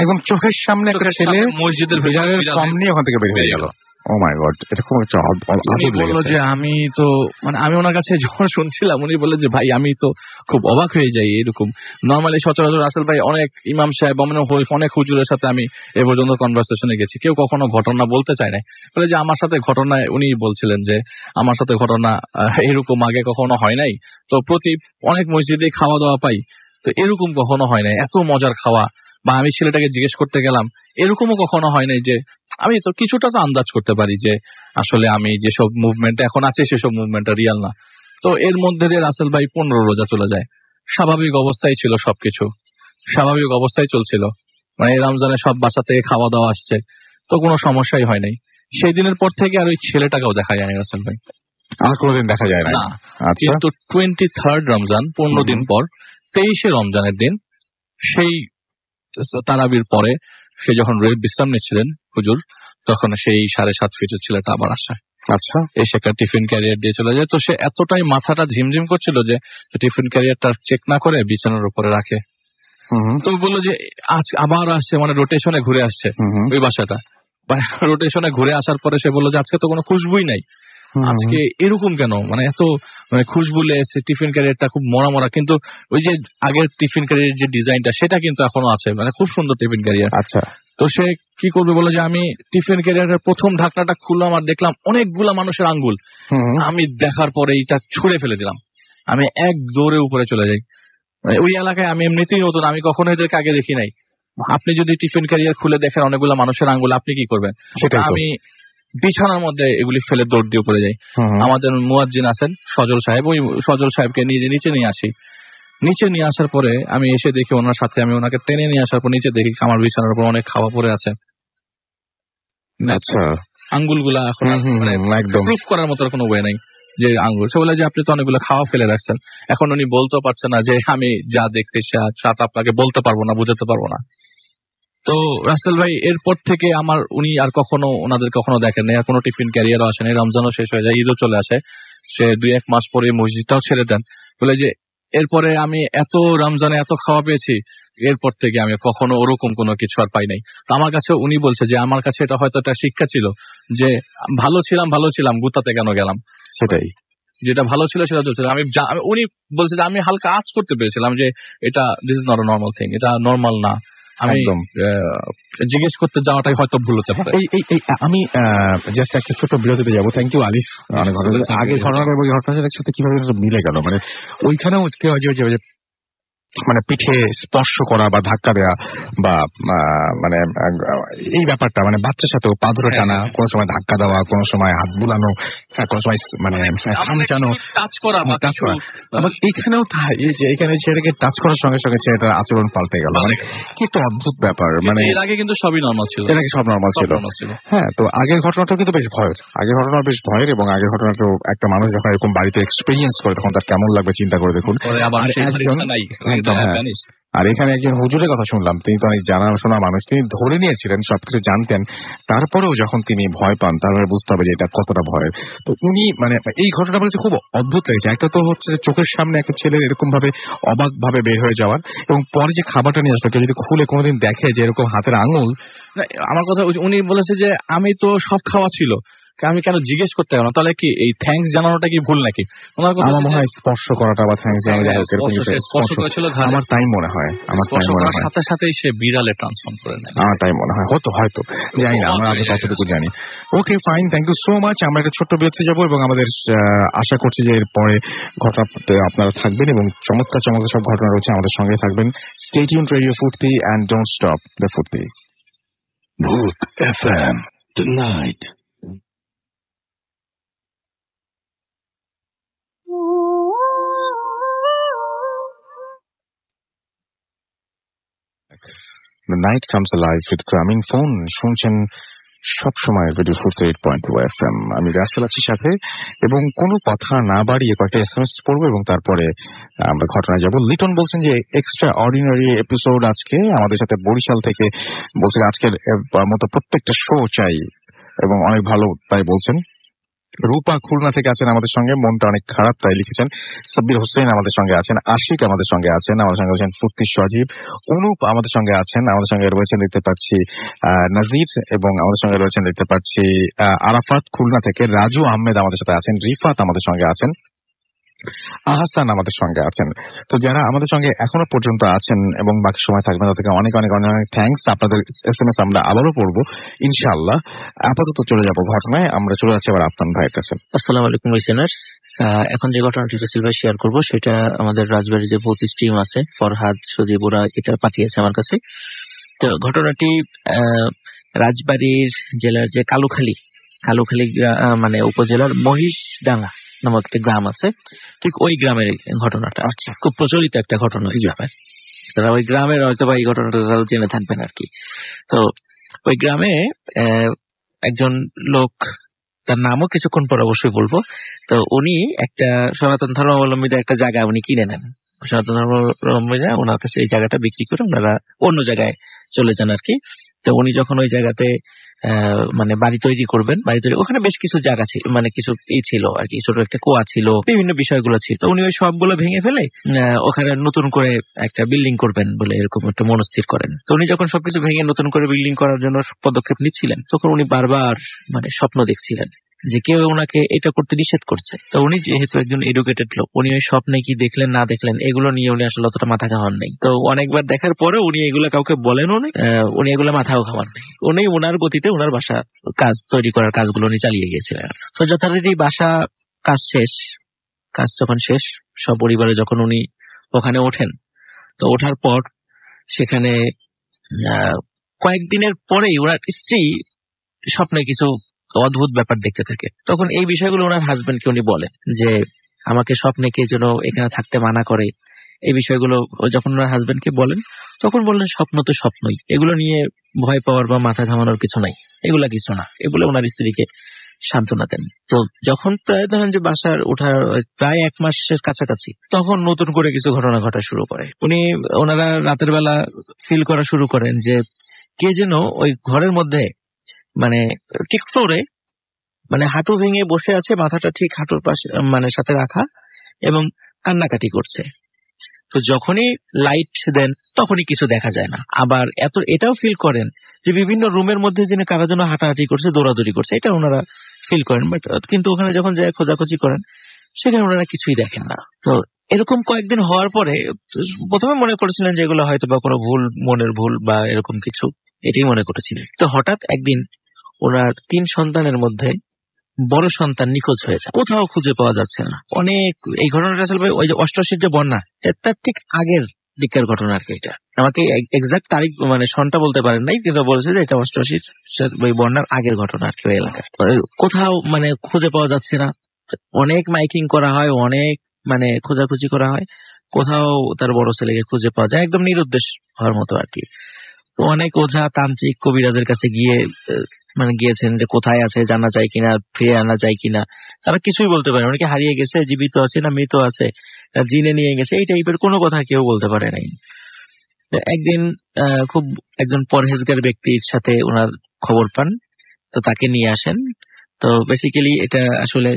একদম চোখের সামনে একটা ছেলে মসজিদের বিড়ালের ফর্ম নিয়ে ওখান থেকে বের হয়ে গেল। ও মাই গড, এটা খুব একটা উনি বললো যে আমি তো মানে আমি ওনার কাছে যখন শুনছিলাম উনি বললেন যে ভাই আমি তো খুব অবাক হয়ে যাই, এরকম নর্মালি সচরাচর রাসেল ভাই অনেক ইমাম সাহেব অনেক হুজুরের সাথে আমি এ পর্যন্ত কনভারসেশনে গেছি, কেউ কখনো ঘটনা বলতে চায় না। বলে যে আমার সাথে ঘটনায় উনি বলছিলেন যে আমার সাথে ঘটনা এরকম আগে কখনো হয় নাই, তো অনেক মসজিদে খাওয়া দাওয়া পাই, তো এরকম কখনো হয় নাই এত মজার খাওয়া। বা আমি ছেলেটাকে জিজ্ঞেস করতে গেলাম, এরকমও কখনো হয় নাই যে আমি তো কিছুটা তো আন্দাজ করতে পারি যে আসলে আমি যেসব মুভমেন্ট এখন আছে সেসব মুভমেন্টটা রিয়াল না। তো এর মধ্যে দিয়ে রাসেল ভাই 15 রোজা চলে যায়। স্বাভাবিক অবস্থায় ছিল, সবকিছু স্বাভাবিক অবস্থায় চলছিল, মানে এই রমজানে সব বাসা থেকে খাওয়া দাওয়া আসছে, তো কোনো সমস্যাই হয় নাই। সেই দিনের পর থেকে আর ওই ছেলেটাকেও দেখা যায়নি রাসেল ভাই, আর কোনোদিন দেখা যায় না। কিন্তু 23rd রমজান 15 দিন পর 23শে রমজানের দিন সেই তারাবির পরে সে যখন বিশ্রাম নিচ্ছিলেন হুজুর, তখন সেই 7.5 ফিটের ছেলেটা আবার আসে। আচ্ছা, এসে একটা টিফিন ক্যারিয়ার দিয়ে চলে যায়। তো সে এতটাই মাথাটা ঝিমঝিম করছিল যে টিফিন ক্যারিয়ারটা চেক না করে বিছানার উপরে রাখে। তো বললো যে আজ আবার আসছে, মানে রোটেশনে ঘুরে আসছে ওই বাসাটা। রোটেশনে ঘুরে আসার পরে সে বললো যে আজকে তো কোনো খুশবুই নাই, আজকে এরকম কেন, মানে এত মানে খুশবু লেগেছে, টিফিন ক্যারিয়ারটা খুব মরা মরা, কিন্তু ওই যে আগের টিফিন ক্যারিয়ার যে ডিজাইনটা সেটা কিন্তু এখনো আছে, মানে খুব সুন্দর টিফিন ক্যারিয়ার। আচ্ছা, তো সে কি করবে বলে যে আমি টিফিন ক্যারিয়ারের প্রথম ঢাকনাটা খুললাম আর দেখলাম অনেকগুলা মানুষের আঙ্গুল। আমি দেখার পরে এটা ছুঁড়ে ফেলে দিলাম, আমি এক দৌড়ে উপরে চলে যাই। মানে ওই এলাকায় আমি এমনিতেই নতুন, আমি কখনো এদেরকে আগে দেখি নাই। আপনি যদি টিফিন ক্যারিয়ার খুলে দেখেন অনেকগুলা মানুষের আঙ্গুল, আপনি কি করবেন? সেটা আমি বিছানার মধ্যে এগুলি ফেলে দৌড় দিয়ে পড়ে যাই। আমাদের মুয়াজ্জিন আছেন সজল সাহেব, ওই সজল সাহেবকে নিচে নিয়ে আসি। নিচে নিয়ে আসার পরে আমি এসে দেখি ওনার সাথে, আমি ওনাকে টেনে নিয়ে আসার পর নিচে দেখি আমার বিছানার উপর অনেক খাওয়া পড়ে আছে। আচ্ছা, আঙ্গুলগুলা এখন একদম প্রুফ করার মতো কোনো ওয়ে নাই যে আঙ্গুল। সে বলে যে আপনি তো অনেকগুলো খাওয়া ফেলে রাখছেন। এখন উনি বলতেও পারছে না যে আমি যা দেখছি সাথে আপনাকে বলতে পারবো না, বুঝাতে পারবো না। তো রাসেল ভাই এরপর থেকে উনি আর কখনো ওনাদের কখনো দেখেন না, আর কোনো টিফিন ক্যারিয়ারও আসে না। রমজানও শেষ হয়ে যায়, ঈদও চলে আসে, সে 2-1 মাস পরে মসজিদটাও ছেড়ে দেন। বলে যে এরপরে আমি এত রমজানে এত খাওয়া পেয়েছি, এরপর থেকে আমি কখনো ওরকম কোনো কিছু আর পাই নাই। তো আমার কাছে উনি বলছে যে আমার কাছে এটা হয়তো একটা শিক্ষা ছিল যে ভালো ছিলাম গুতাতে কেন গেলাম, সেটাই যেটা ভালো ছিল সেটা চলছে। উনি বলছে যে আমি হালকা আঁচ করতে পেরেছিলাম যে এটা this is not a normal thing, এটা নর্মাল না। আমি জিজ্ঞেস করতে যাওয়াটাই হয়তো ভুল হতে পারে। আমি জাস্ট একটা ছোট বিরতিতে যাবো। থ্যাংক ইউ আলিফ। আগের ঘটনাটা এবং ঘটনার সাথে কিভাবে মিলে গেল, মানে ওইখানেও মানে পিঠে স্পর্শ করা বা ধাক্কা দেওয়া বা মানে এই ব্যাপারটা, মানে বাচ্চার সাথেও পা ধরে টানা, কোনো সময় ধাক্কা দেওয়া, কোনো সময় হাত বুলানো, কোনো সময় মানে হামচানো, টাচ করা। আবার এখানেও তাই, এই যে এখানে ছেলেকে টাচ করার সঙ্গে সঙ্গে ছেলেটার আচরণ পাল্টে গেল, মানে কি একটা অদ্ভুত ব্যাপার। মানে এর আগে কিন্তু সবই নর্মাল ছিল, এর আগে সব নর্মাল ছিল। হ্যাঁ, তো আগের ঘটনাটাও কিন্তু বেশ ভয়ের, এবং আগের ঘটনাটাও একটা মানুষ যখন এরকম বাড়িতে এক্সপিরিয়েন্স করে তখন তার কেমন লাগবে চিন্তা করে দেখুন। আর এখানে একজন হুজুরের কথা শুনলাম, তিনি তো অনেক জানাশোনা মানুষ, তিনি ধরে নিয়েছিলেন, সবকিছু জানতেন, তারপরেও যখন তিনি ভয় পান তারপরে বুঝতে হবে যে এটা কতটা ভয়ের। তো উনি মানে এই ঘটনা বলেছে খুব অদ্ভুত লেগেছে। একটা তো হচ্ছে যে চোখের সামনে একটা ছেলে এরকম ভাবে অবাক ভাবে বের হয়ে যাওয়ার, এবং পরে যে খাবারটা নিয়ে আসলো, কেউ যদি খুলে কোনোদিন দেখে যে এরকম হাতের আঙুল। আমার কথা উনি বলেছে যে আমি তো সব খাওয়া ছিল, আমি কেন জিজ্ঞেস করতে গেলাম, তাহলে কি এই থ্যাঙ্কস জানানোটা কি ভুল নাকি? আমার মনে হয় স্পর্শ করাটা বা থ্যাঙ্কস জানানো আমার তাই মনে হয়, সাথে সাথেই সে বিড়ালে ট্রান্সফর্ম করে নেয়, আমার তাই মনে হয়। হয়তো জানি না, আমরা আগে কতটুকু জানি। Okay fine, thank you so much. আমরা একটা ছোট্ট বিরতি যাবো এবং আমাদের আশা করছি যে এরপরে ঘটনাতে আপনারা থাকবেন এবং চমৎকার সব ঘটনা রয়েছে, আমাদের সঙ্গে থাকবেন। স্টে টিউনড রেডিও ফুর্তি এন্ড ডোন্ট স্টপ দ্য ফুর্তি। Voot FM tonight. The night comes alive with Gramin Phone। শুনছেন সবসময় রেডিও 48.2 FM। আমি রাসেল আছি সাথে, এবং কোনো কথা না বাড়িয়ে কয়েকটা SMS পড়বো এবং তারপরে আমরা ঘটনায় যাব। লিটন বলছেন যে এক্সট্রা অর্ডিনারি এপিসোড আজকে আমাদের সাথে, বরিশাল থেকে বলছেন আজকের মতো প্রত্যেকটা শো চাই এবং অনেক ভালো তাই বলছেন। রূপা খুলনা থেকে আছেন আমাদের সঙ্গে, মনটা অনেক খারাপ তাই লিখেছেন। সাব্বির হোসেন আমাদের সঙ্গে আছেন, আশিক আমাদের সঙ্গে আছেন, আমাদের সঙ্গে আছেন ফুর্তি সজীব, অনুপ আমাদের সঙ্গে আছেন, আমাদের সঙ্গে রয়েছেন দেখতে পাচ্ছি নাজির, এবং আমাদের সঙ্গে রয়েছেন দেখতে পাচ্ছি আরাফাত খুলনা থেকে, রাজু আহমেদ আমাদের সাথে আছেন, রিফাত আমাদের সঙ্গে আছেন, আহসান আমাদের সঙ্গে আছেন। তো যারা আমাদের সঙ্গে এখনো পর্যন্ত আছেন এবং বাকি সময় থাকবেন তাদেরকে অনেক অনেক অনেক অনেক থ্যাঙ্কস। আপনাদের SMS আমরা আবারও পড়বো ইনশাআল্লাহ। আপাতত চলে যাব ঘটনায়, আমরা চলে যাচ্ছি আবার আফনান ভাইয়ের কাছে। আসসালামু আলাইকুম লিসেনার্স। এখন যে ঘটনাটি রাসেল ভাই শেয়ার করবো সেটা আমাদের রাজবাড়ির যে 25 টিম আছে, ফরহাদ, সজীব, ওরা এটা পাঠিয়েছে আমার কাছে। তো ঘটনাটি রাজবাড়ির জেলার যে কালুখালী মানে উপজেলার মহিষডাঙ্গা নামক একটা গ্রাম আছে, ঠিক ওই গ্রামের ঘটনাটা। আচ্ছা, খুব প্রচলিত একটা ঘটনা ওই গ্রামের। তারা ওই গ্রামের হয়তো বা এই ঘটনাটা তারা জেনে থাকবেন আর কি। তো ওই গ্রামে একজন লোক, তার নামও কিছুক্ষণ পর অবশ্যই বলবো, তো উনি একটা সনাতন ধর্মাবলম্বীদের একটা জায়গা উনি কিনে নেন। সনাতন ধর্মাবলম্বীরা ওনার কাছে এই জায়গাটা বিক্রি করে ওনারা অন্য জায়গায় চলে যান আর কি। তো উনি যখন ওই জায়গাতে মানে বাড়ি তৈরি করবেন, ওখানে বেশ কিছু জায়গা ছিল, মানে কিছু ছিল আর কি, ছোট একটা কুয়া ছিল, বিভিন্ন বিষয়গুলো ছিল। তো উনি ওই সবগুলো ভেঙে ফেলে ওখানে নতুন করে একটা বিল্ডিং করবেন বলে এরকম একটা মনস্থির করেন। তো উনি যখন সবকিছু ভেঙে নতুন করে বিল্ডিং করার জন্য পদক্ষেপ নিচ্ছিলেন, তখন উনি বারবার মানে স্বপ্ন দেখছিলেন যে কেউ ওনাকে এটা করতে নিষেধ করছে। তো উনি যেহেতু একজন এডুকেটেড লোক, উনি ওই স্বপ্নে কি দেখলেন না দেখলেন এগুলো নিয়ে উনি আসলে অতটা মাথা খাওয়ান নেই। তো অনেকবার দেখার পরে উনি এগুলো কাউকে বলেনও নেই, উনি এগুলো মাথাও খাওয়ান নেই। উনি ওনার গতিতে ওনার বাসা কাজ তৈরি করার কাজগুলো উনি চালিয়ে গিয়েছিলেন। তো যথারীতি বাসা কাজ যখন শেষ, সব পরিবারে যখন উনি ওখানে ওঠেন, তো ওঠার পর সেখানে কয়েকদিনের পরেই ওনার স্ত্রী স্বপ্নে কিছু অদ্ভুত ব্যাপার দেখতে থাকে। তখন এই বিষয়গুলো ওনার হাজবেন্ডকে উনি বলেন যে আমাকে স্বপ্নে কে যেন এখানে থাকতে মানা করে। এই বিষয়গুলো যখন ওনার হাজবেন্ডকে বলেন, তখন বললেন স্বপ্ন তো স্বপ্নই, এগুলো নিয়ে ভয় পাওয়ার বা মাথা ঘামানোর কিছু নাই, এগুলা কিছু না, এগুলো ওনার স্ত্রীকে সান্ত্বনা দেন। তো যখন প্রায় ধরেন যে বাসার ওঠার প্রায় 1 মাসের কাছাকাছি, তখন নতুন করে কিছু ঘটনা ঘটা শুরু করে। ওনারা রাতের বেলা ফিল করা শুরু করেন যে কে যেন ওই ঘরের মধ্যে মানে ঠিক ফ্লোরে মানে হাঁটু ভেঙে বসে আছে, মাথাটা ঠিক হাঁটুর পাশে মানে সাথে রাখা, এবং কান্নাকাটি করছে। তো যখনই লাইট দেন তখনই কিছু দেখা যায় না। আবার এটাও ফিল করেন যে বিভিন্ন রুমের মধ্যে যিনি কারা যেন হাঁটাহাঁটি করছে, দৌড়াদৌড়ি করছে, এটা ওনারা ফিল করেন। বাট কিন্তু ওখানে যখন যায় খোঁজাখুঁজি করেন, সেখানে ওনারা কিছুই দেখেন না। তো এরকম কয়েকদিন হওয়ার পরে প্রথমে মনে করেছিলেন যে এগুলো হয়তো বা কোনো মনের ভুল বা এরকম কিছু, এটাই মনে করেছিলেন। তো হঠাৎ একদিন ওনার 3 সন্তানের মধ্যে বড় সন্তান নিখোঁজ হয়েছে, কোথাও খুঁজে পাওয়া যাচ্ছে না। এই ঘটনাটা আসলে ওই যে 88 যে বন্যা, তার ঠিক আগের দিকের ঘটনা আর কি। এটা আমাকে এক্সাক্ট তারিখ মানে সনটা বলতে পারেন নাই, কিন্তু বলেছে যে এটা 88 ওই বন্যার আগের ঘটনা আর কি। ওই এলাকায় কোথাও মানে খুঁজে পাওয়া যাচ্ছে না। অনেক মাইকিং করা হয়, অনেক মানে খোঁজাখুঁজি করা হয়, কোথাও তার বড় ছেলেকে খুঁজে পাওয়া যায়, একদম নিরুদ্দেশ হওয়ার মতো আর কি। তো অনেক ওঝা, তান্ত্রিক, কবিরাজের কাছে গিয়েছেন যে কোথায় আছে, জানা যায় কিনা, ফিরে আনা যায় কিনা। তারা কিছুই বলতে পারে। অনেকে হারিয়ে গেছে, জীবিত আছে না মৃত আছে, জিনে নিয়ে গেছে, এই টাইপের কোনো কথা কেউ বলতে পারে নাই। একদিন খুব একজন পরহেজগার ব্যক্তির সাথে ওনার খবর পান, তো তাকে নিয়ে আসেন। তো বেসিক্যালি এটা আসলে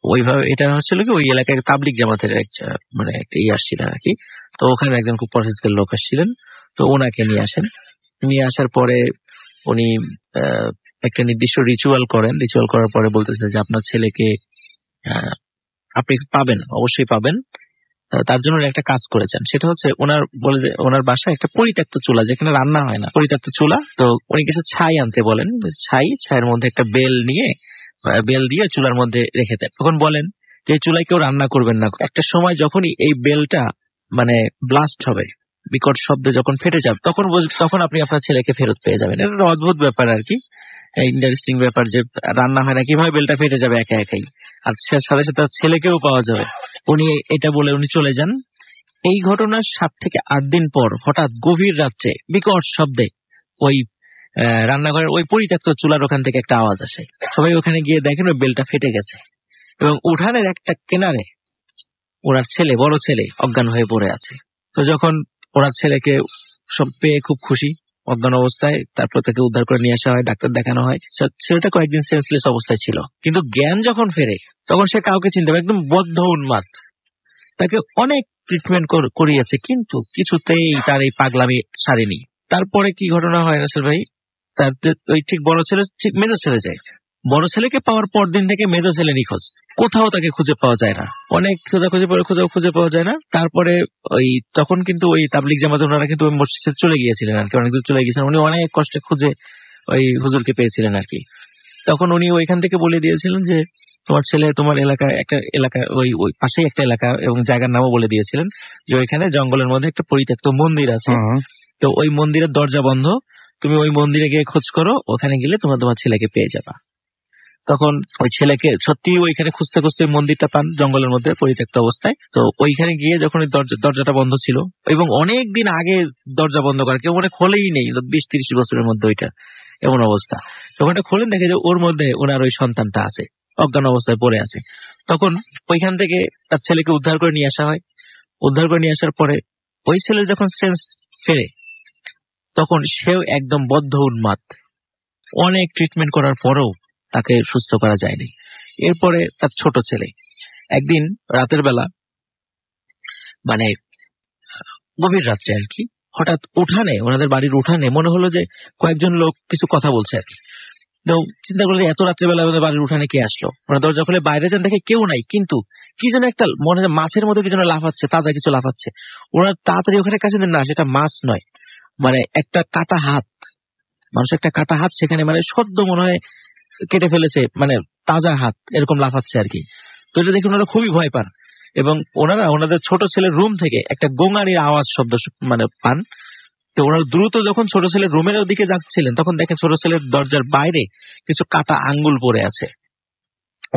ওইভাবে এটা হচ্ছিল কি, ওই এলাকায় তাবলিগ জামাতের একটা আসছিলেন আর কি। তো ওখানে একজন খুব পরহেজগার লোক আসছিলেন, তো ওনাকে নিয়ে আসেন। নিয়ে আসার পরে উনি একটা নির্দিষ্ট রিচুয়াল করার পরে বলতেছে যে আপনার ছেলেকে আপনি পাবেন, অবশ্যই পাবেন। তার জন্য একটা কাজ করেছেন, সেটা হচ্ছে ওনার বাসায় একটা পরিত্যক্ত চুলা, যেখানে রান্না হয় না, পরিত্যক্ত চুলা। তো উনি কিছু ছাই আনতে বলেন, ছাইয়ের মধ্যে একটা বেল দিয়ে চুলার মধ্যে রেখে দেন। তখন বলেন যে চুলায় কেউ রান্না করবেন না। একটা সময় যখনই এই বেলটা মানে ব্লাস্ট হবে, বিকট শব্দে যখন ফেটে যাবে, তখন আপনি আপনার ছেলেকে ফেরত পেয়ে যাবেন। এটা একটা অদ্ভুত ব্যাপার আর কি, ইন্টারেস্টিং ব্যাপার যে রান্না হয় না, কিভাবে বেলটা ফেটে যাবে একাই, আর সাথে সাথে ছেলেকেও পাওয়া যাবে। উনি এটা বলে উনি চলে যান। এই ঘটনার 7 থেকে 8 দিন পর হঠাৎ গভীর রাত্রে বিকট শব্দে ওই রান্নাঘরের ওই পরিত্যক্ত চুলার ওখান থেকে একটা আওয়াজ আসে। সবাই ওখানে গিয়ে দেখেন ওই বেলটা ফেটে গেছে এবং উঠানের একটা কিনারে ওনার ছেলে, বড় ছেলে অজ্ঞান হয়ে পড়ে আছে। তো যখন ওনার ছেলেকে সব পেয়ে খুব খুশি, অজ্ঞান অবস্থায়, তারপর তাকে উদ্ধার করে নিয়ে আসা হয়, ডাক্তার দেখানো হয়। ছেলেটা কয়েকদিন সেন্সলেস অবস্থায় ছিল, কিন্তু জ্ঞান যখন ফেরে তখন সে কাউকে চিনতে পারে, একদম বদ্ধ উন্মাদ। তাকে অনেক ট্রিটমেন্ট করিয়েছে, কিন্তু কিছুতেই তার এই পাগলামি সারেনি। তারপরে কি ঘটনা হয় রাসেল ভাই, তার ওই ঠিক বড় ছেলে ঠিক মেজর ছেলে যায়। বড় ছেলেকে পাওয়ার পর দিন থেকে মেজর ছেলে নিখোঁজ, কোথাও তাকে খুঁজে পাওয়া যায় না। অনেক খোঁজাখুঁজি পরে খুঁজে পাওয়া যায় না। তারপরে ওই তখন কিন্তু ওই তাবলিগ জামাত ওনারা কিন্তু ওই মসজিদে চলে গিয়েছিলেন আর কি, অনেক দূর চলে গিয়েছিলেন। উনি অনেক কষ্টে খুঁজে ওই হুজুরকে পেয়েছিলেন আর কি। তখন উনি ওইখান থেকে বলে দিয়েছিলেন যে তোমার ছেলে তোমার এলাকায় একটা এলাকা, ওই পাশেই একটা এলাকা এবং জায়গার নামও বলে দিয়েছিলেন যে ওইখানে জঙ্গলের মধ্যে একটা পরিত্যক্ত মন্দির আছে। তো ওই মন্দিরের দরজা বন্ধ, তুমি ওই মন্দিরে গিয়ে খোঁজ করো, ওখানে গেলে তোমার ছেলেকে পেয়ে যাবা। তখন ওই ছেলেকে সত্যি ওইখানে খুঁজতে খুঁজতে মন্দিরটা পান জঙ্গলের মধ্যে পরিত্যক্ত অবস্থায়। তো ওইখানে গিয়ে যখন ওই দরজাটা বন্ধ ছিল এবং অনেক দিন আগে দরজা বন্ধ করা, কেউ মনে খোলেই নেই, 20-30 বছরের মধ্যে ওইটা এমন অবস্থা। যখন এটা খোলেন দেখে যে ওর মধ্যে ওনার ওই সন্তানটা আছে, অজ্ঞান অবস্থায় পড়ে আছে। তখন ওইখান থেকে তার ছেলেকে উদ্ধার করে নিয়ে আসা হয়। উদ্ধার করে নিয়ে আসার পরে ওই ছেলে যখন সেন্স ফেরে তখন সেও একদম বদ্ধ উন্মাদ। অনেক ট্রিটমেন্ট করার পরেও তাকে সুস্থ করা যায়নি। এরপরে তার ছোট ছেলে একদিন রাতের বেলা, মানে গভীর রাত্রে আর কি, হঠাৎ উঠানে, ওনাদের বাড়ির উঠানে মনে হলো যে কয়েকজন লোক কিছু কথা বলছে আর কি। চিন্তা করলে এত রাত্রেবেলা আমাদের বাড়ির উঠানে কে আসলো। ওরা দরজা খুলে বাইরে যান, দেখে কেউ নাই, কিন্তু কি যেন একটা মনে হয় মাছের মতো কি যেন লাফাচ্ছে, তাজা কিছু লাফাচ্ছে। ওরা তাড়াতাড়ি ওখানে কাছে দেন, না সেটা মাছ নয়, মানে একটা কাটা হাত, মানুষের একটা কাটা হাত সেখানে, মানে সদ্য মনে হয় কেটে ফেলেছে, মানে তাজা হাত এরকম লাফাচ্ছে আর কি। তো এটা দেখে ওনারা খুবই ভয় পান এবং ওনারা ওনাদের ছোট ছেলের রুম থেকে একটা গোঙানির আওয়াজ শব্দ মানে পান। তো ওনারা দ্রুত যখন ছোট ছেলের রুমের দিকে যাচ্ছিলেন তখন দেখেন ছোট ছেলের দরজার বাইরে কিছু কাটা আঙ্গুল পড়ে আছে।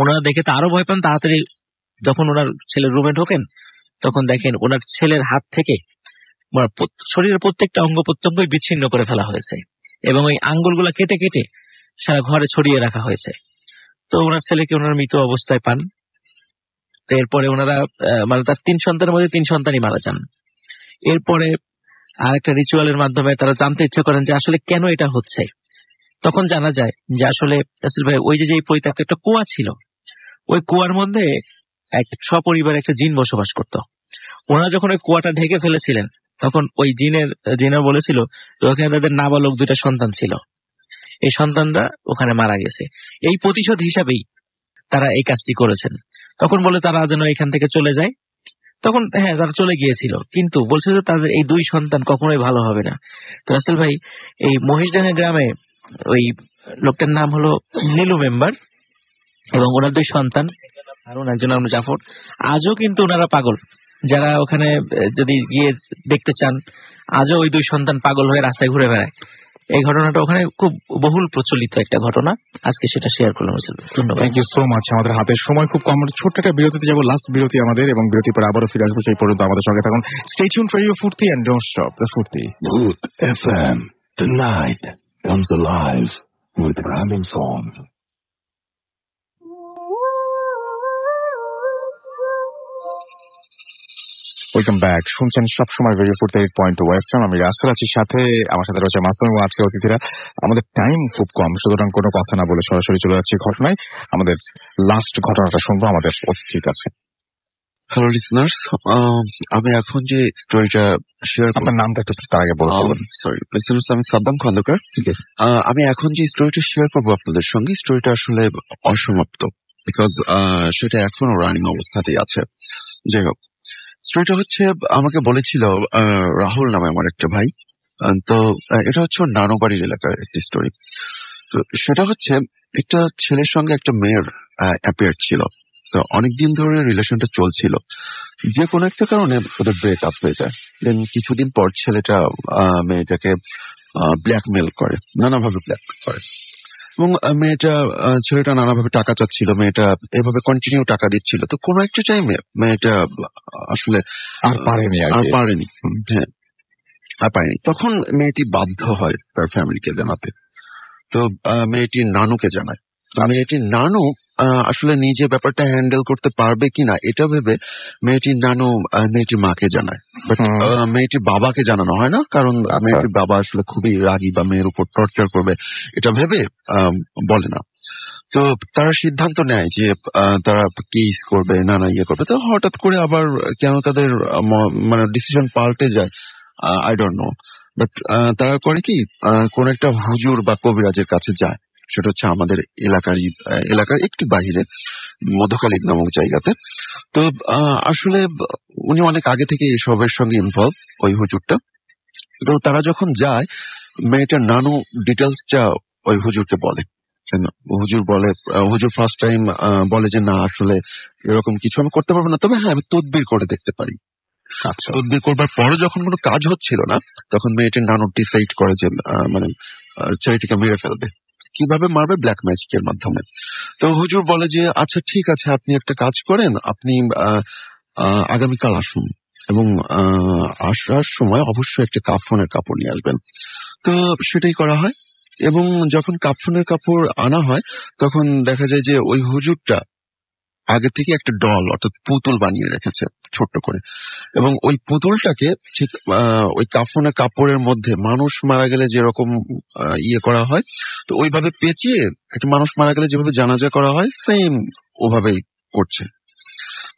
ওনারা দেখে তো আরো ভয় পান। তাড়াতাড়ি যখন ওনার ছেলের রুমে ঢোকেন তখন দেখেন ওনার ছেলের হাত থেকে শরীরের প্রত্যেকটা অঙ্গ প্রত্যঙ্গই বিচ্ছিন্ন করে ফেলা হয়েছে এবং ওই আঙ্গুলগুলা কেটে কেটে সারা ঘরে ছড়িয়ে রাখা হয়েছে। তো ওনার ছেলেকে ওনার মৃত অবস্থায় পান। তো এরপরে ওনারা মানে তার 3 সন্তানের মধ্যে 3 সন্তানই মারা যান। এরপরে আর একটা রিচুয়ালের মাধ্যমে তারা জানতে ইচ্ছে করেন যে আসলে কেন এটা হচ্ছে। তখন জানা যায় যে আসলে রাসেল ভাই ওই যে পরিত্যক্ত একটা কুয়া ছিল, ওই কুয়ার মধ্যে এক সপরিবারে একটা জিন বসবাস করত। ওনারা যখন ওই কুয়াটা ঢেকে ফেলেছিলেন তখন ওই জিনের বলেছিল ওখানে তাদের নাবালক 2টা সন্তান ছিল, এই সন্তানরা ওখানে মারা গেছে, এই প্রতিশোধ হিসাবেই তারা এই কাজটি করেছেন। তখন বলে তারা যেন এখান থেকে চলে যায়। তখন হ্যাঁ তারা চলে গিয়েছিল, কিন্তু বলছে যে তাদের এই 2 সন্তান কখনোই ভালো হবে না। তো রাসেল ভাই এই মহিষডাঙ্গা গ্রামে ওই লোকটার নাম হলো নীলু মেম্বার এবং ওনার 2 সন্তান, হারুন, একজন নাম জাফর। আজও কিন্তু ওনারা পাগল, যারা ওখানে যদি গিয়ে দেখতে চান আজও ওই 2 সন্তান পাগল হয়ে রাস্তায় ঘুরে বেড়ায়। এই ঘটনাটা ওখানে খুব বহুল প্রচলিত একটা ঘটনা, আজকে সেটা শেয়ার করলাম। ধন্যবাদ। Thank you so much. আমাদের হাতের সময় খুব কম, ছোট্ট একটা বিরতিতে যাবো, লাস্ট বিরতি আমাদের, এবং বিরতি পরে আবারও ফিরে আসবো। সেই পর্যন্ত আমাদের সঙ্গে থাকুন। স্টে টিউন ফর রেডিও ফুর্তি এন্ড ডোন্ট স্টপ দ্য ফুর্তি। Good FM. Tonight comes alive with rhyming song. Welcome back. শুনছেন সবসময় রেডিও ফুর্তি 8.2 FM। আমি রাসেল আছি, সাথে আমার সাথে রয়েছে মাসুম এবং আজকের অতিথিরা। আমাদের টাইম খুব কম, সুতরাং কোনো কথা না বলে সরাসরি চলে যাচ্ছি ঘটনায়। আমাদের লাস্ট ঘটনাটা শুনবো আমাদের অতিথির কাছে। হ্যালো লিসনার্স, আমি এখন যে স্টোরিটা শেয়ার, আপনার নামটা একটু তার আগে বলুন। সরি লিসনার্স, আমি সাদ্দাম খন্দকার। আমি এখন যে স্টোরিটা শেয়ার করবো আপনাদের সঙ্গে, স্টোরিটা আসলে অসমাপ্ত, বিকজ সেটা এখনো রানিং অবস্থাতেই আছে। যাই হোক, স্টোরিটা হচ্ছে আমাকে বলেছিল রাহুল নামে আমার একটা ভাই। তো এটা হচ্ছে নানুবাড়ির এলাকার একটি স্টোরি। তো সেটা হচ্ছে একটা ছেলের সঙ্গে একটা মেয়ের অ্যাফেয়ার ছিল। তো অনেকদিন ধরে রিলেশনটা চলছিল, যে কোনো একটা কারণে ওদের ব্রেক আপ হয়ে যায়। দেন কিছুদিন পর ছেলেটা মেয়েটাকে ব্ল্যাকমেল করে, নানাভাবে ব্ল্যাকমেল করে, এবং ছেলেটা নানাভাবে টাকা চাচ্ছিল, মেয়েটা এভাবে কন্টিনিউ টাকা দিচ্ছিল। তো কোনো একটা টাইমে মেয়েটা আসলে আর পারেনি। হ্যাঁ, আর পায়নি। তখন মেয়েটি বাধ্য হয় তার ফ্যামিলিকে জানাতে। তো মেয়েটির নানুকে জানায়। তো মেয়েটির নানু আসলে নিজে ব্যাপারটা হ্যান্ডেল করতে পারবে কিনা এটা ভেবে মেয়েটির নানু মেয়েটির মাকে জানায়। বাট মেয়েটির বাবাকে জানানো হয় না, কারণ মেয়েটির বাবা আসলে খুবই রাগী বা মেয়ের উপর টর্চার করবে এটা ভেবে বলে না। তো তারা সিদ্ধান্ত নেয় যে তারা কেস করবে, নানা ইয়ে করবে। তো হঠাৎ করে আবার কেন তাদের মানে ডিসিশন পাল্টে যায় আই ডোন্ট নো। বাট তারা করে কি, কোন একটা হুজুর বা কবিরাজের কাছে যায়, সেটা হচ্ছে আমাদের এলাকার একটু বাহিরে মধুকালী নামক জায়গাতে। তো আসলে উনি অনেক আগে থেকে এসবের সঙ্গে ইনভলভ, ওই হুজুরটা। তো তারা যখন যায়, মেয়েটার নানু ডিটেলসটা ওই হুজুরকে বলে। হুজুর ফার্স্ট টাইম বলে যে না, আসলে এরকম কিছু আমি করতে পারবো না, তবে হ্যাঁ আমি তদবির করে দেখতে পারি। তদবির করবার পরও যখন কোনো কাজ হচ্ছিল না, তখন মেয়েটির নানু ডিসাইড করে যে মানে ছেলেটিকে মেরে ফেলবে। কিভাবে মারবে? ব্ল্যাক ম্যাজিকের মাধ্যমে। তো হুজুর বলে যে আচ্ছা ঠিক আছে, আপনি একটা কাজ করেন, আপনি আগামীকাল আসুন এবং আসার সময় অবশ্যই একটা কাফনের কাপড় নিয়ে আসবেন। তো সেটাই করা হয় এবং যখন কাফনের কাপড় আনা হয় তখন দেখা যায় যে ওই হুজুরটা আগে থেকে একটা ডল অর্থাৎ পুতুল বানিয়ে রেখেছে ছোট্ট করে, এবং ওই পুতুলটাকে ঠিক ওই কাফনের কাপড়ের মধ্যে মানুষ মারা গেলে যেরকম ইয়ে করা হয়, তো ওইভাবে পেঁচিয়ে একটা মানুষ মারা গেলে যেভাবে জানাজা করা হয় সেম ওভাবেই করছে।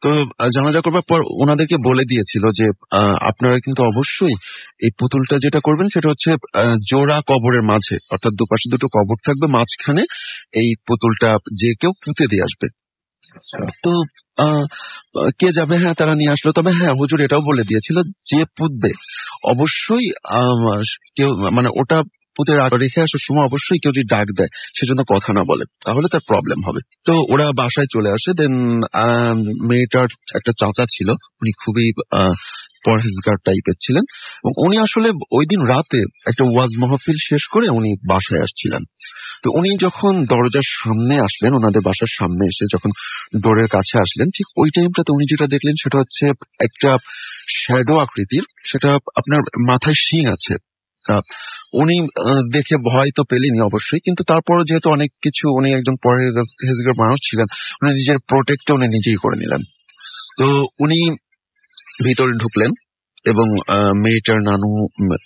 তো জানাজা করবার পর ওনাদেরকে বলে দিয়েছিল যে আপনারা কিন্তু অবশ্যই এই পুতুলটা যেটা করবেন সেটা হচ্ছে জোড়া কবরের মাঝে, অর্থাৎ দুপাশে দুটো কবর থাকবে, মাঝখানে এই পুতুলটা যে কেউ পুঁতে দিয়ে আসবে। তো কে যাবে? হ্যাঁ তারা নিয়ে আসলো। তবে হ্যাঁ হুজুর এটাও বলে দিয়েছিল যে পুঁতবে অবশ্যই কেউ মানে ওটা পুঁতে রেখে আসার সময় অবশ্যই কেউ যদি ডাক দেয় সেজন্য কথা না বলে, তাহলে তার প্রবলেম হবে। তো ওরা বাসায় চলে আসে। দেন মেয়েটার একটা চাচা ছিল, উনি খুবই পরহেজগার টাইপের ছিলেন এবং উনি আসলে ওই দিন রাতে একটা ওয়াজ মাহফিল শেষ করে উনি বাসায় আসছিলেন। তো উনি যখন দরজার সামনে আসলেন, ওনাদের বাসার সামনে এসে যখন ডোরের কাছে আসলেন, ঠিক ওই টাইমটাতে উনি যেটা দেখলেন সেটা হচ্ছে একটা শ্যাডো আকৃতির, সেটা আপনার মাথায় শিং আছে। উনি দেখে ভয় তো পেলেনি অবশ্যই, কিন্তু তারপরও যেহেতু অনেক কিছু, উনি একজন পরহেজগার মানুষ ছিলেন, উনি নিজের প্রোটেক্টটা উনি নিজেই করে নিলেন। তো উনি ভিতরে ঢুকলেন এবং মেয়েটার নানু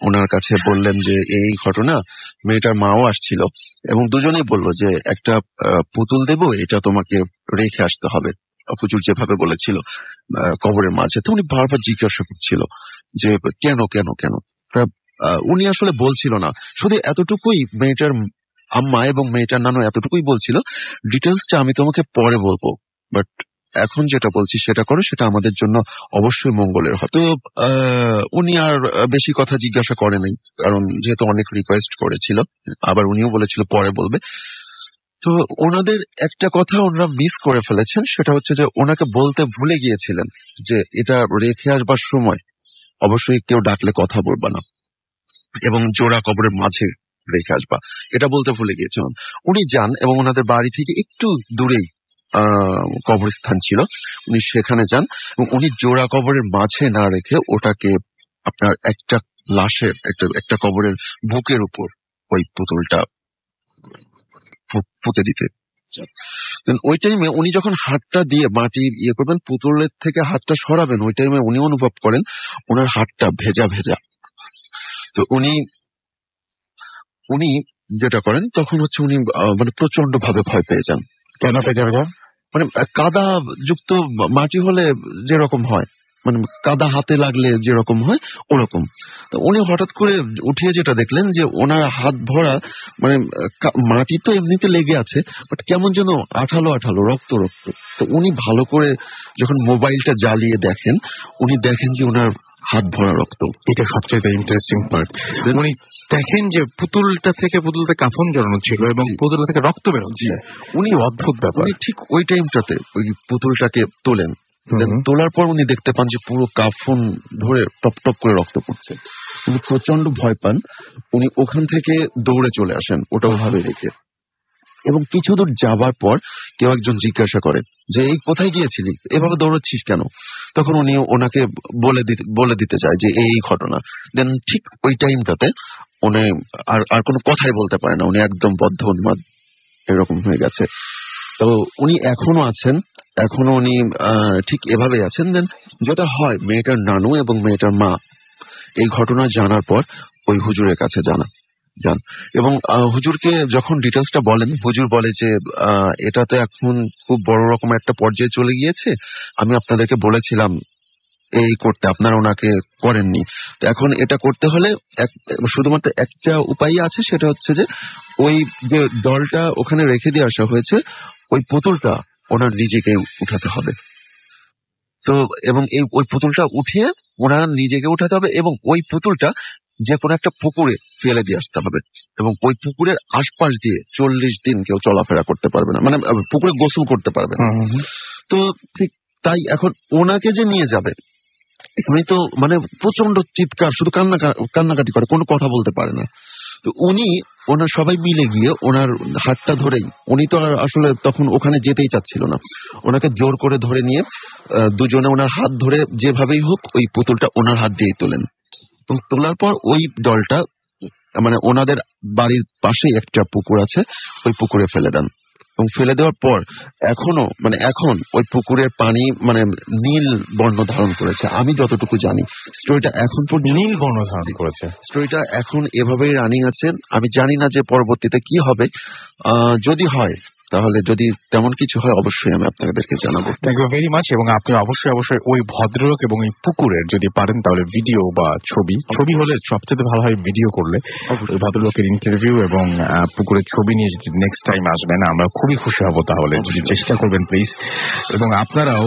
ওনার কাছে বললেন যে এই ঘটনা। মেয়েটার মাও আসছিল এবং দুজনেই বললো যে একটা পুতুল দেব, এটা তোমাকে রেখে আসতে হবে, হুজুর যেভাবে বলেছিল কবরের মাঝে। তো উনি বারবার জিজ্ঞাসা করছিল যে কেন কেন কেন। উনি আসলে বলছিল না, শুধু এতটুকুই মেয়েটার আম্মা এবং মেয়েটার নানু এতটুকুই বলছিল, ডিটেলসটা আমি তোমাকে পরে বলবো, বাট এখন যেটা বলছি সেটা করো, সেটা আমাদের জন্য অবশ্যই মঙ্গলের হয়। তো উনি আর বেশি কথা জিজ্ঞাসা করে নাই, কারণ যেহেতু অনেক রিকোয়েস্ট করেছিল, আবার উনিও বলেছিল পরে বলবে। তো ওনাদের একটা কথা ওনারা মিস করে ফেলেছেন, সেটা হচ্ছে যে ওনাকে বলতে ভুলে গিয়েছিলেন যে এটা রেখে আসবার সময় অবশ্যই কেউ ডাকলে কথা বলবা না এবং জোড়া কবরের মাঝে রেখে আসবা, এটা বলতে ভুলে গিয়েছিলেন। উনি যান এবং ওনাদের বাড়ি থেকে একটু দূরেই কবরস্থান ছিল, উনি সেখানে যান এবং উনি জোড়া কবরের মাঝে না রেখে ওটাকে আপনার একটা লাশের একটা কবরের বুকের উপর ওই পুতুলটা পুঁতে দিতে। ওই টাইমে উনি যখন হাতটা দিয়ে মাটি ইয়ে করবেন, পুতুলের থেকে হাতটা সরাবেন, ওই টাইমে উনি অনুভব করেন ওনার হাতটা ভেজা ভেজা। তো উনি যেটা করেন তখন হচ্ছে উনি মানে প্রচন্ড ভাবে ভয় পেয়ে যান। কেন ভেজা ভেজা? মানে কাদা যুক্ত মাটি হলে যেরকম হয়, মানে কাদা হাতে লাগলে যেরকম হয় ওরকম। তো উনি হঠাৎ করে উঠিয়ে যেটা দেখলেন যে ওনার হাত ভরা, মানে মাটি তো এমনিতে লেগে আছে, বাট কেমন যেন আঠালো আঠালো, রক্ত রক্ত। তো উনি ভালো করে যখন মোবাইলটা জ্বালিয়ে দেখেন, উনি দেখেন যে ওনার হাত ভরা রক্ত। এটা সবচেয়ে ইন্টারেস্টিং পার্ট। উনি দেখেন যে পুতুলটা থেকে কাফন জড়ানো ছিল এবং পুতুল থেকে রক্ত বেরোচ্ছে। উনি অদ্ভুত ব্যাপার। উনি ঠিক ওই টাইমটাতে ওই পুতুলটাকে তোলেন, তোলার পর উনি দেখতে পান যে পুরো কাফন ধরে টপ টপ করে রক্ত পড়ছে। উনি প্রচন্ড ভয় পান, উনি ওখান থেকে দৌড়ে চলে আসেন ওটা ওভাবে রেখে। এবং কিছু দূর যাবার পর কেউ একজন জিজ্ঞাসা করে যে এই কোথায় গিয়েছিলি, এভাবে দৌড়াচ্ছিস কেন? তখন উনি ওনাকে বলে দিতে চায় যে এই ঘটনা। দেন ঠিক ওই টাইমটাতে উনি আর কোনো কথাই বলতে পারে না, উনি একদম বদ্ধ উন্মাদ এরকম হয়ে গেছে। তো উনি এখনো আছেন, এখনো উনি ঠিক এভাবে আছেন। দেন যেটা হয়, মেয়েটার নানু এবং মেয়েটার মা এই ঘটনা জানার পর ওই হুজুরের কাছে যান এবং হুজুরকে যখন ডিটেলসটা বলেন, হুজুর বলে যে এটা তো এখন খুব বড় রকম একটা পর্যায়ে চলে গিয়েছে, আমি আপনাদেরকে বলেছিলাম এই করতে, আপনারা ওনাকে করেননি। তো এখন এটা করতে হলে শুধুমাত্র একটা উপায় আছে, সেটা হচ্ছে যে ওই যে দলটা ওখানে রেখে দিয়ে আসা হয়েছে, ওই পুতুলটা ওনার নিজেকে উঠাতে হবে। তো এবং ওই পুতুলটা উঠিয়ে ওনার নিজেকে উঠাতে হবে এবং ওই পুতুলটা যে কোনো একটা পুকুরে ফেলে দিয়ে আসতে হবে এবং ওই পুকুরের আশপাশ দিয়ে 40 দিন কেউ চলাফেরা করতে পারবে না, মানে পুকুরে গোসল করতে পারবে না। তো ঠিক তাই এখন ওনাকে যে নিয়ে যাবে, উনি তো মানে প্রচন্ড চিৎকার, শুধু কান্নাকাটি করে, কোনো কথা বলতে পারে না। তো ওনার সবাই মিলে গিয়ে ওনার হাতটা ধরেই, উনি তো আর আসলে তখন ওখানে যেতেই চাচ্ছিল না, ওনাকে জোর করে ধরে নিয়ে দুজনে ওনার হাত ধরে যেভাবেই হোক ওই পুতুলটা ওনার হাত দিয়েই তোলেন। তোলার পর ওই দলটা মানে ওনাদের বাড়ির পাশেই একটা পুকুর আছে, ওই পুকুরে ফেলে দেন। এবং ফেলে দেওয়ার পর এখন ওই পুকুরের পানি মানে নীল বর্ণ ধারণ করেছে, আমি যতটুকু জানি। স্টোরিটা এখন নীল বর্ণ ধারণ করেছে, স্টোরিটা এখন এভাবেই রানিং আছে। আমি জানি না যে পরবর্তীতে কি হবে, যদি হয় তাহলে, যদি তেমন কিছু হয় অবশ্যই আমি আপনাদেরকে জানাবো। Thank you very much. এবং আপনি অবশ্যই ওই ভদ্রলোক এবং এই পুকুরের যদি পারেন তাহলে ভিডিও বা ছবি হলে সবচেয়ে ভালো হয়, ভিডিও করলে ওই ভদ্রলোকের ইন্টারভিউ এবং পুকুরের ছবি নিয়ে যদি নেক্সট টাইম আসবেন আমরা খুবই খুশি হব। তাহলে যদি চেষ্টা করবেন প্লিজ, এবং আপনারাও